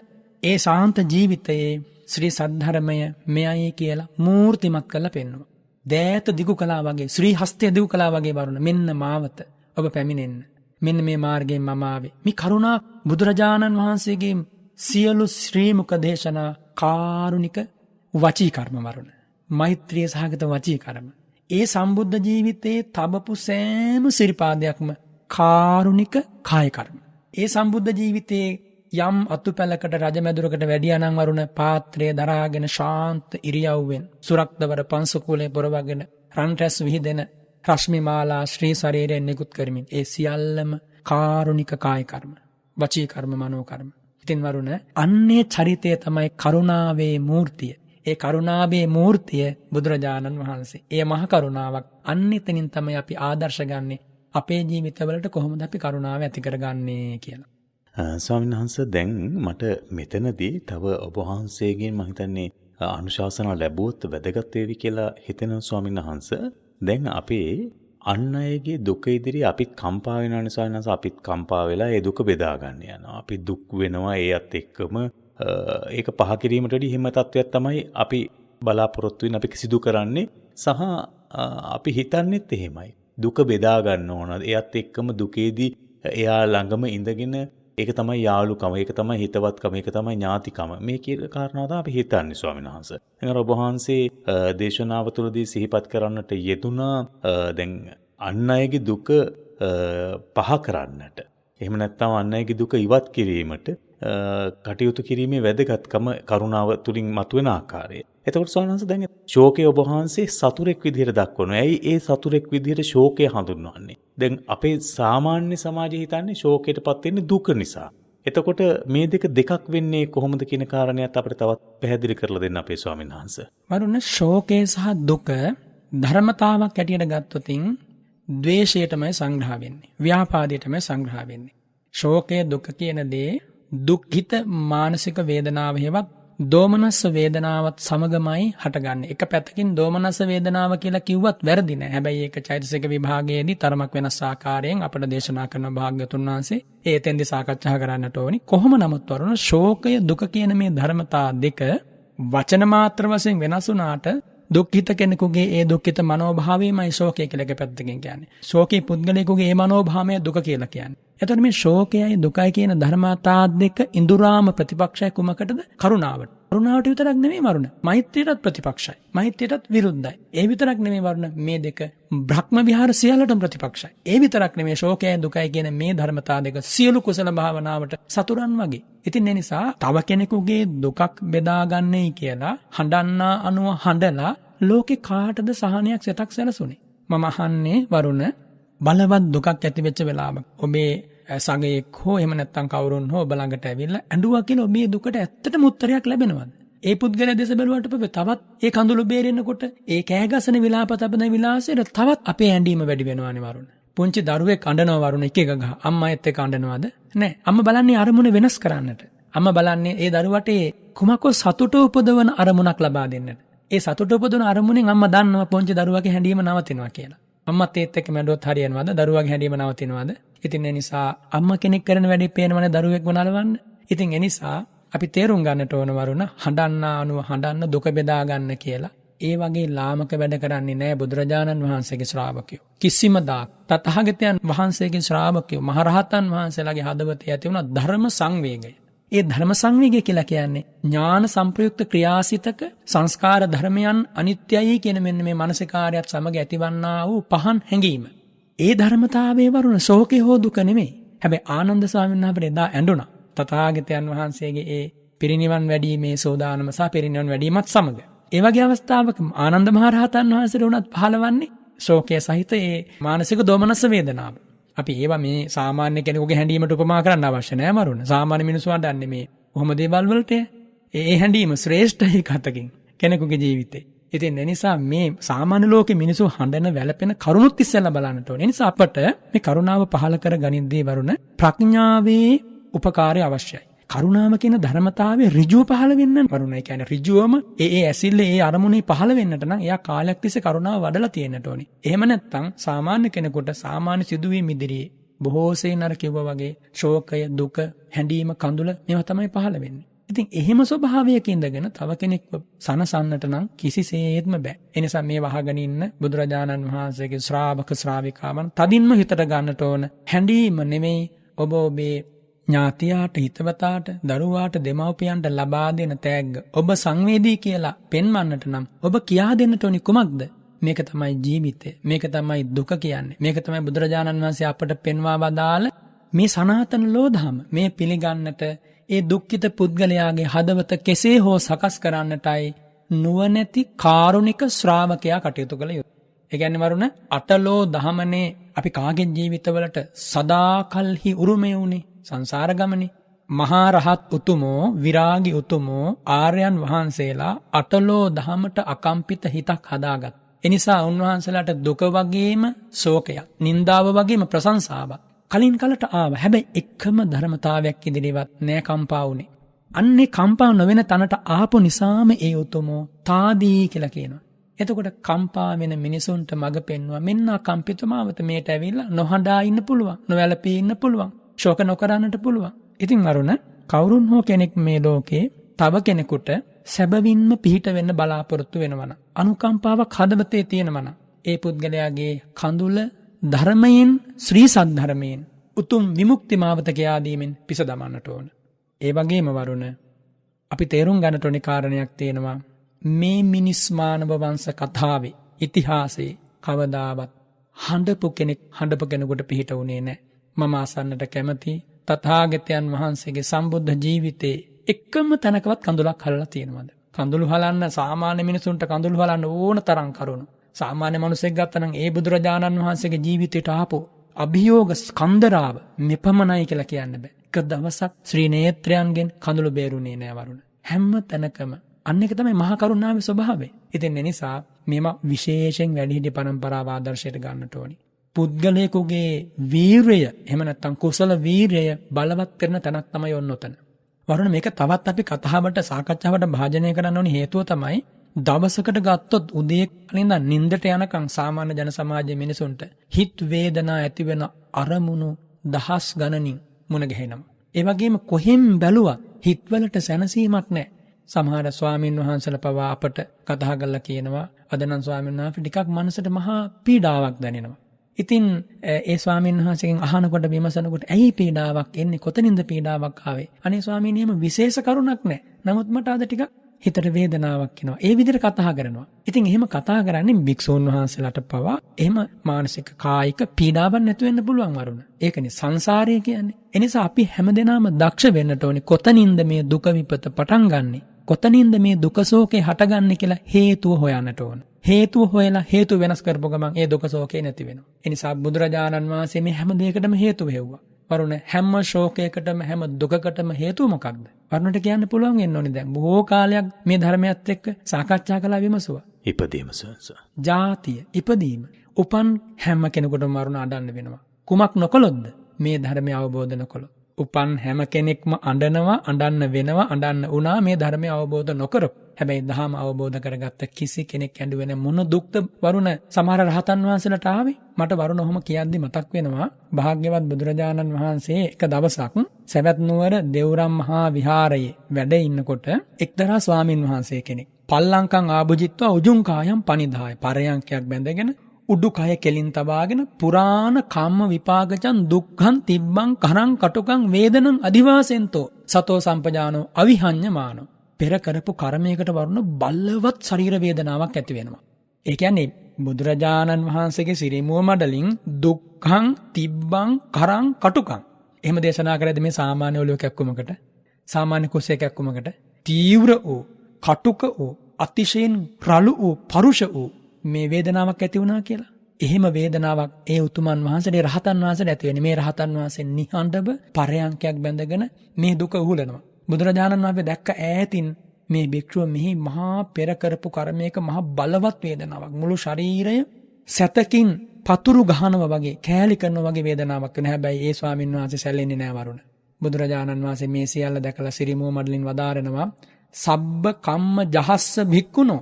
ඒ ශාන්ත ජීවිතයේ ශ්‍රී සද්ධර්මය මෙයයි කියලා මූර්තිමත් කරලා පෙන්වනවා. දෑත දිගු කළා වගේ, ශ්‍රී හස්තය දිගු කළා වගේ වරුණ මෙන්න මාවත ඔබ පැමිණෙන්න. මෙන්න මේ මාර්ගයෙන් මම ආවේ. මේ කරුණා බුදුරජාණන් වහන්සේගේ සියලු ශ්‍රී මුඛ දේශනා කාරුණික වචී කර්ම වරුණ. මෛත්‍රිය සහගත වචී කර්ම. ඒ සම්බුද්ධ ජීවිතයේ තබපු සෑම සිරිපාදයක්ම කාරුණික කාය කර්ම. ඒ සම්බුද්ධ ජීවිතයේ යම් අතුපැලකට රජමැදුරකට වැඩියානම් වරුණ පාත්‍රය දරාගෙන ශාන්ත ඉරියව්වෙන් සුරක්තවර පංසකූලේ පොරවගෙන රන් රැස් විහිදෙන රශ්මි මාලා ශ්‍රී ශරීරයෙන් නිකුත් කරමින් ඒ සියල්ලම කාරුණික කාය කර්ම. වචී කර්ම, මනෝ කර්ම. ඉතින් වරුණ අන්නේ චරිතය තමයි කරුණාවේ මූර්තිය. ඒ කරුණාවේ මූර්තිය බුදුරජාණන් වහන්සේ. ඒ මහ කරුණාවක්. අන්න එතනින් තමයි අපි ආදර්ශ ගන්නේ. අපේ ජීවිතවලට කොහොමද අපි කරුණාව ඇති කරගන්නේ කියලා. ස්වාමීන් වහන්සේ දැන් මට මෙතනදී තව ඔබ වහන්සේගෙන් මම හිතන්නේ අනුශාසනා ලැබුවොත් වැදගත් වේවි කියලා හිතෙනවා ස්වාමීන් වහන්සේ. දැන් අපේ අන් අයගේ දුක ඉදිරියේ අපිත් කම්පා වෙනවා නිසා අපිත් කම්පා වෙලා ඒ දුක බෙදා ගන්න යනවා. අපි දුක් වෙනවා ඒත් එක්කම ඒක පහ කිරීමට වඩා හිම තත්වයක් තමයි අපි බලාපොරොත්තු වෙන අපි සිදු කරන්නේ සහ අපි හිතන්නේත් එහෙමයි. දුක බෙදා ගන්න ඕන. ඒත් එක්කම දුකේදී එයා ළඟම ඉඳගෙන ඒක තමයි යාළුකම, ඒක තමයි හිතවත්කම, ඒක තමයි ඥාතිකම. මේ කියන කාරණාව තමයි අපි හිතන්නේ ස්වාමීන් වහන්සේ. එතන ඔබ වහන්සේ දේශනාව තුළදී සිහිපත් කරන්නට යෙදුනා දැන් අන් අයගේ දුක පහ කරන්නට. එහෙම නැත්නම් අන් අයගේ දුක ඉවත් කිරීමට කටයුතු කිරීමේ වැදගත්කම කරුණාව තුලින් මතුවෙන ආකාරය. එතකොට ස්වාමීන් වහන්සේ දැන් ශෝකය ඔබ වහන්සේ සතුරෙක් විදිහට දක්වනවා. ඇයි ඒ සතුරෙක් විදිහට ශෝකය හඳුන්වන්නේ? දැන් අපේ සාමාන්‍ය සමාජය හිතන්නේ ශෝකයටපත් වෙන්නේ දුක නිසා. එතකොට මේ දෙකක් වෙන්නේ කොහොමද කියන කාරණයක් අපිට තවත් පැහැදිලි කරලා දෙන්න අපේ ස්වාමීන් වහන්සේ. වරුණ ශෝකය සහ දුක ධර්මතාවක් ඇටියට ගත්තොතින් ද්වේෂයටමයි සංග්‍රහ වෙන්නේ. ව්‍යාපාදයටමයි සංග්‍රහ වෙන්නේ. ශෝකය දුක කියන දේ දුක්ඛිත මානසික වේදනාව හේවත් දෝමනස්ස වේදනාවත් සමගමයි හටගන්නේ. එක පැත්තකින් දෝමනස්ස වේදනාව කියලා කිව්වත් වැරදි නෑ. හැබැයි ඒක චෛතසික විභාගයේදී තරමක් වෙනස් ආකාරයෙන් අපට දේශනා කරන භාග්‍යතුන් වහන්සේ ඒතෙන්දී සාකච්ඡා කරන්නට ඕනි. කොහොම නමුත් වරුණ ශෝකය දුක කියන මේ ධර්මතා දෙක වචන මාත්‍ර වශයෙන් වෙනස් වුණාට දුක්ඛිත කෙනෙකුගේ ඒ දුක්ඛිත මනෝභාවයමයි ශෝකය කියලා එක පැත්තකින් කියන්නේ. ශෝකී පුද්ගලයෙකුගේ ඒ මනෝභාවය දුක කියලා කියන්නේ. එතකොට මේ ශෝකයයි දුකයි කියන ධර්මතා දෙක ඉඳුරාම ප්‍රතිපක්ෂයි කුමකටද? කරුණාවට. කරුණාවට විතරක් නෙමෙයි වරුණ. මෛත්‍රියටත් ප්‍රතිපක්ෂයි. මෛත්‍රියටත් විරුද්ධයි. ඒ විතරක් නෙමෙයි වරුණ. මේ දෙක බ්‍රහ්ම විහාර සියල්ලටම ප්‍රතිපක්ෂයි. ඒ විතරක් නෙමෙයි ශෝකයයි දුකයි කියන මේ ධර්මතා දෙක සියලු කුසල භාවනාවට සතුරන් වගේ. ඉතින් ඒ නිසා තව කෙනෙකුගේ දුකක් බෙදාගන්නයි කියලා හඬන්නා අනුව හඬලා ලෝකේ කාටද සහනයක් සෙතක් සැලසුනේ? මම අහන්නේ වරුණ බලවත් දුකක් ඇති වෙච්ච වෙලාවක ඔබේ සගයෙක් හෝ එහෙම නැත්නම් කවුරුන් හෝ ඔබ ළඟට ඇවිල්ලා ඇඬුවා කියලා ඔබේ දුකට ඇත්තටම උත්තරයක් ලැබෙනවද? ඒ පුද්ගලයා දෙස බැලුවට පස්සේ තවත් ඒ කඳුළු බේරෙන්නකොට ඒ කෑගසන විලාපතපන විලාසයට තවත් අපේ ඇඬීම වැඩි වෙනවානේ වරුණ. පුංචි දරුවෙක් අඬනවා වරුණ එක එක ගහ. අම්මාත් එක්ක අඬනවද? නෑ. අම්මා බලන්නේ අරමුණ වෙනස් කරන්නට. අම්මා බලන්නේ ඒ දරුවට කුමකෝ සතුට උපදවන අරමුණක් ලබා දෙන්නට. ඒ සතුට උපදවන අරමුණෙන් අම්මා දන්නවා පුංචි දරුවාගේ හැඬීම නවතිනවා කියලා. අම්මත් ඒත් එක්ක මැඩුවොත් හරියනවද? දරුවාගේ හැඬීම නවතිනවද? ඉතින් ඒ නිසා අම්මා කෙනෙක් කරන වැඩේ පේනවනේ දරුවෙක්ව නලවන්න. ඉතින් ඒ නිසා අපි තේරුම් ගන්නට ඕන වරුණ හඬන්නා අනුව හඬන්න දුක බෙදා ගන්න කියලා. ඒ වගේ ලාමක වැඩ කරන්නේ නැහැ බුදුරජාණන් වහන්සේගේ ශ්‍රාවකයෝ. කිසිම දාක් තථාගතයන් වහන්සේගේ ශ්‍රාවකයෝ මහරහතන් වහන්සේලාගේ හදවතේ ඇති වුණ ධර්ම සංවේගය. ඒ ධර්ම සංවේගය කියලා කියන්නේ ඥාන සංප්‍රයුක්ත ක්‍රියාසිතක සංස්කාර ධර්මයන් අනිත්‍යයි කියන මෙන්න මේ මානසිකාරයත් සමග ඇතිවන්නා වූ පහන් හැඟීම. ඒ ධර්මතාවයේ වරුණ ශෝකේ හෝ දුක නෙමෙයි. හැබැයි ආනන්ද ස්වාමීන් වහන්සේ එදා ඇඬුණා. තථාගතයන් වහන්සේගේ ඒ පිරිනිවන් වැඩීමේ සෝදානම සහ පිරිනිවන් වැඩීමත් සමග. ඒ වගේ අවස්ථාවක ආනන්ද මහරහතන් වහන්සේට උනත් පහළවන්නේ ශෝකයේ සහිත ඒ මානසික දෝමනස වේදනාව. අපි ඒවා මේ සාමාන්‍ය කෙනෙකුගේ හැඬීමට උපමා කරන්න අවශ්‍ය නැහැ මරුණ. සාමාන්‍ය මිනිස්සු වඩන්නේ මේ කොහොම දේවල් වලට ඒ හැඬීම ශ්‍රේෂ්ඨයි කතකින් කෙනෙකුගේ ජීවිතේ. ඉතින් ඒ නිසා මේ සාමාන්‍ය ලෝකේ මිනිස්සු හඬන වැළපෙන කරුණුත් ඉස්සෙල්ලා බලන්නට ඕනේ. ඒ නිසා අපට මේ කරුණාව පහළ කර ගනිද්දී වරුණ ප්‍රඥාවේ උපකාරය අවශ්‍යයි. කරුණාව කියන ධර්මතාවයේ ඍජුව පහළ වෙන්න වරුණ. ඒ කියන්නේ ඍජුවම ඒ ඇසිල්ල ඒ අරමුණේ පහළ වෙන්නට නම් එයා කාලයක් තිස්සේ කරුණාව වඩලා තියෙන්නට ඕනේ. එහෙම නැත්නම් සාමාන්‍ය කෙනෙකුට සාමාන්‍ය සිදුවීම් ඉදිරියේ බොහෝසේ නර කිව්වා වගේ ශෝකය, දුක, හැඬීම, කඳුල මේවා තමයි පහළ වෙන්නේ. ඉතින් එහෙම ස්වභාවයක ඉඳගෙන තව කෙනෙක්ව සනසන්නට නම් කිසිසේත්ම බෑ. ඒ නිසා මේ වහගෙන ඉන්න බුදුරජාණන් වහන්සේගේ ශ්‍රාවක ශ්‍රාවිකාවන් තදින්ම හිතට ගන්නට ඕන. හැඬීම නෙමෙයි ඔබ ඔබේ ඥාතියාට, හිතවතාට, දරුවාට, දෙමව්පියන්ට ලබා දෙන තෑග්ග. ඔබ සංවේදී කියලා පෙන්වන්නට නම් ඔබ කියා දෙන්නට ඕනි කුමක්ද? මේක තමයි ජීවිතය. මේක තමයි දුක කියන්නේ. මේක තමයි බුදුරජාණන් වහන්සේ අපට පෙන්වා වදාළ මේ සනාතන ලෝධාම. මේ පිළිගන්නට ඒ දුක්ඛිත පුද්ගලයාගේ හදවත කෙසේ හෝ සකස් කරන්නටයි නුවණැති කාරුණික ශ්‍රාවකයා කටයුතු කළ යුතුයි. ඒ කියන්නේ වරුණ අටලෝ දහමනේ අපි කාගේ ජීවිතවලට සදාකල්හි උරුමය වුණේ සංසාර ගමනේ. මහා රහත් උතුමෝ විරාගී උතුමෝ ආර්යයන් වහන්සේලා අටලෝ දහමට අකම්පිත හිතක් හදාගත්. එනිසා උන්වහන්සේලාට දුක වගේම ශෝකයක්, නින්දාව වගේම ප්‍රශංසාවක් කලින් කලට ආවා. හැබැයි එකම ධර්මතාවයක් ඉදිරියවත් නෑ කම්පා වුණේ. අන්නේ කම්පා නොවන තැනට ආපු නිසාම ඒ උතුමෝ තාදී කියලා කියනවා. එතකොට කම්පා වෙන මිනිසුන්ට මඟ පෙන්වුවා මෙන්න කම්පිතමාවත මේට ඇවිල්ලා නොහඬා ඉන්න පුළුවන්, නොවැළපී ඉන්න පුළුවන්, ශෝක නොකරන්නට පුළුවන්. ඉතින් අරුණ කවුරුන් හෝ කෙනෙක් මේ ලෝකේ තව කෙනෙකුට සැබවින්ම පිහිට වෙන්න බලාපොරොත්තු වෙනවනම්, අනුකම්පාවක් හදවතේ තියෙනවනම්, ඒ පුද්ගලයාගේ කඳුල ධර්මයෙන්, ශ්‍රී සද්ධර්මයෙන් උතුම් විමුක්ති මාවත කියා දීමෙන් පිස දමන්නට ඕන. ඒ වගේම වරුණ අපි තේරුම් ගන්නට ඕනේ කාරණයක් තියෙනවා. මේ මිනිස් මානව වංශ කතාවේ ඉතිහාසයේ කවදාවත් හඬපු කෙනෙකුට පිහිට වුණේ නැහැ. මම අසන්නට කැමති තථාගතයන් වහන්සේගේ සම්බුද්ධ ජීවිතේ එකම තැනකවත් කඳුලක් හලලා තියෙනවද? කඳුළු හලන්න සාමාන්‍ය මිනිසුන්ට කඳුළු හලන්න ඕන තරම් කරුණු. සාමාන්‍ය මිනිසෙක් ගත්තනම් ඒ බුදුරජාණන් වහන්සේගේ ජීවිතයට ආපු අභියෝග ස්කන්ධරාව මෙපමණයි කියලා කියන්න බෑ. එක දවසක් ශ්‍රී නේත්‍රයන්ගෙන් කඳුළු බේරුණේ නෑ වරුණ. හැම තැනකම අන්න එක තමයි මහා කරුණාවේ ස්වභාවය. ඉතින් ඒ නිසා මේම විශේෂයෙන් වැඩිහිටි පරම්පරාව ආදර්ශයට ගන්නට ඕනි. පුද්ගලයෙකුගේ වීරය එහෙම නැත්නම් කුසල වීරය බලවත් කරන තැනක් තමයි ඔන්නොතන. වරුණ මේක තවත් අපි කතාවට සාකච්ඡාවට භාජනය කරන්න ඕනි හේතුව තමයි දවසකට ගත්තොත් උදේ ඉඳන් නිින්දට යනකම් සාමාන්‍ය ජන සමාජයේ මිනිසුන්ට හිත වේදනා ඇති වෙන අරමුණු දහස් ගණනින් මුණ ගැහෙනවා. ඒ වගේම කොහෙන් බැලුවත් හිතවලට සැනසීමක් නැහැ. සමහර ස්වාමීන් වහන්සේලා පවා අපට කතා කරලා කියනවා අද නම් ස්වාමීන් වහන්සේ ටිකක් මනසට මහා පීඩාවක් දැනෙනවා. ඉතින් ඒ ස්වාමීන් වහන්සේගෙන් අහනකොට විමසනකොට ඇයි පීඩාවක් එන්නේ? කොතනින්ද පීඩාවක් ආවේ? අනේ ස්වාමීන් එහෙම විශේෂ කරුණක් නැහැ. නමුත් මට අද ටිකක් හිතට වේදනාවක් එනවා. ඒ විදිහට කතා කරනවා. ඉතින් එහෙම කතා කරන්නේ භික්ෂූන් වහන්සේලාට පවා එහෙම මානසික කායික පීඩාවක් නැතු වෙන්න පුළුවන් වරුණ. ඒකනේ සංසාරය කියන්නේ. ඒ නිසා අපි හැමදෙනාම දක්ෂ වෙන්නට ඕනේ කොතනින්ද මේ දුක විපත පටන් ගන්නෙ? කොතනින්ද මේ දුක ශෝකේ හටගන්නේ කියලා හේතුව හොයන්නට ඕන. හේතුව හොයලා හේතු වෙනස් කරපුව ගමන් ඒ දුක ශෝකේ නැති වෙනවා. ඒ නිසා බුදුරජාණන් වහන්සේ මේ හැම දෙයකටම හේතුව හෙව්වා. වරුණ හැම ශෝකයකටම හැම දුකකටම හේතුව මොකක්ද? වරුණට කියන්න පුළුවන් වෙන්න ඕනේ දැන්. බොහෝ කාලයක් මේ ධර්මයත් එක්ක සාකච්ඡා කළා විමසුවා. ඉපදීම සස. ජාතිය ඉපදීම. උපන් හැම කෙනෙකුටම වරුණ අඬන්න වෙනවා. කුමක් නොකළොත්ද? මේ ධර්මය අවබෝධ නොකළොත්. උපන් හැම කෙනෙක්ම අඬනවා, අඬන්න වෙනවා, අඬන්න වුණා මේ ධර්මය අවබෝධ නොකරොත්. හැබැයි දහම අවබෝධ කරගත්ත කිසි කෙනෙක් ඇඬුවේ නැ මොන දුක්ද වරුණ සමහර රහතන් වහන්සේලාට ආවේ. මට වරුණ ඔහොම කියද්දි මතක් වෙනවා භාග්‍යවත් බුදුරජාණන් වහන්සේ එක දවසක් සවැත් නුවර දෙව්රම් මහා විහාරයේ වැඩ ඉන්නකොට එක්තරා ස්වාමින් වහන්සේ කෙනෙක් පල්ලංකම් ආභුජිත්වා උජුං කායම් පනිදාය පරයන්කයක් බැඳගෙන උඩුකය කෙලින් තබාගෙන පුරාණ කම්ම විපාකචන් දුක්ඛං තිබ්බං කරං කටුකං වේදනං අදිවාසෙන්තෝ සතෝ සම්පජානෝ අවිහඤ්ඤමානෝ. පෙර කරපු කර්මයකට වරුණ බලවත් ශරීර වේදනාවක් ඇති වෙනවා. ඒ කියන්නේ බුදුරජාණන් වහන්සේගේ සිරිමුව මඩලින් දුක්ඛං තිබ්බං කරං කටුකං එහෙම දේශනා කරද්දී මේ සාමාන්‍ය ඔලුව කැක්කුමකට සාමාන්‍ය කුස්සේ කැක්කුමකට තීව්‍ර වූ කටුක වූ අතිශයින් රළු වූ පරුෂ වූ මේ වේදනාවක් ඇති වුණා කියලා. එහෙම වේදනාවක් ඒ උතුමන් වහන්සේගේ රහතන් වහන්සේට ඇති වෙන්නේ. මේ රහතන් වහන්සේ නිහඬව පරයන්කයක් බැඳගෙන මේ දුක උහුලනවා. බුදුරජාණන් වහන්සේ දැක්ක ඈතින් මේ භික්ෂුව මෙහි මහා පෙර කරපු කර්මයක මහා බලවත් වේදනාවක් මුළු ශරීරය සැතකින් පතුරු ගහනවා වගේ කෑලි කරනවා වගේ වේදනාවක් වෙන. හැබැයි ඒ ස්වාමීන් වහන්සේ සැලෙන්නේ නැහැ වරුණ. බුදුරජාණන් වහන්සේ මේ සියල්ල දැකලා සිරිමුව මඩලින් වදාරනවා සබ්බ කම්ම ජහස්ස භික්ඛුනෝ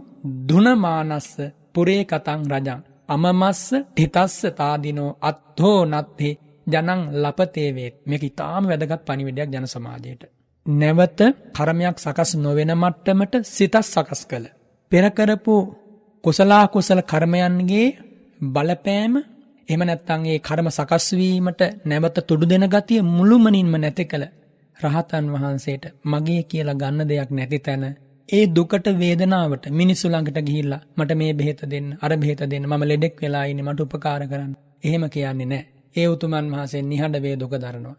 දුනමානස්ස පුරේ කතං රජං අමමස්ස හිතස්ස තාදිනෝ අත්ථෝ නත්ථි ජනං ලපතේ වේත්. මේක ඊටාම වැදගත් පණිවිඩයක් ජන සමාජයට. නැවත කර්මයක් සකස් නොවන මට්ටමට සිත සකස් කළ පෙර කරපු කුසල කර්මයන්ගේ බලපෑම එහෙම නැත්නම් ඒ කර්ම සකස් වීමට නැවත තුඩු දෙන ගතිය මුළුමනින්ම නැති කළ රහතන් වහන්සේට මගේ කියලා ගන්න දෙයක් නැති තැන ඒ දුකට වේදනාවට මිනිස්සු ළඟට ගිහිල්ලා මට මේ බෙහෙත දෙන්න අර බෙහෙත දෙන්න මම ලෙඩෙක් වෙලා ඉන්නේ මට උපකාර කරන්න එහෙම කියන්නේ නැහැ. ඒ උතුමන් වහන්සේ නිහඬ වේ දුක දරනවා.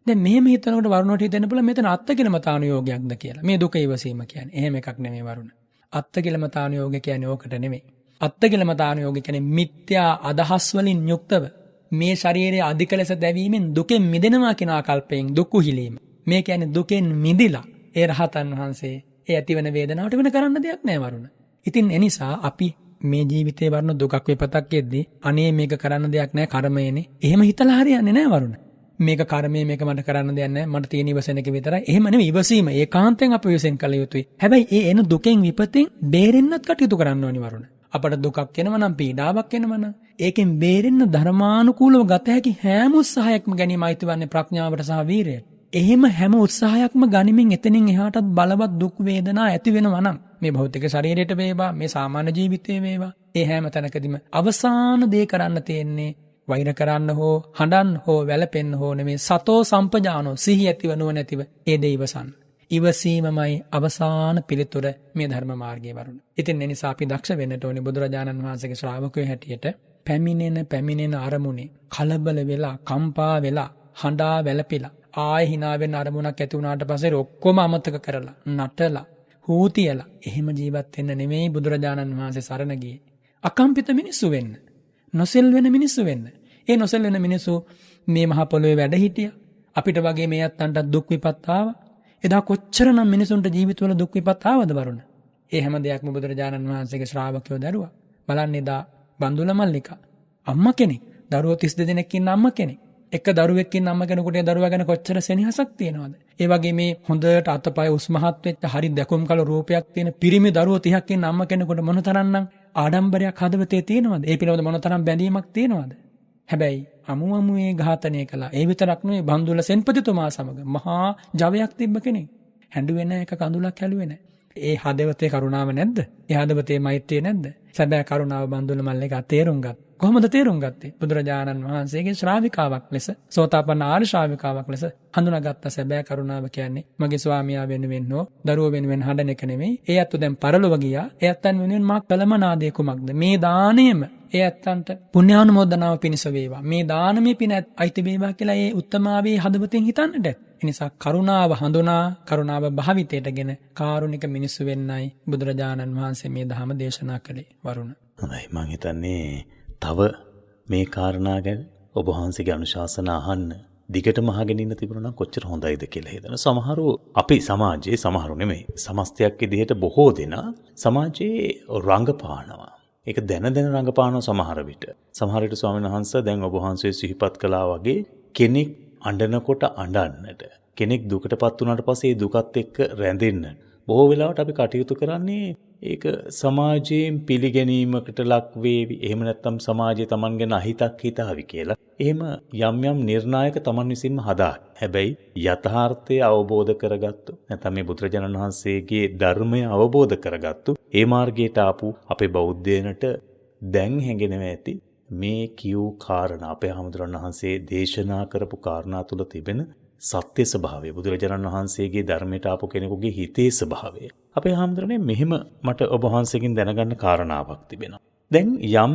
දැන් මෙහෙම හිතනකොට වරුණට හිතෙන්න පුළුවන් මෙතන අත්තිකිලමතානුയോഗයක්ද කියලා. මේ දුක ඉවසීම කියන්නේ. එහෙම එකක් නෙමෙයි වරුණ. අත්තිකිලමතානුയോഗය කියන්නේ ඕකට නෙමෙයි. අත්තකිලමතානුയോഗ කියන්නේ මිත්‍යා අදහස් වලින් යුක්තව මේ ශරීරයේ අධික ලෙස දැවීමෙන් දුකෙන් මිදෙනවා කියන ආකල්පයෙන් දුක් උහිලීම. මේ කියන්නේ දුකෙන් මිදිලා ඒ රහතන් වහන්සේ ඒ ඇතිවන වේදනාවට වෙන කරන්න දෙයක් නැහැ වරුණ. ඉතින් එනිසා අපි මේ ජීවිතේ වරන දුකක් විපතක් එද්දී අනේ මේක කරන්න දෙයක් නැහැ කර්මයනේ. එහෙම හිතලා හරියන්නේ නැහැ වරුණ. මේක කර්මය මේක මට කරන්න දෙයක් නැහැ. මට තියෙන ඉවසන එක විතරයි. එහෙම නෙවෙයි ඉවසීම ඒකාන්තයෙන් අපි විශ්ෙන් කළ යුතුයි. හැබැයි ඒ එන දුකෙන් විපතෙන් බේරෙන්නත් කටයුතු කරන්න ඕනි වරුණ. අපට දුකක් එනවා නම් පීඩාවක් එනවා නම් ඒකෙන් බේරෙන්න ධර්මානුකූලව ගත හැකි හැම උත්සාහයක්ම ගැනීම අයිතිවන්නේ ප්‍රඥාවට සහ වීරියට. එහෙම හැම උත්සාහයක්ම ගනිමින් එතනින් එහාටත් බලවත් දුක් වේදනා ඇති වෙනවා නම් මේ භෞතික ශරීරයට වේවා මේ සාමාන්‍ය ජීවිතේ වේවා ඒ හැම තැනකදීම අවසාන දේ කරන්න තියෙන්නේ වෛර කරන්න හෝ හඬන්න හෝ වැළපෙන්න හෝ නෙමේ සතෝ සම්පජානෝ සිහිය ඇතිව නුවණැතිව ඒ දේ ඉවසන්න. ඉවසීමමයි අවසාන පිළිතුර මේ ධර්ම මාර්ගයේ වරුණ. ඉතින් ඒ නිසා අපි දක්ෂ වෙන්නට ඕනේ බුදුරජාණන් වහන්සේගේ ශ්‍රාවකයෝ හැටියට පැමිණෙන අරමුණේ කලබල වෙලා කම්පා වෙලා හඬා වැළපිලා ආයෙ hina වෙන අරමුණක් ඇති වුණාට පස්සේ ඔක්කොම අමතක කරලා නටලා හූතියලා එහෙම ජීවත් වෙන්න නෙමෙයි බුදුරජාණන් වහන්සේ සරණ ගියේ. අකම්පිත මිනිස්සු වෙන්න. නොසෙල් වෙන මිනිස්සු වෙන්න. ඒ නොසෙල් වෙන මිනිස්සු මේ මහ පොළොවේ වැඩ හිටියා. අපිට වගේ මේ අත්තන්ට දුක් විපත් ආවා. එදා කොච්චරනම් මිනිසුන්ට ජීවිතවල දුක් විපත් ආවද වරුණ. ඒ හැම දෙයක්ම බුදුරජාණන් වහන්සේගේ ශ්‍රාවකයෝ දරුවා. බලන්න එදා බන්දුල මල්ලිකා අම්මා කෙනෙක්. දරුවෝ 32 දෙනෙක් ඉන්න අම්මා කෙනෙක්. එක දරුවෙක් ඉන්න අම්ම කෙනෙකුට ඒ දරුවා ගැන කොච්චර සෙනෙහසක් තියෙනවද? ඒ වගේ මේ හොඳට අතපය උස්මහත් වෙච්ච හරි දැකුම් කල රූපයක් තියෙන පිරිමි දරුවෝ 30ක් ඉන්න අම්ම කෙනෙකුට මොනතරම්නම් ආඩම්බරයක් හදවතේ තියෙනවද? ඒ පිළිබඳ මොනතරම් බැඳීමක් තියෙනවද? හැබැයි අමුමේ ඝාතනය කළා. ඒ විතරක් නෙවෙයි බන්දුල සෙන්පතිතුමා සමග මහා ජවයක් තිබ්බ කෙනෙක්. හැඬුවේ නැහැ එක කඳුලක් හැලුවේ නැහැ. ඒ හදවතේ කරුණාව නැද්ද? ඒ හදවතේ මෛත්‍රිය නැද්ද? සැබෑ කරුණාව බන්දුල මල්ලිකා තේරුම් ගත්තා. කොහොමද තේරුම් ගත්තේ? බුදුරජාණන් වහන්සේගේ ශ්‍රාවිකාවක් ලෙස සෝතාපන්න ආර්ය ශ්‍රාවිකාවක් ලෙස හඳුනාගත්ත සැබෑ කරුණාව කියන්නේ මගේ ස්වාමියා වෙනුවෙන් හෝ දරුවෝ වෙනුවෙන් හඬන එක නෙමෙයි. ඒ අත්තු දැන් පරලොව ගියා. ඒ අත්තන් වෙනුවෙන් මා කලමනාදේ කුමක්ද? මේ දාණයම ඒ අත්තන්ට පුණ්‍යානුමෝදනාව පිණිස වේවා. මේ දානමේ පින අයිති වේවා කියලා ඒ උත්තමාවේ හදවතෙන් හිතන්නට. ඒ නිසා කරුණාව හඳුනා කරුණාව භාවිතයටගෙන කාරුණික මිනිස්සු වෙන්නයි බුදුරජාණන් වහන්සේ මේ ධර්ම දේශනා කළේ වරුණ. හොඳයි මම හිතන්නේ තව මේ කාරණා ගැන ඔබ වහන්සේගේ අනුශාසනා අහන්න දිගටම අහගෙන ඉන්න තිබුණා නම් කොච්චර හොඳයිද කියලා හිතන. සමහරව අපි සමාජයේ සමහරු නෙමෙයි සමස්තයක් විදිහට බොහෝ දෙනා සමාජයේ රංගපානවා. ඒක දැන රංගපානවා සමහර විට. සමහර විට ස්වාමීන් වහන්සේ දැන් ඔබ වහන්සේ සිහිපත් කළා වගේ කෙනෙක් අඬනකොට අඬන්නට කෙනෙක් දුකටපත් වුණාට පස්සේ ඒ දුකත් එක්ක රැඳෙන්න බොහෝ වෙලාවට අපි කටයුතු කරන්නේ ඒක සමාජයෙන් පිළිගැනීමකට ලක් වේවි. එහෙම නැත්නම් සමාජයේ Taman ගැන අහිතක් හිතාවි කියලා. එහෙම යම් නිර්ණායක Taman විසින්ම හදා. හැබැයි යථාර්ථය අවබෝධ කරගත්තු නැත්නම් මේ බුදුරජාණන් වහන්සේගේ ධර්මය අවබෝධ කරගත්තු ඒ මාර්ගයට ආපු අපේ බෞද්ධයනට දැන් හැඟෙනවා ඇති මේ කියූ කාරණා අපේ හාමුදුරන් වහන්සේ දේශනා කරපු කාරණා තුල තිබෙන සත්‍ය ස්වභාවය බුදුරජාණන් වහන්සේගේ ධර්මයට ආපු කෙනෙකුගේ හිතේ ස්වභාවය. අපේ හාමුදුරනේ මෙහෙම මට ඔබ වහන්සේගෙන් දැනගන්න කාරණාවක් තිබෙනවා. දැන් යම්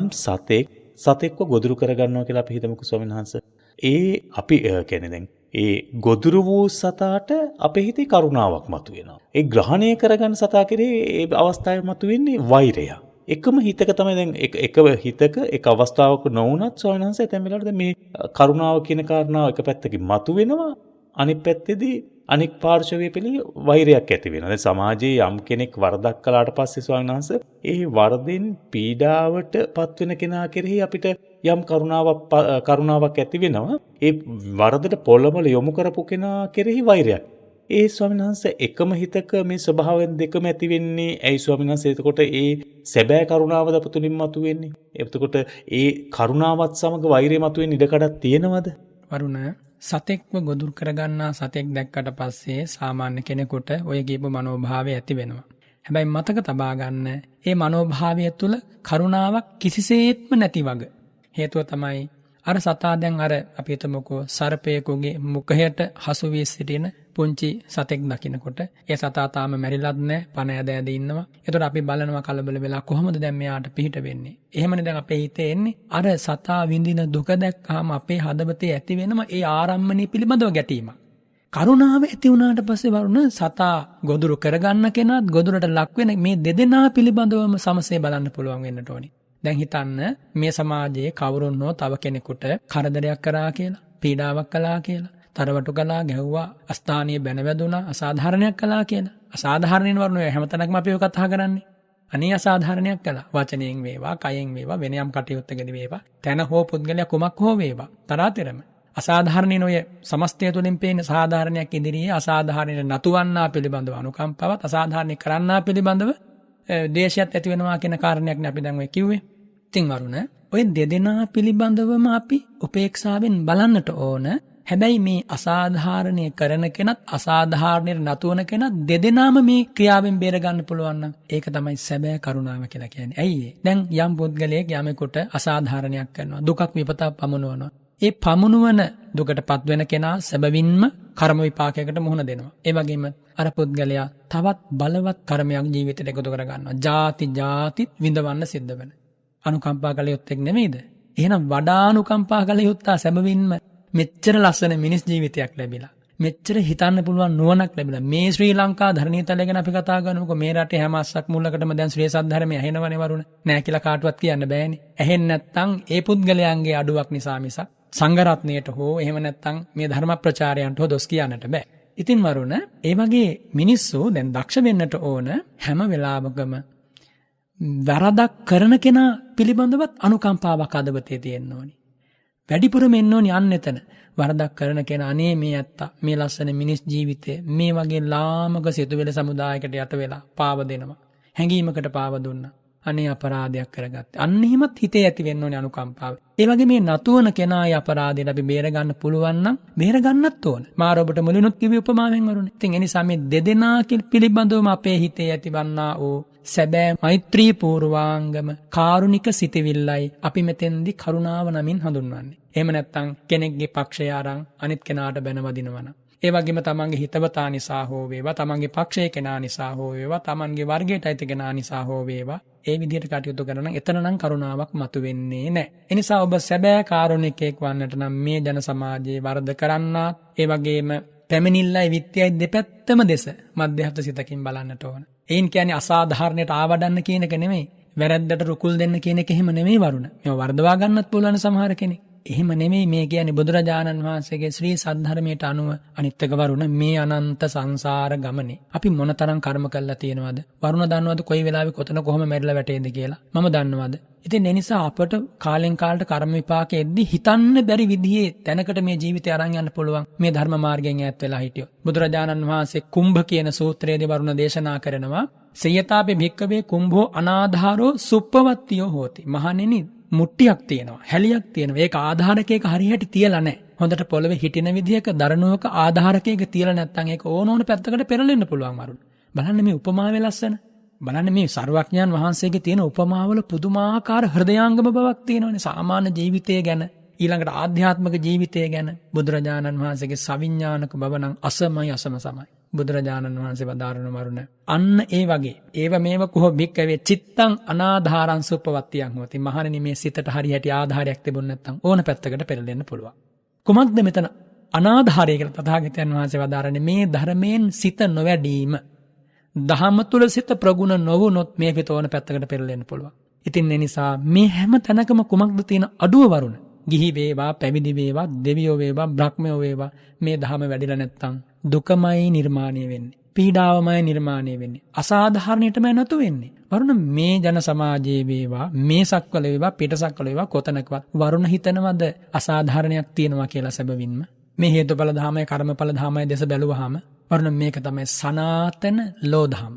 සතෙක්ව ගොදුරු කරගන්නවා කියලා අපි හිතමුකෝ ස්වාමීන් වහන්සේ. ඒ අපි කියන්නේ දැන් ඒ ගොදුරු වූ සතාට අපේ හිතේ කරුණාවක් මතුවෙනවා. ඒ ග්‍රහණය කරගන්න සතා කෙරේ ඒ අවස්ථාවේ මතුවෙන්නේ වෛරය. එකම හිතක තමයි දැන් එක හිතක එක අවස්ථාවක නොවුනත් ස්වාමීන් වහන්සේ දැන් මෙලට මේ කරුණාව කියන කාරණාව එක පැත්තකින් මතුවෙනවා. අනිත් පැත්තේදී අනික් පාර්ශවයේ පිළි වෛරයක් ඇති වෙනවා. දැන් සමාජයේ යම් කෙනෙක් වරදක් කළාට පස්සේ ස්වාමීන් වහන්සේ ඒ වරදෙන් පීඩාවට පත් වෙන කෙනා කෙරෙහි අපිට යම් කරුණාවක් ඇති වෙනවා. ඒ වරදට පොළඹල යොමු කරපු කෙනා කෙරෙහි වෛරයක්. ඒ ස්වාමීන් වහන්සේ එකම හිතක මේ ස්වභාවයෙන් දෙකම ඇති වෙන්නේ ඇයි ස්වාමීන් වහන්සේ? එතකොට ඒ සැබෑ කරුණාවද අපතුලින් මතුවෙන්නේ? එතකොට ඒ කරුණාවත් සමග වෛරය මතුවෙන්න ඉඩකඩක් තියෙනවද? වරුණ සතෙක්ව ගොදුරු කරගන්නා සතෙක් දැක්කට පස්සේ සාමාන්‍ය කෙනෙකුට ඔය කියපු මනෝභාවය ඇති වෙනවා. හැබැයි මතක තබා ගන්න ඒ මනෝභාවය තුළ කරුණාවක් කිසිසේත්ම නැති වග. හේතුව තමයි අර සතා දැන් අර අපි හිතමුකෝ සර්පයෙකුගේ මුඛයට හසු වී සිටින පුංචි සතෙක් දකින්නකොට ඒ සතා තාම මැරිලත් නැහැ පණ ඇද ඉන්නවා. ඒතකොට අපි බලනවා කලබල වෙලා කොහොමද දැන් මෙයාට පිහිට වෙන්නේ? එහෙමනේ දැන් අපේ හිතේ එන්නේ අර සතා විඳින දුක දැක්කාම අපේ හදවතේ ඇති වෙනම ඒ ආරම්මණය පිළිබඳව ගැටීමක්. කරුණාව ඇති වුණාට පස්සේ වරුණ සතා ගොදුරු කරගන්න කෙනාත් ගොදුරට ලක් වෙන මේ දෙදෙනා පිළිබඳවම සමසේ බලන්න පුළුවන් වෙන්නට ඕනේ. දැන් හිතන්න මේ සමාජයේ කවුරුන්නෝ තව කෙනෙකුට කරදරයක් කරා කියලා, පීඩාවක් කළා කියලා, තරවටු කළා, ගැහුවා, අස්ථානීය බැන වැදුනා, අසාධාරණයක් කළා කියලා. අසාධාරණේන වරුනේ හැමතැනකම අපි ඔය කතා කරන්නේ. අනේ අසාධාරණයක් කළා. වචනයෙන් වේවා, කයෙන් වේවා, වෙන යම් කටයුත්තකදී වේවා, තන හෝ පුද්ගලයා කුමක් හෝ වේවා. තරාතිරම අසාධාරණේන ඔය සමස්තය තුළින් පේන සාධාරණයක් ඉදිරියේ අසාධාරණේ නතුවන්නා පිළිබඳව අනුකම්පාවත්, අසාධාරණේ කරන්නා පිළිබඳව දේශයත් ඇති වෙනවා කියන කාරණයක් නේ අපි දැන් ඔය කිව්වේ. ඉතින් වරුණ ඔය දෙදෙනා පිළිබඳවම අපි උපේක්ෂාවෙන් බලන්නට ඕන. හැබැයි මේ අසාධාරණය කරන කෙනත් අසාධාරණයට නතුවන කෙනත් දෙදෙනාම මේ ක්‍රියාවෙන් බේර ගන්න පුළුවන් නම් ඒක තමයි සැබෑ කරුණාව කියලා කියන්නේ. ඇයි දැන් යම් පුද්ගලයෙක් යමෙකුට අසාධාරණයක් කරනවා, දුකක් විපතක් පමුණවනවා. ඒ පමුණුවන දුකටපත් වෙන කෙනා සැබවින්ම කර්ම විපාකයකට මුහුණ දෙනවා. ඒ වගේම අර පුද්ගලයා තවත් බලවත් කර්මයක් ජීවිතයට එකතු කර ගන්නවා. ಜಾති විඳවන්න සිද්ධ වෙන. අනුකම්පා කළ යුත්තේ නෙමෙයිද? එහෙනම් වඩා අනුකම්පා කළ යුත්තා සැබවින්ම මෙච්චර ලස්සන මිනිස් ජීවිතයක් ලැබිලා, මෙච්චර හිතන්න පුළුවන් නුවණක් ලැබිලා, මේ ශ්‍රී ලංකා ධර්ණීතලය ගැන අපි කතා කරනකොට මේ රටේ හැම අස්සක් මුල්ලකටම දැන් ශ්‍රී සද්ධර්මය ඇහෙනවනේ වරුණ. නෑ කියලා කාටවත් කියන්න බෑනේ. ඇහෙන්නේ නැත්නම් ඒ පුද්ගලයන්ගේ අඩුවක් නිසා මිසක් සංඝරත්නයට හෝ එහෙම නැත්නම් මේ ධර්ම ප්‍රචාරයන්ට හෝ දොස් කියන්නට බෑ. ඉතින් වරුණ ඒ වගේ මිනිස්සු දැන් දක්ෂ වෙන්නට ඕන හැම වෙලාවකම වරදක් කරන කෙනා පිළිබඳවත් අනුකම්පාවක් අදවතේ තියෙන්න ඕනි. වැඩිපුරම එන්න ඕනි අන්න එතන. වරදක් කරන කෙනා අනේ මේ ඇත්තා මේ ලස්සන මිනිස් ජීවිතේ මේ වගේ ලාමක සිතුවිලි සමුදායකට යට වෙලා පාව දෙනවා. හැඟීමකට පාව දුන්නා. අනේ අපරාධයක් කරගත්තා. අන්න එහෙමත් හිතේ ඇති වෙන්න ඕනේ අනුකම්පාව. ඒ වගේ මේ නතුවන කෙනායි අපරාධයට අපි බේර ගන්න පුළුවන් නම් බේර ගන්නත් ඕන. මාර ඔබට මුලිනුත් කිව්වේ උපමාවෙන් වරුනේ. ඉතින් ඒ නිසා මේ දෙදෙනා පිළිබඳවම අපේ හිතේ ඇතිවන්නා වූ සැබෑ මෛත්‍රී පූර්වාංගම කාරුණික සිතවිල්ලයි අපි මෙතෙන්දි කරුණාව නමින් හඳුන්වන්නේ. එහෙම නැත්නම් කෙනෙක්ගේ පක්ෂය අරන් අනිත් කෙනාට බැනවදිනවනම්, ඒ වගේම තමන්ගේ හිතවතා නිසා හෝ වේවා, තමන්ගේ පක්ෂයේ කෙනා නිසා හෝ වේවා, තමන්ගේ වර්ගයට අයිති කෙනා නිසා හෝ වේවා, ඒ විදිහට කටයුතු කරන නම් එතන නම් කරුණාවක් මතුවෙන්නේ නැහැ. ඒ නිසා ඔබ සැබෑ කාරුණිකයෙක් වන්නට නම් මේ ජන සමාජයේ වරද කරන්නා, ඒ වගේම පැමිණිල්ලයි විත්‍යයි දෙපැත්තම දෙස මධ්‍යස්ථ සිතකින් බලන්නට ඕන. ඒන් කියන්නේ අසාධාරණයට ආවඩන්න කියන එක නෙමෙයි. වැරද්දට රුකුල් දෙන්න කියන එක එහෙම නෙමෙයි වරුණ. මේව වර්ධවා ගන්නත් පුළුවන් සමහර කෙනෙක්. එහෙම නෙමෙයි මේ කියන්නේ බුදුරජාණන් වහන්සේගේ ශ්‍රී සද්ධර්මයට අනුව අනිත්‍යක වරුණ මේ අනන්ත සංසාර ගමනේ අපි මොනතරම් කර්ම කළා තියෙනවද? වරුණ දන්නවද කොයි වෙලාවෙ කොතන කොහොම මැරිලා වැටෙන්නේ කියලා? මම දන්නවද? ඉතින් ඒ නිසා අපට කාලෙන් කාලට කර්ම විපාක එද්දි හිතන්න බැරි විදිහේ තැනකට මේ ජීවිතය අරන් යන්න පුළුවන් මේ ධර්ම මාර්ගයෙන් ඈත් වෙලා හිටියොත්. බුදුරජාණන් වහන්සේ කුම්භ කියන සූත්‍රයේදී වරුණ දේශනා කරනවා සයතාපේ භික්කවේ කුම්භෝ අනාධාරෝ සුප්පවත්තියෝ හෝති. මහණෙනි මුට්ටියක් තියෙනවා, හැලියක් තියෙනවා. ඒක ආධාරකයක හරියට තියලා නැහැ. හොඳට පොළවේ හිටින විදිහක දරණුවක ආධාරකයක තියලා නැත්නම් ඒක ඕන පැත්තකට පෙරලෙන්න පුළුවන් වරුණ. බලන්න මේ උපමාවේ ලස්සන. බලන්න මේ සර්වඥයන් වහන්සේගේ තියෙන උපමාවල පුදුමාකාර හෘදයාංගම බවක් තියෙනවානේ. සාමාන්‍ය ජීවිතය ගැන, ඊළඟට ආධ්‍යාත්මික ජීවිතය ගැන බුදුරජාණන් වහන්සේගේ සවිඥානික බව නම් අසමයි සමයි. බුදුරජාණන් වහන්සේ වදාරන වරුණ අන්න ඒ වගේ ඒව මේව කුහ බික්කවේ චිත්තං අනාධාරං සුප්පවත්තියං හොති. මහණෙනි මේ සිතට හරියට ආධාරයක් තිබුණ නැත්නම් ඕන පැත්තකට පෙරලෙන්න පුළුවන්. කුමක්ද මෙතන අනාධාරය කියලා තථාගතයන් වහන්සේ වදාරන්නේ? මේ ධර්මයෙන් සිත නොවැඩීම. දහම තුල සිත ප්‍රගුණ නොවුනොත් මේ පිට ඕන පැත්තකට පෙරලෙන්න පුළුවන්. ඉතින් ඒ නිසා මේ හැම තැනකම කුමක්ද තියෙන අඩුව වරුණ? ගිහි වේවා, පැවිදි වේවා, දෙවියෝ වේවා, බ්‍රහ්මයෝ වේවා, මේ ධහම වැඩිලා නැත්තම් දුකමයි නිර්මාණය වෙන්නේ. පීඩාවමයි නිර්මාණය වෙන්නේ. අසාධාරණයටමයි නතු වෙන්නේ. වරුණ මේ ජන සමාජයේ වේවා, මේ සක්වල වේවා, පිටසක්වල වේවා කොතනකවත් වරුණ හිතනවද අසාධාරණයක් තියෙනවා කියලා සැබවින්ම? මේ හේතුඵල ධාමය, කර්මඵල ධාමය දෙස බැලුවාම වරුණ මේක තමයි සනාතන ලෝධාම.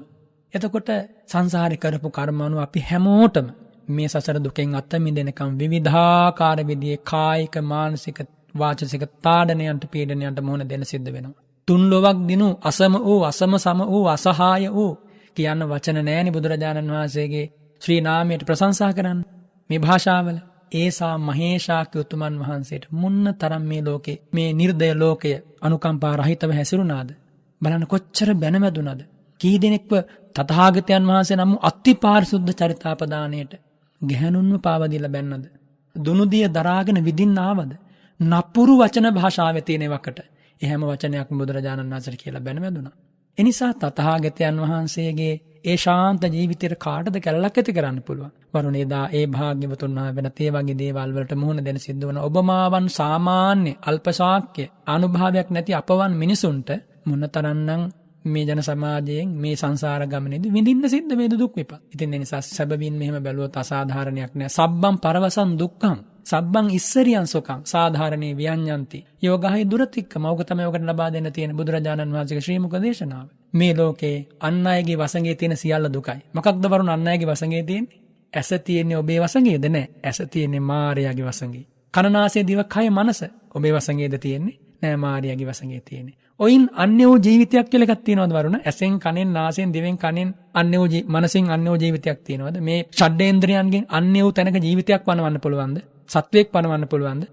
එතකොට සංසාරේ කරපු කර්ම අනුව අපි හැමෝටම මේ සසර දුකෙන් අත මිදෙනකම් විවිධාකාර විදිහේ කායික, මානසික, වාචසික තාඩනයන්ට, පීඩනයන්ට මුහුණ දෙන්න සිද්ධ වෙනවා. තුන් ලොවක් දිනු අසම වූ, අසම සම වූ, අසහාය වූ කියන වචන නෑනේ බුදුරජාණන් වහන්සේගේ ශ්‍රී නාමයට ප්‍රශංසා කරන්න මේ භාෂාවල. ඒසා මහේශාක්‍ය උතුමන් වහන්සේට මුන්න තරම් මේ ලෝකේ, මේ නිර්දය ලෝකය අනුකම්පා රහිතව හැසිරුණාද? බලන්න කොච්චර බැනමැදුනද? කී දෙනෙක්ව තථාගතයන් වහන්සේ නම් අතිපාරිශුද්ධ චරිතාපදානයට ගැහණුන්ව පාවදිලා බැන්නද? දුනුදිය දරාගෙන විදින්න ආවද? නපුරු වචන භාෂාවේ තියෙනවකට එහෙම වචනයක් බුදුරජාණන් වහන්සේට කියලා බැනමැදුණා. එනිසා තථාගතයන් වහන්සේගේ ඒ ශාන්ත ජීවිතයට කාටද කැලලක් ඇති කරන්න පුළුවන්. වරුණේ දා ඒ භාග්‍යවතුන් වහන්සේ ඒ වගේ දේවල් වලට මුහුණ දෙන සිද්ධ වන ඔබමාවන් සාමාන්‍ය අල්පශාක්‍ය අනුභවයක් නැති අපවන් මිනිසුන්ට මොනතරම්නම් මේ ජන සමාජයෙන් මේ සංසාර ගමනේදී විඳින්න සිද්ධ වේද දුක් විපත්. ඉතින් ඒ නිසා සැබවින් මෙහෙම බැලුවොත් අසාධාරණයක් නෑ. සබ්බම් පරවසං දුක්ඛං සබ්බං ඉස්සරියං සුඛං සාධාරණේ වියඤ්ඤන්ති යෝගහයි දුරතික්කම. ඔක තමයි ඔකට ලබා දෙන්න තියෙන බුදුරජාණන් වහන්සේගේ ශ්‍රී මුඛ දේශනාව. මේ ලෝකේ අන් අයගේ වසඟේ තියෙන සියල්ල දුකයි. මොකක්ද වරුණ අන් අයගේ වසඟේ තියෙන්නේ? ඇස තියෙන්නේ ඔබේ වසඟේද? නෑ. ඇස තියෙන්නේ මායාවේ වසඟේ. කනනාසය දිව කය මනස ඔබේ වසඟේද තියෙන්නේ? නෑ, මායාවේ වසඟේ තියෙන්නේ. ඔයින් අන්‍ය වූ ජීවිතයක් කියලා එකක් තියෙනවද වරුණ? ඇසෙන් කනෙන් නාසයෙන් දිවෙන් කනෙන් අන්‍ය වූ මනසෙන් අන්‍ය වූ ජීවිතයක් තියෙනවද? මේ ෂඩ්ඩේන්ද්‍රයන්ගෙන් අන්‍ය වූ තැනක ජීවිතයක් පනවන්න පුළුවන්ද? සත්වයක් පනවන්න පුළුවන්ද?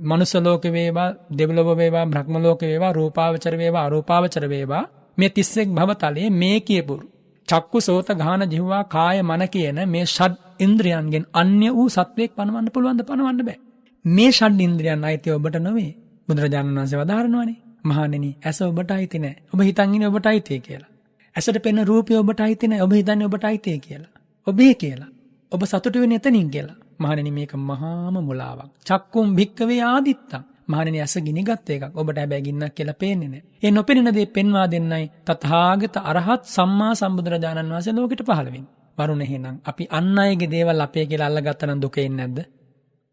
මනුස්ස ලෝක වේවා, දෙව්ලොව වේවා, බ්‍රහ්ම ලෝක වේවා, රූපාවචර වේවා, අරූපාවචර වේවා, මේ 31 භවතලයේ මේ කියපු චක්කු සෝත ගාන ජීවා කාය මන කියන මේ ෂඩ් ඉන්ද්‍රයන්ගෙන් අන්‍ය වූ සත්වයක් පනවන්න පුළුවන්ද? පනවන්න බෑ. මේ ෂඩ් ඉන්ද්‍රයන් අයිති ඔබට නෙවෙයි. බුදුරජාණන් වහන්සේ වදාරනවානේ, මහණෙනි ඇස ඔබට අයිති නෑ. ඔබ හිතන් ඉන්නේ ඔබට අයිති කියලා. ඇසට පෙනෙන රූපය ඔබට අයිති නෑ. ඔබ හිතන්නේ ඔබට අයිති කියලා. ඔබේ කියලා. ඔබ සතුටු වෙන්නේ එතනින් කියලා. මහණෙනි මේක මහාම මුලාවක්. චක්කුම් භික්කවේ ආදිත්තං. මහණෙනි ඇස ගිනිගත් එකක්. ඔබට හැබැයි ගින්නක් කියලා පේන්නේ නෑ. ඒ නොපෙනෙන දේ පෙන්වා දෙන්නයි තථාගත අරහත් සම්මා සම්බුදුරජාණන් වහන්සේ ලෝකෙට පහළ වෙන්නේ. වරුණ එහෙනම් අපි අන් අයගේ දේවල් අපේ කියලා අල්ලගත්තා නම් දුක එන්නේ නැද්ද?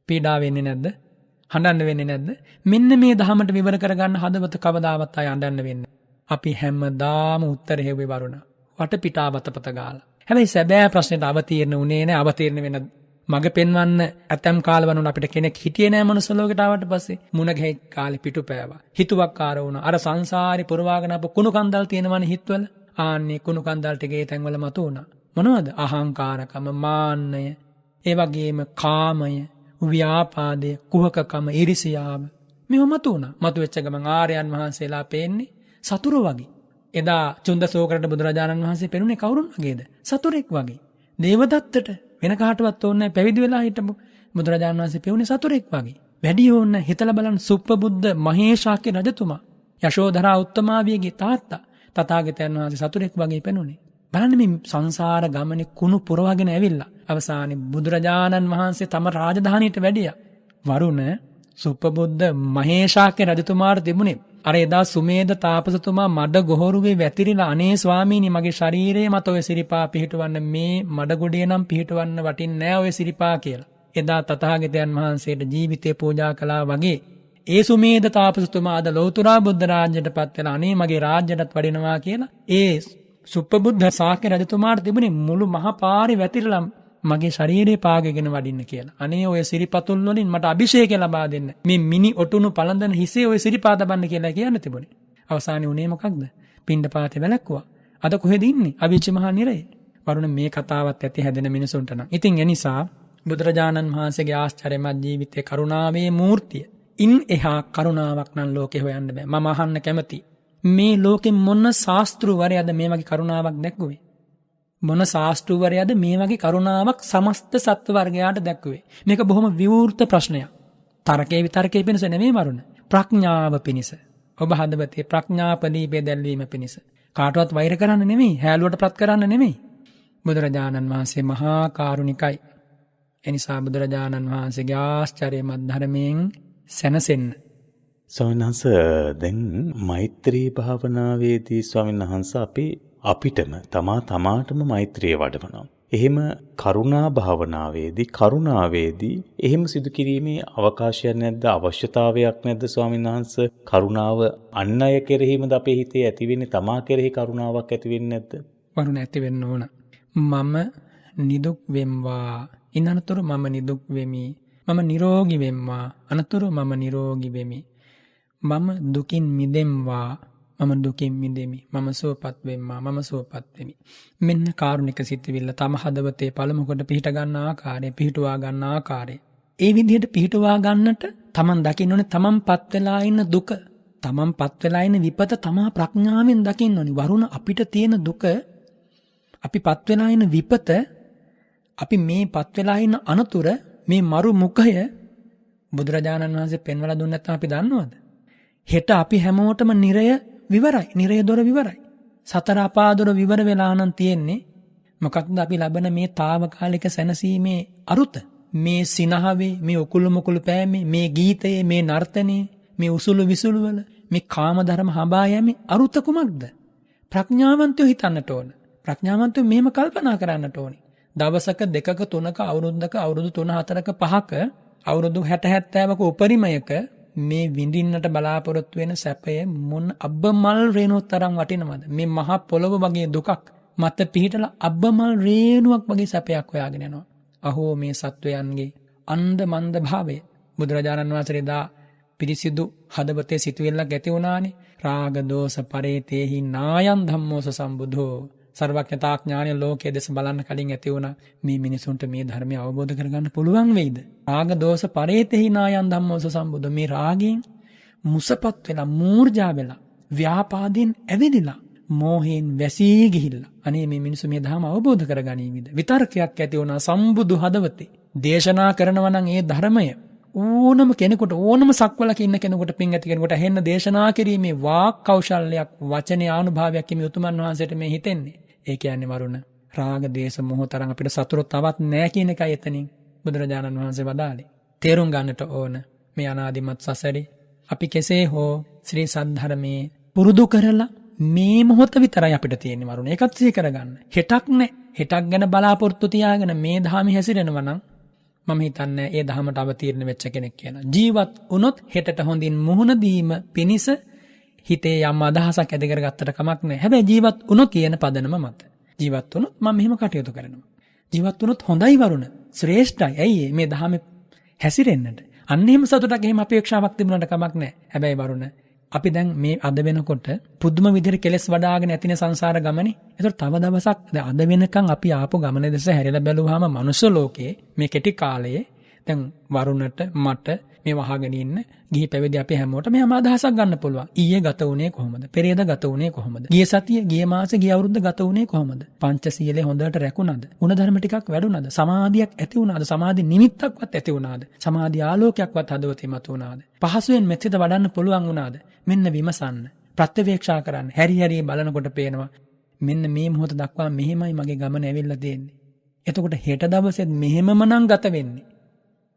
පීඩාව වෙන්නේ නැද්ද? හඬන්න වෙන්නේ නැද්ද? මෙන්න මේ දහමට විවර කරගන්න හදවත කවදාවත් අය හඬන්න වෙන්නේ. අපි හැමදාම උත්තර හෙව්වේ වරුණ. වටපිටාවතපත ගාලා. හැබැයි සැබෑ ප්‍රශ්නෙට අවතීර්ණ උනේ නැහැ. අවතීර්ණ වෙන මග පෙන්වන්න ඇතම් කාලවලුන් අපිට කෙනෙක් හිටියේ නැහැ මනුස්ස ලෝකයට ආවට පස්සේ. මුණ ගැහි කාලේ පිටුපෑවා. හිතුවක්කාර වුණා. අර සංසාරේ පුරවාගෙන අප කුණු කන්දල් තියෙනවනේ හිතවල. ආන්නේ කුණු කන්දල් ටිකේ තැන්වල මතු වුණා. මොනවද? අහංකාරකම, මාන්නය, ඒ වගේම කාමය, ව්‍යාපාදය, කුහකකම, ඊර්ෂියාව මේව මතු වුණා. මතු වෙච්ච ගමන් ආර්යයන් වහන්සේලා පේන්නේ සතුරු වගේ. එදා චුන්දසෝකරට බුදුරජාණන් වහන්සේ පෙනුනේ කවුරුන් වගේද? සතුරෙක් වගේ. දේවදත්තට වෙන කාටවත් ඕනේ නැහැ. පැවිදි වෙලා හිටපු බුදුරජාණන් වහන්සේ පෙනුනේ සතුරෙක් වගේ. වැඩි ඕනේ හිතලා බලන්න සුප්පබුද්ධ මහේශාක්‍ය රජතුමා, යශෝධරා උත්තමාවියගේ තාත්තා තථාගතයන් වහන්සේ සතුරෙක් වගේ පෙනුනේ. බලන්න මේ සංසාර ගමනේ කුණු පුරවගෙන ඇවිල්ලා අවසානයේ බුදුරජාණන් වහන්සේ තම රාජධානියට වැඩියා. වරුණ සුප්පබුද්ධ මහේශාක්‍ය රජතුමාට තිබුණේ අර එදා සුමේද තාපසතුමා මඩ ගොහරුවේ වැතිරිලා අනේ ස්වාමීනි මගේ ශරීරයේ මත ඔය සිරිපා පිහිටවන්න මේ මඩ ගොඩේ නම් පිහිටවන්න වටින්නේ නැහැ ඔය සිරිපා කියලා. එදා තථාගතයන් වහන්සේට ජීවිතේ පූජා කළා වගේ ඒ සුමේද තාපසතුමා අද ලෞතුරා බුද්ධ රාජ්‍යයට පත් වෙලා අනේ මගේ රාජ්‍යයටත් වඩිනවා කියලා ඒ සුප්පබුද්ධ ශාක්‍ය රජතුමාට තිබුණේ මුළු මහ පාරේ වැතිරලා මගේ ශරීරේ පාගගෙන වඩින්න කියලා. අනේ ඔය සිරිපතුල් වලින් මට අභිෂේකය ලබා දෙන්න. මේ මිනි ඔටුනු පළඳන හිසේ ඔය සිරිපා දබන්න කියලා කියන්න තිබුණේ. අවසානයේ උනේ මොකක්ද? පිණ්ඩපාතේ වැළැක්කුවා. අද කොහෙද ඉන්නේ? අවිච්ච මහා නිරයේ. වරුණ මේ කතාවත් ඇති හැදෙන මිනිසුන්ට නම්. ඉතින් ඒ නිසා බුදුරජාණන් වහන්සේගේ ආශ්චර්යමත් ජීවිතයේ කරුණාවේ මූර්තිය. ඉන් එහා කරුණාවක් නම් ලෝකේ හොයන්න බෑ. මම අහන්න කැමතියි. මේ ලෝකෙ මොන ශාස්ත්‍රවරයාද මේ වගේ කරුණාවක් දැක්ුවේ? මොන ශාස්ත්‍රවරයාද මේ වගේ කරුණාවක් සමස්ත සත්ව වර්ගයාට දැක්ුවේ? මේක බොහොම විවෘත ප්‍රශ්නයක්. තර්කයේ විතර්කයේ පිණිස නෙමෙයි වරුණ. ප්‍රඥාව පිණිස. ඔබ හදවතේ ප්‍රඥාපදීපේ දැල්වීම පිණිස. කාටවත් වෛර කරන්න නෙමෙයි, හැලුවට ප්‍රත් කරන්න නෙමෙයි. බුදුරජාණන් වහන්සේ මහා කාරුණිකයි. එනිසා බුදුරජාණන් වහන්සේගේ ආශ්චර්යමත් ධර්මයෙන් සැනසෙන්න. ස්වාමීන් වහන්සේ දැන් මෛත්‍රී භාවනාවේදී ස්වාමීන් වහන්සේ අපිටම තමාටම මෛත්‍රිය වඩවනවා. එහෙම කරුණා භාවනාවේදී එහෙම සිදු කිරීමේ අවකාශයක් නැද්ද, අවශ්‍යතාවයක් නැද්ද ස්වාමීන් වහන්සේ? කරුණාව අන් අය කෙරෙහිමද අපේ හිතේ ඇති වෙන්නේ? තමා කෙරෙහි කරුණාවක් ඇති වෙන්නේ නැද්ද? වරුණ ඇති වෙන්න ඕන. මම නිදුක් වෙම්වා. ඉන්නතර මම නිදුක් වෙමි. මම නිරෝගී වෙම්වා. අනතුරු මම නිරෝගී වෙමි. මම දුකින් මිදෙම්වා. මම දුකින් මිදෙමි. මම සුවපත් වෙම්වා. මම සුවපත් වෙමි. මෙන්න කාරුණික සිතවිල්ල තම හදවතේ පළමු කොට පිහිට ගන්න ආකාරය, පිහිටුවා ගන්න ආකාරය. ඒ විදිහට පිහිටුවා ගන්නට තමන් දකින්න ඕනේ තමන්පත් වෙලා ඉන්න දුක, තමන්පත් වෙලා ඉන්න විපත තමා ප්‍රඥාවෙන් දකින්න ඕනේ. වරුණ අපිට තියෙන දුක, අපිපත් වෙලා ඉන්න විපත, අපි මේ පත් වෙලා ඉන්න අනතුර, මේ මරු මුඛය බුදුරජාණන් වහන්සේ පෙන්වලා දුන්නේ නැත්නම් අපි දන්නවද? හෙට අපි හැමෝටම නිරය විවරයි. නිරය දොර විවරයි. සතර අපාදුර විවර වෙලා නම් තියෙන්නේ මොකක්ද අපි ලබන මේ తాවකාලික සැනසීමේ අරුත? මේ සිනහවේ, මේ උකුළු මුකුළු පෑමේ, මේ ගීතයේ, මේ නර්තනයේ, මේ උසුළු විසුළු වල මේ කාම ධර්ම හඹා යෑමේ අරුත කුමක්ද? ප්‍රඥාවන්තයෝ හිතන්නට ඕන. ප්‍රඥාවන්තයෝ මෙහෙම කල්පනා කරන්නට ඕනි. දවසක දෙකක තුනක අවුරුද්දක අවුරුදු 3-4ක 5ක අවුරුදු 60-70ක උපරිමයක මේ විඳින්නට බලාපොරොත්තු වෙන සැපය මොන අබ්බමල් රේණුවක් තරම් වටිනවද? මේ මහා පොළොව වගේ දුකක් මත පිහිටලා අබ්බමල් රේණුවක් වගේ සැපයක් හොයාගෙන යනවා. අහෝ මේ සත්වයන්ගේ අන්ධ මන්ද භාවය. බුදුරජාණන් වහන්සේ දා පිරිසිදු හදවතේ සිතුවිල්ලක් ඇති වුණානේ. රාග දෝෂ පරේතේහි නායන් ධම්මෝස සම්බුද්ධෝ. සර්වඥතා ඥානය ලෝකයේ දෙස බලන්න කලින් ඇති වුණා. මේ මිනිසුන්ට මේ ධර්මය අවබෝධ කරගන්න පුළුවන් වෙයිද? රාග දෝෂ පරේතේහි නායන් ධම්මෝස සම්බුද්ධෝ. මේ රාගයෙන් මුසපත් වෙලා, මූර්ජා වෙලා, ව්‍යාපාදයෙන් ඇවිදිලා, මෝහයෙන් වැසී ගිහිල්ලා අනේ මේ මිනිස්සු මේ ධර්ම අවබෝධ කරගනීවිද? විතර්කයක් ඇති වුණා සම්බුදු හදවතේ. දේශනා කරනවා නම් ඒ ධර්මය ඕනම කෙනෙකුට, ඕනම සක්වලක ඉන්න කෙනෙකුට, පින් ඇති කෙනෙකුට ඇහෙන්න දේශනා කිරීමේ වාක් කෞශල්‍යයක්, වචනේ ආනුභාවයක් මේ උතුමන් වහන්සේට මේ හිතෙන්නේ. ඒ කියන්නේ වරුණ රාග දේශ මොහ තරම් අපිට සතුරු තවත් නැහැ කියන එකයි එතනින් බුදුරජාණන් වහන්සේ වදාළේ. තේරුම් ගන්නට ඕන මේ අනාදිමත් සසරේ අපි කෙසේ හෝ ශ්‍රී සද්ධර්මයේ පුරුදු කරලා මේ මොහොත විතරයි අපිට තියෙන්නේ වරුණ. ඒකත් සිහි කරගන්න. හෙටක් නැහැ. හෙටක් ගැන බලාපොරොත්තු තියාගෙන මේ ධාමි හැසිරෙනවා නම් මම හිතන්නේ ඒ ධහමට අවතීර්ණ වෙච්ච කෙනෙක් කියලා. ජීවත් වුණොත් හෙටට හොඳින් මුහුණ දීම පිණිස හිතේ යම් අදහසක් ඇති කරගත්තට කමක් නැහැ. හැබැයි ජීවත් වුණොත් කියන පදනම මත. ජීවත් වුණොත් මම මෙහෙම කටයුතු කරනවා. ජීවත් වුණොත් හොඳයි වරුණ. ශ්‍රේෂ්ඨයි. ඇයි මේ ධහමේ හැසිරෙන්නට. අන්න එහෙම සතුටක්, එහෙම අපේක්ෂාවක් තිබුණාට කමක් නැහැ. හැබැයි වරුණ අපි දැන් මේ අද වෙනකොට පුදුම විදිහට කෙලස් වඩාගෙන ඇතින සංසාර ගමනේ. ඒතකොට තව දවසක් අද වෙනකන් අපි ආපු ගමන දෙස හැරිලා බැලුවාම මනුෂ්‍ය ලෝකයේ මේ කෙටි කාලයේ දැන් වරුණට මට මේ වහගෙන ඉන්න ගිහි පැවිදි අපි හැමෝටම හැම අදහසක් ගන්න පුළුවන්. ඊයේ ගත වුණේ කොහොමද? පෙරේද ගත වුණේ කොහොමද? ගිය සතියේ, ගිය මාසේ, ගිය අවුරුද්ද ගත වුණේ කොහොමද? පංචශීලයේ හොඳට රැකුණාද? ගුණධර්ම ටිකක් වැඩුණාද? සමාධියක් ඇති වුණාද? සමාධි නිමිත්තක්වත් ඇති වුණාද? සමාධි ආලෝකයක්වත් හදවතේ මතුවුණාද? පහසුවෙන් මෙත්සිත වඩන්න පුළුවන් වුණාද? මෙන්න විමසන්න. ප්‍රත්‍යවේක්ෂා කරන්න. හැරි හැරි බලනකොට පේනවා මෙන්න මේ මොහොත දක්වා මෙහෙමයි මගේ ගමන ඇවිල්ලා තියෙන්නේ. එතකොට හෙට දවසෙත් මෙහෙමම නම් ගත වෙන්නේ.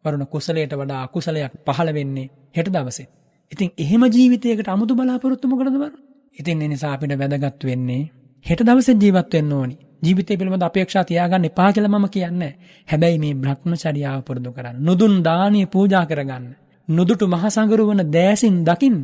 වරුණ කුසලයට වඩා අකුසලයක් පහළ වෙන්නේ හෙට දවසේ. ඉතින් එහෙම ජීවිතයකට අමුතු බලාපොරොත්තු මොකටද වරුණ? ඉතින් ඒ නිසා අපිට වැදගත් වෙන්නේ හෙට දවසේ ජීවත් වෙන්න ඕනි. ජීවිතය පිළිබඳ අපේක්ෂා තියාගන්න එපා කියලා මම කියන්නේ. හැබැයි මේ භ්‍රමචර්යාව පුරුදු කරන්න. නුදුන් දානිය පූජා කරගන්න. නුදුටු මහ සඟරු වන දෑසින් දකින්න.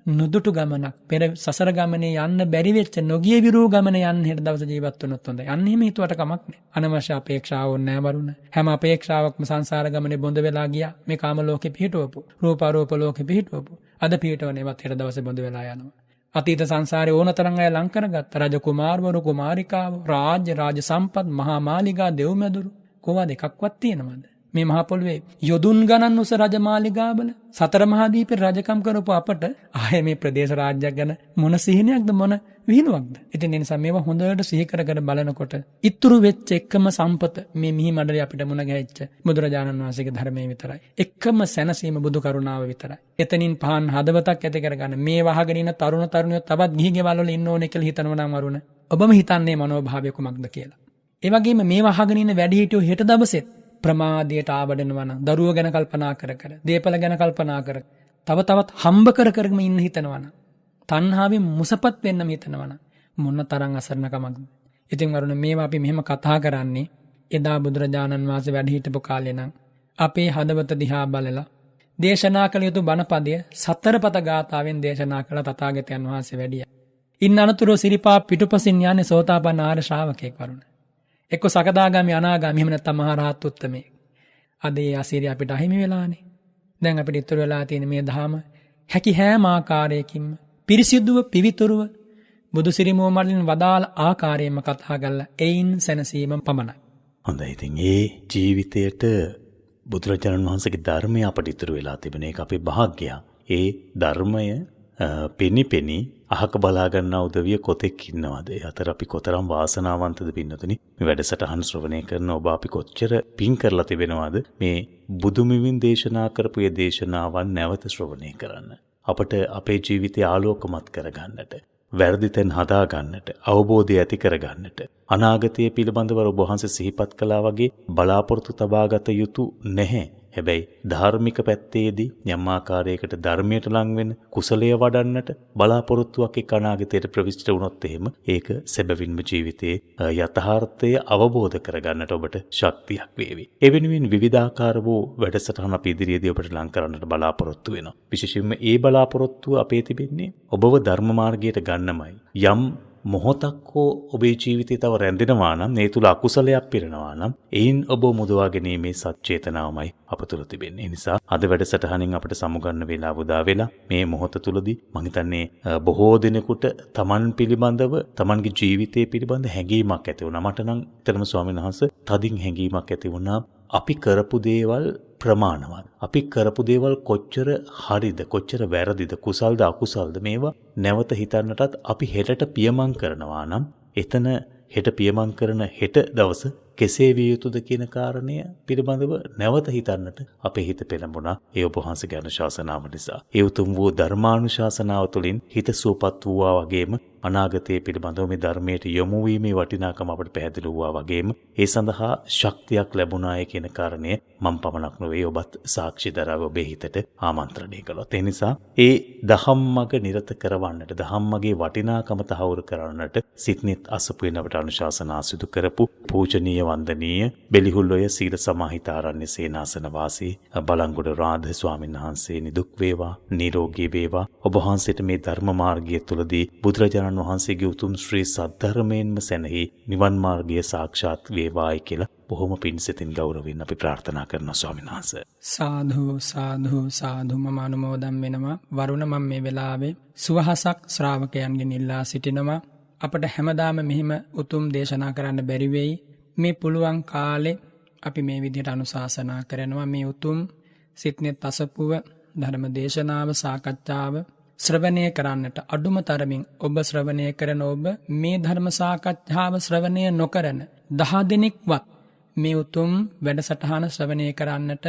නුදුටු ගමනක් පෙර සසර ගමනේ යන්න බැරි වෙච්ච නොගිය විරූ ගමන යන්න හෙට දවසේ ජීවත් වුණොත් හොඳයි. අන්න එහෙම හිතුවට කමක් නැහැ. අනවශ්‍ය අපේක්ෂාව ඕනේ නැහැ වරුණ. හැම අපේක්ෂාවක්ම සංසාර ගමනේ බොඳ වෙලා ගියා. මේ කාම ලෝකෙ පිහිටවපු, රූප අරූප ලෝකෙ පිහිටවපු. අද පිහිටවනේවත් හෙට දවසේ බොඳ වෙලා යනවා. අතීත සංසාරේ ඕනතරම් අය ලං කරගත්ත රජ කුමාරවරු, කුමාරිකාව, රාජ්‍ය සම්පත්, මහා මාලිගා, දෙව්මැදුරු කොහොමද එකක්වත් තියෙනවද? මේ මහ පොළවේ යොදුන් ගණන් උස රජමාලිගාවල සතර මහා දීපේ රජකම් කරපු අපට ආයේ මේ ප්‍රදේශ රාජ්‍යයක් ගැන මොන සිහිනයක්ද, මොන විහිළුවක්ද? ඉතින් ඒ නිසා මේවා හොඳට සිහි කර බලනකොට ඉතුරු වෙච්ච එකම සම්පත මේ මිහි මඩලේ අපිට මුණ ගැහිච්ච බුදුරජාණන් වහන්සේගේ ධර්මයේ විතරයි. එකම සැනසීම බුදු කරුණාව විතරයි. එතනින් පහන් හදවතක් ඇති කරගන්න මේ වහගෙන ඉන්න තරුණ තරුණියෝ තවත් ගිහි ගෙවල් වල ඉන්න ඕනේ කියලා හිතනවා නම් වරුණ, ඔබම හිතන්නේ මනෝභාවය කුමක්ද කියලා. ඒ වගේම මේ වහගෙන ඉන්න වැඩිහිටියෝ හෙට දවසෙත් ප්‍රමාදයට ආවඩනවා නම්, දරුවෝ ගැන කල්පනා කර දේපල ගැන කල්පනා කර තවත් හම්බ කරම ඉන්න හිතනවා නම්, තණ්හාවෙන් මුසපත් වෙන්න හිතනවා නම් මොන තරම් අසරණකමක්ද? ඉතින් වරුණ මේවා අපි මෙහෙම කතා කරන්නේ එදා බුදුරජාණන් වහන්සේ වැඩ හිටපු කාලේ නම් අපේ හදවත දිහා බලලා දේශනා කළ යුතු බණපදය සතරපත ගාථාවෙන් දේශනා කළ තථාගතයන් වහන්සේ වැඩියා. ඉන්න අනතුරු සිරිපා පිටුපසින් යන්නේ සෝතාපන්න ආර්ය ශ්‍රාවකෙක් වරුණ. එක්ක සකදාගාමි, අනාගාමි, එහෙම නැත්නම් මහා රහත් උත්තමේ. අද ඒ ආශිර්ය අපිට අහිමි වෙලානේ. දැන් අපිට ඉතුරු වෙලා තියෙන මේ ධහම හැකි හැම ආකාරයකින්ම පිරිසිදුව, පිවිතුරුව බුදු සිරිමෝ මඩලින් වදාළ ආකාරයෙන්ම කතා කරලා එයින් සැනසීම පමණයි. හොඳයි. ඉතින් ඒ ජීවිතයට බුදුරජාණන් වහන්සේගේ ධර්මය අපට ඉතුරු වෙලා තිබෙන එක අපේ වාසනාවක්. ඒ ධර්මය පෙනි අහක බලා ගන්න උදවිය කොතෙක් ඉන්නවද? ඒ අතර අපි කොතරම් වාසනාවන්තද පින්නතුනි. මේ වැඩසටහන ශ්‍රවණය කරන ඔබ අපි කොච්චර පින් කරලා තිබෙනවද මේ බුදුමිවින් දේශනා කරපු මේ දේශනාවන් නැවත ශ්‍රවණය කරන්න. අපට අපේ ජීවිතය ආලෝකමත් කරගන්නට, වැරදි තැන් හදා ගන්නට, අවබෝධය ඇති කර ගන්නට, අනාගතය පිළිබඳව ඔබ වහන්සේ සිහිපත් කළා වගේ බලාපොරොත්තු තබාගත යුතු නැහැ. හැබැයි ධාර්මික පැත්තේදී යම් ආකාරයකට ධර්මයට ලං වෙන කුසලයේ වඩන්නට බලාපොරොත්තුවක් එක්ක අනාගතයට ප්‍රවිෂ්ඨ වුණොත් එහෙම ඒක සැබවින්ම ජීවිතයේ යථාර්ථය අවබෝධ කරගන්නට ඔබට ශක්තියක් වේවි. ඒ වෙනුවෙන් විවිධාකාර වූ වැඩසටහන් අපි ඉදිරියේදී ඔබට ලං කරන්නට බලාපොරොත්තු වෙනවා. විශේෂයෙන්ම ඒ බලාපොරොත්තුව අපේ තිබෙන්නේ ඔබව ධර්ම මාර්ගයට ගන්නමයි. යම් මොහොතක් හෝ ඔබේ ජීවිතය තව රැඳෙනවා නම්, ඒ තුල අකුසලයක් පිරෙනවා නම්, එයින් ඔබ මුදවා ගැනීමේ සත්‍යචේතනාවමයි අප තුළ තිබෙන්නේ. ඒ නිසා අද වැඩසටහනින් අපිට සමුගන්න වේලාව උදා වෙලා මේ මොහොත තුලදී මම හිතන්නේ බොහෝ දිනෙකට Taman පිළිබඳව, Tamanගේ ජීවිතය පිළිබඳ හැඟීමක් ඇති වුණා. මට නම් ඊතරම ස්වාමීන් වහන්සේ තදින් හැඟීමක් ඇති වුණා. අපි කරපු දේවල් ප්‍රමාණවත්. අපි කරපු දේවල් කොච්චර හරිද, කොච්චර වැරදිද, කුසල්ද අකුසල්ද, මේවා නැවත හිතන්නටත් අපි හෙටට පියමන් කරනවා නම්, එතන හෙට පියමන් කරන හෙට දවස කෙසේ විය යුතුද කියන කාරණය පිළිබඳව නැවත හිතන්නට අපේ හිත පෙළඹුණා. ඒ ඔබ වහන්සේගේ අනුශාසනාව නිසා. ඒ උතුම් වූ ධර්මානුශාසනාව තුළින් හිත සුවපත් වූවා වගේම අනාගතයේ පිළිබඳව මේ ධර්මයට යොමු වීමේ වටිනාකම අපට පැහැදිලි වූවා වගේම ඒ සඳහා ශක්තියක් ලැබුණාය කියන කාරණය මම පමණක් නොවේ ඔබත් සාක්ෂි දරව ඔබේ හිතට ආමන්ත්‍රණය කළොත්. ඒ නිසා ඒ දහම්මග නිරත කරවන්නට, දහම්මගේ වටිනාකම තහවුරු කරන්නට සිත්නිත් අසපු වෙනවට අනුශාසනා සිදු කරපු පූජනීය වන්දනීය බෙලිහුල්ලොය සීල සමාහිතාරණ්‍ය සේනාසන වාසී බලංගොඩ රාධ ස්වාමීන් වහන්සේ නිදුක් වේවා, නිරෝගී වේවා. ඔබ වහන්සේට මේ ධර්ම මාර්ගය තුලදී බුදුරජාණන් වහන්සේගේ උතුම් ශ්‍රී සද්ධර්මයෙන්ම සැනහි නිවන් මාර්ගය සාක්ෂාත් වේවායි කියලා බොහොම පින්සිතින් ගෞරවයෙන් අපි ප්‍රාර්ථනා කරනවා ස්වාමීන් වහන්සේ. සාදු සාදු සාදු. මම අනුමෝදන් වෙනවා. වරුණ මම මේ වෙලාවේ සුවහසක් ශ්‍රාවකයන්ගෙන් ඉල්ලා සිටිනවා. අපට හැමදාම මෙහිම උතුම් දේශනා කරන්න බැරි වෙයි. මේ පුළුවන් කාලේ අපි මේ විදිහට අනුශාසනා කරනවා. මේ උතුම් සිත්නෙත් අසපුව ධර්ම දේශනාව, සාකච්ඡාව ශ්‍රවණය කරන්නට අඩුම තරමින් ඔබ ශ්‍රවණය කරන ඔබ මේ ධර්ම සාකච්ඡාව ශ්‍රවණය නොකරන 10 දෙනෙක්වත් මේ උතුම් වැඩසටහන ශ්‍රවණය කරන්නට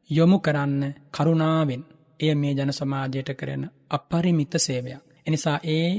යොමු කරන්න කරුණාවෙන්. එය මේ ජන සමාජයට කරන අපරිමිත සේවයක්. එනිසා ඒ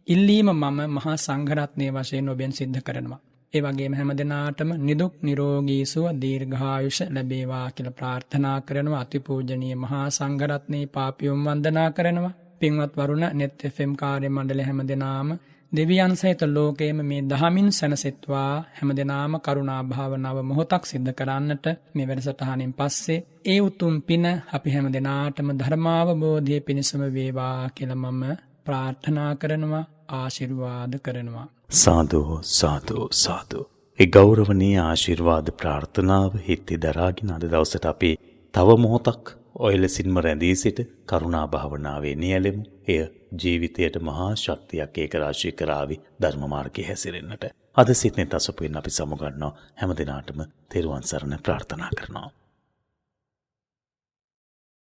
ඉල්ලීම මම මහා සංඝරත්නයේ වශයෙන් ඔබෙන් සිද්ධ කරනවා. ඒ වගේම හැම දිනාටම නිදුක් නිරෝගී සුව දීර්ඝායුෂ ලැබේවා කියලා ප්‍රාර්ථනා කරනවා. අතිපූජනීය මහා සංඝරත්නයේ පාපියොම් වන්දනා කරනවා. පින්වත් වරුණ net FM කාර්ය මණ්ඩලය හැම දිනාම දෙවියන් සහිත ලෝකයේම මේ දහමින් සැනසෙත්වා හැම දිනාම කරුණා භාවනාව මොහොතක් සිද්ධ කරන්නට මේ වැඩසටහනින් පස්සේ ඒ උතුම් පින අපි හැම දිනාටම ධර්මාවබෝධයේ පිණසම වේවා කියලා මම ප්‍රාර්ථනා කරනවා, ආශිර්වාද කරනවා. සාදු සාදු සාදු. ඒ ගෞරවනීය ආශිර්වාද ප්‍රාර්ථනාව හිතේ දරාගෙන අද දවසට අපි තව මොහොතක් ඔය ලෙසින්ම රැඳී සිට කරුණා භාවනාවේ නියැලෙමු. එය ජීවිතයට මහා ශක්තියක් ඒක රාශී කරાવી ධර්ම මාර්ගයේ හැසිරෙන්නට. අද සිත්නෙත් අසපුවෙන් අපි සමුගන්නවා. හැම දිනාටම තෙරුවන් සරණ ප්‍රාර්ථනා කරනවා.